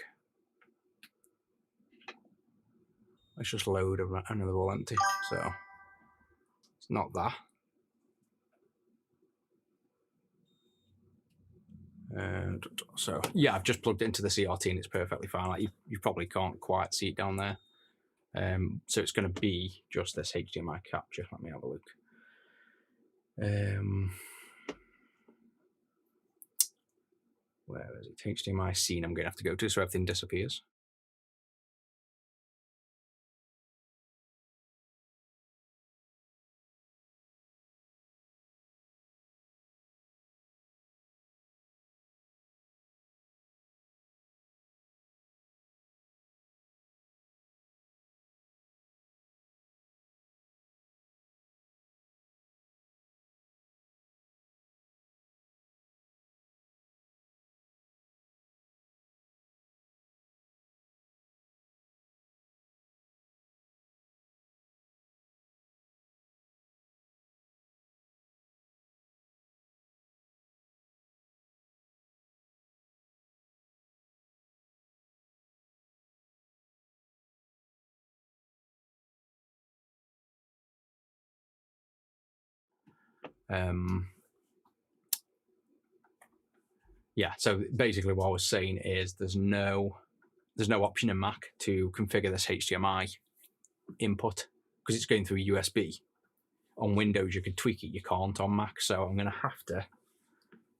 Let's just load another wall empty. So it's not that. And so yeah, I've just plugged it into the CRT and it's perfectly fine. Like you probably can't quite see it down there. So it's going to be just this HDMI capture. Let me have a look. Where is it? HDMI scene I'm going to have to go to so everything disappears. Yeah, so basically what I was saying is there's no option in Mac to configure this HDMI input because it's going through USB. On Windows you can tweak it, you can't on Mac. So I'm going to have to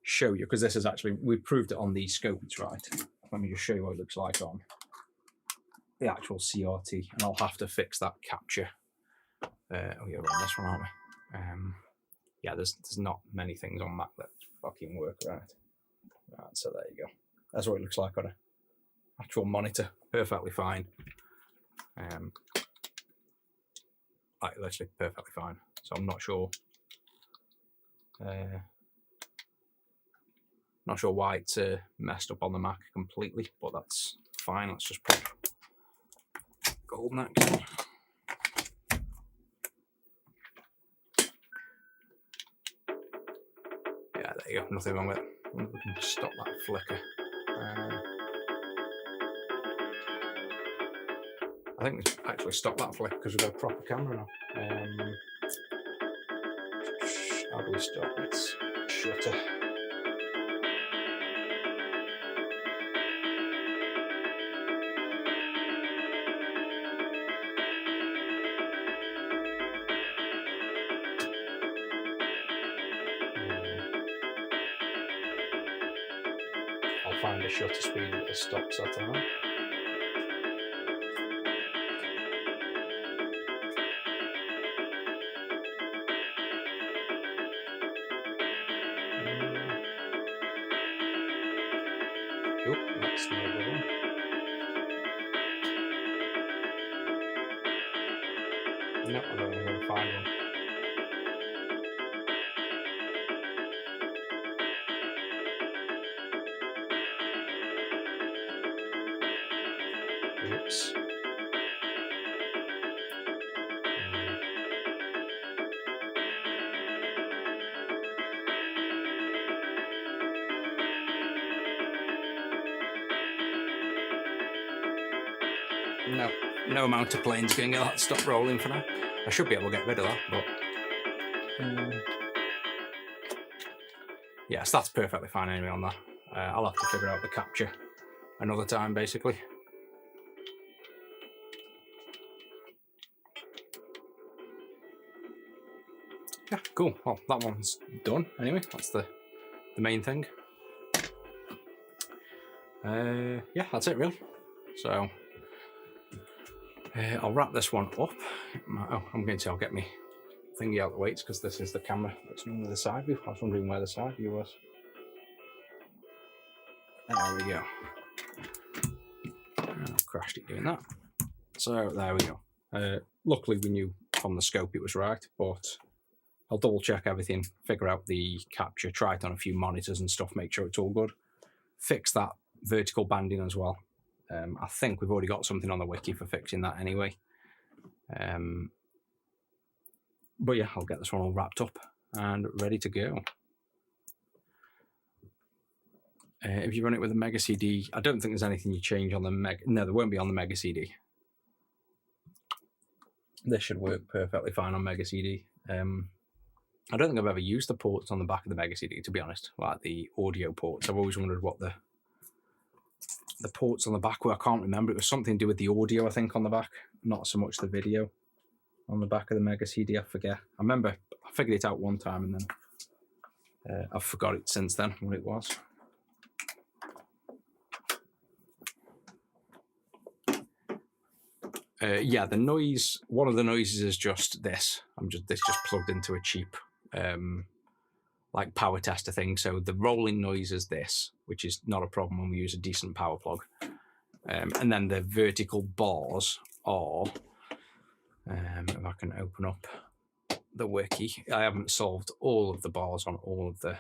show you because this is actually, we've proved it on the scope, it's right. Let me just show you what it looks like on the actual CRT, and I'll have to fix that capture. Oh yeah, we're on this one, aren't we? Yeah, there's not many things on Mac that fucking work right. Right, so there you go. That's what it looks like on an actual monitor. Perfectly fine. Like literally perfectly fine. So I'm not sure. Not sure why it's messed up on the Mac completely, but that's fine. Let's just put gold next. Yeah, there you go. Nothing wrong with it. I wonder if we can stop that flicker. I think we actually stopped that flicker because we've got a proper camera now. How do we stop it? Shutter. I'll find a shutter speed with the stop setting on. Oop, that's the other one. No, I don't think I'm going to find one. Oops. No amount of planes going to get that stop rolling for now. I should be able to get rid of that, but yes, that's perfectly fine anyway on that. I'll have to figure out the capture another time, basically. cool. Well, that one's done anyway. That's the main thing. Yeah, that's it really. So I'll wrap this one up. Oh, I'm going to. I'll get me thingy out of the way because this is the camera that's normally the side view. I was wondering where the side view was. There we go. I crashed it doing that. So there we go. Luckily we knew from the scope it was right, but I'll double check everything, figure out the capture, try it on a few monitors and stuff, make sure it's all good. Fix that vertical banding as well. I think we've already got something on the wiki for fixing that anyway. But yeah, I'll get this one all wrapped up and ready to go. If you run it with a Mega CD, I don't think there's anything you change on the Mega. No, there won't be on the Mega CD. This should work perfectly fine on Mega CD. I don't think I've ever used the ports on the back of the Mega CD, to be honest, like the audio ports. I've always wondered what the ports on the back were. I can't remember. It was something to do with the audio, I think, on the back, not so much the video on the back of the Mega CD. I forget. I remember I figured it out one time and then I've forgot it since then what it was. Yeah, the noise, one of the noises is just this. This just plugged into a cheap like power tester thing. So the rolling noise is this, which is not a problem when we use a decent power plug. And then the vertical bars are, if I can open up the wiki, I haven't solved all of the bars on all of the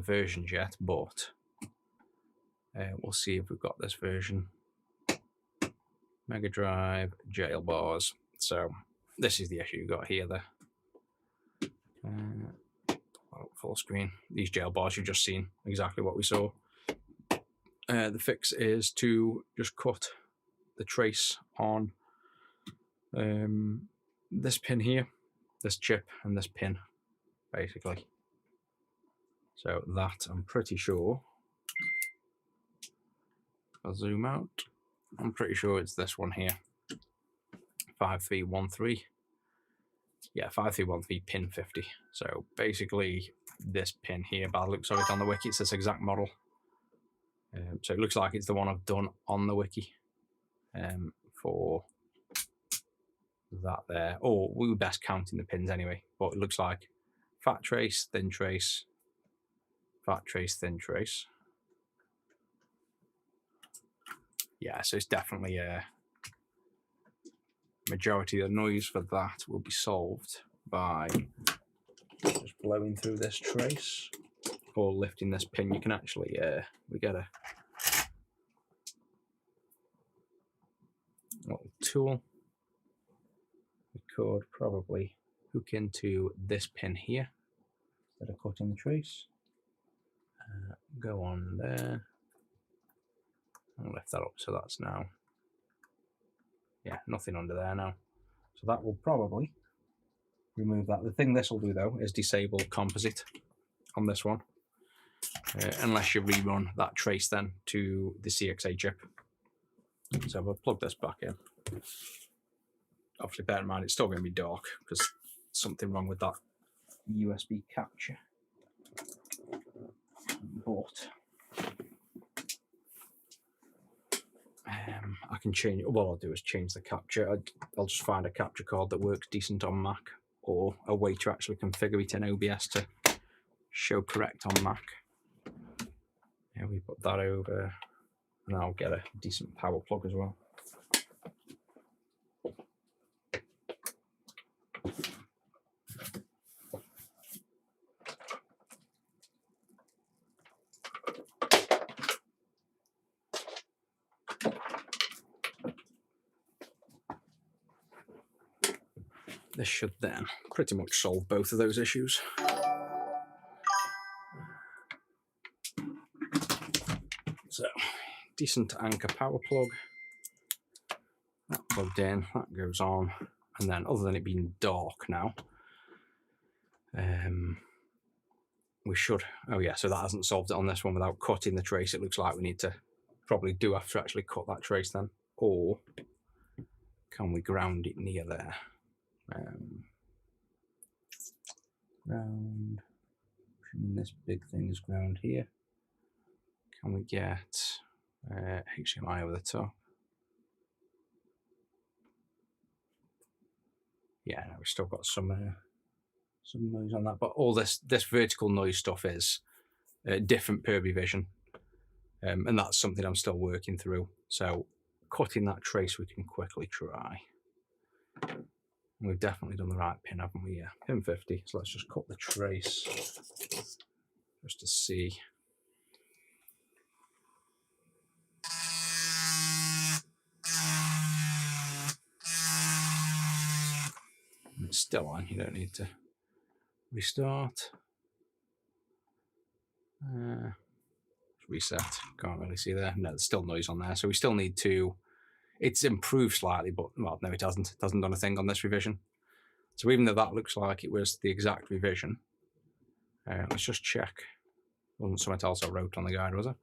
versions yet, but we'll see if we've got this version. Mega Drive jail bars. So this is the issue you've got here. Full screen. These jail bars you've just seen, exactly what we saw. The fix is to just cut the trace on this pin here, this chip, and this pin, basically. So that, I'm pretty sure, I'll zoom out. I'm pretty sure it's this one here, 5313. Yeah, 5313 pin 50. So basically this pin here, by the looks of it on the wiki, it's this exact model. So it looks like it's the one I've done on the wiki for that there. Or we were best counting the pins anyway, but it looks like fat trace, thin trace, fat trace, thin trace. Yeah, so it's definitely a majority of the noise for that will be solved by just blowing through this trace or lifting this pin. You can actually, we get a little tool. We could probably hook into this pin here instead of cutting the trace. Go on there. I'll lift that up so that's now, yeah, nothing under there now. So that will probably remove that. The thing this will do though is disable composite on this one, unless you rerun that trace then to the CXA chip. So we'll plug this back in. Obviously bear in mind it's still going to be dark because something wrong with that USB capture. But I can change it. What I'll do is change the capture. I'll just find a capture card that works decent on Mac, or a way to actually configure it in OBS to show correct on Mac. Yeah, we put that over, and I'll get a decent power plug as well. This should then pretty much solve both of those issues. So, decent anchor power plug. That plugged in, that goes on. And then other than it being dark now, we should, oh yeah, so that hasn't solved it on this one without cutting the trace. It looks like we need to probably do have to actually cut that trace then. Or can we ground it near there? Ground. Assuming this big thing is ground here. Can we get HDMI over the top? Yeah, no, we've still got some noise on that, but all this vertical noise stuff is different per revision, and that's something I'm still working through. So cutting that trace we can quickly try. We've definitely done the right pin, haven't we? Yeah, pin 50. So let's just cut the trace just to see. It's still on, you don't need to restart. Reset, can't really see there. No, there's still noise on there, so we still need to, it's improved slightly, but well, no, it hasn't done a thing on this revision. So even though that looks like it was the exact revision, let's just check. Wasn't something else I wrote on the guide, was it?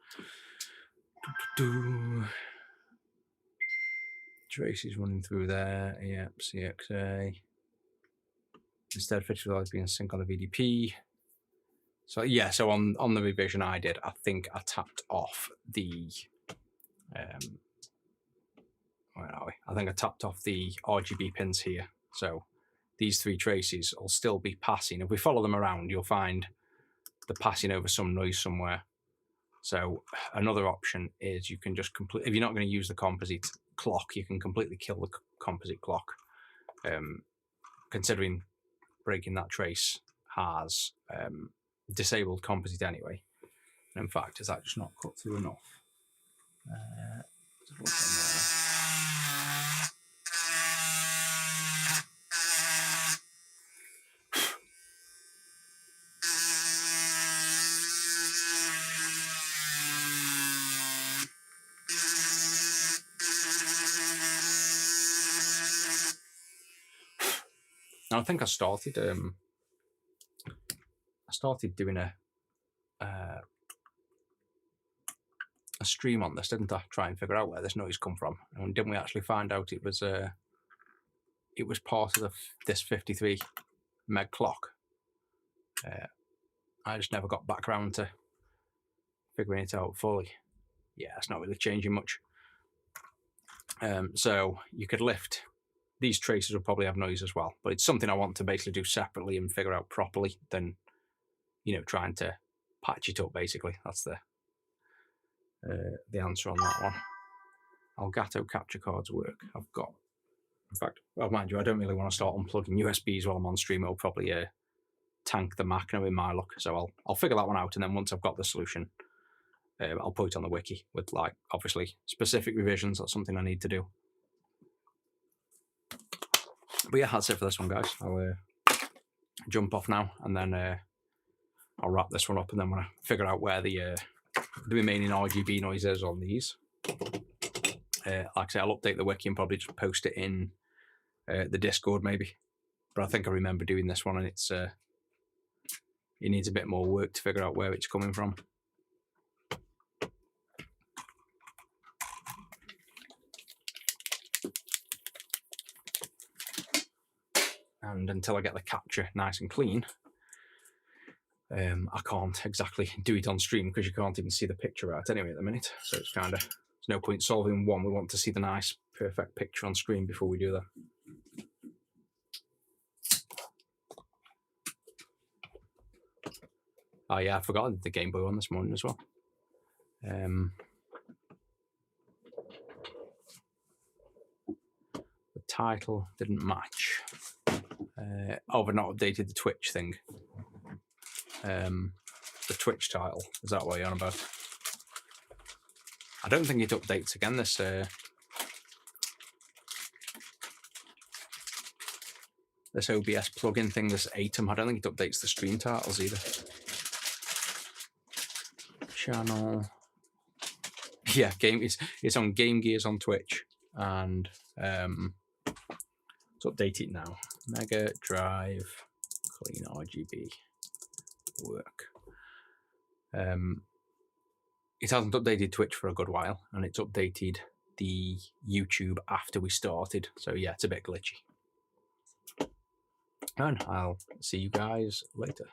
Tracy's running through there. Yep, CXA. Instead, Fitch will always be in sync on the VDP. So yeah, so on the revision I did, I think I tapped off the where are we? I think I tapped off the RGB pins here. So these three traces will still be passing. If we follow them around, you'll find they're passing over some noise somewhere. So another option is you can just complete, if you're not going to use the composite clock, you can completely kill the composite clock. Considering breaking that trace has disabled composite anyway. And in fact, is that just not cut through enough? Now, I think I started doing a stream on this, didn't I? Try and figure out where this noise come from, and didn't we actually find out it was part of this 53 meg clock? I just never got back around to figuring it out fully. Yeah, it's not really changing much. So you could lift. These traces will probably have noise as well, but it's something I want to basically do separately and figure out properly than, you know, trying to patch it up, basically. That's the answer on that one. Elgato capture cards work. I've got, in fact, well, mind you, I don't really want to start unplugging USBs while I'm on stream. It'll probably tank the Mac now in my luck. So I'll figure that one out, and then once I've got the solution, I'll put it on the wiki with, like, obviously specific revisions. That's something I need to do. But yeah, that's it for this one, guys. I'll jump off now, and then I'll wrap this one up, and then when I figure out where the remaining RGB noise is on these, like I say, I'll update the wiki and probably just post it in the Discord maybe. But I think I remember doing this one, and it's it needs a bit more work to figure out where it's coming from. And until I get the capture nice and clean, I can't exactly do it on stream because you can't even see the picture out anyway at the minute. So it's kind of, there's no point solving one. We want to see the nice, perfect picture on screen before we do that. Oh yeah, I forgot the Game Boy one this morning as well. The title didn't match. Oh, but not updated the Twitch thing. The Twitch title, is that what you're on about? I don't think it updates again, this OBS plugin thing, this Atom. I don't think it updates the stream titles either. Channel. Yeah, it's on Game Gears on Twitch, and let's update it now. Mega Drive CleanRGB work. It hasn't updated Twitch for a good while, and it's updated the YouTube after we started. So yeah, it's a bit glitchy. And I'll see you guys later.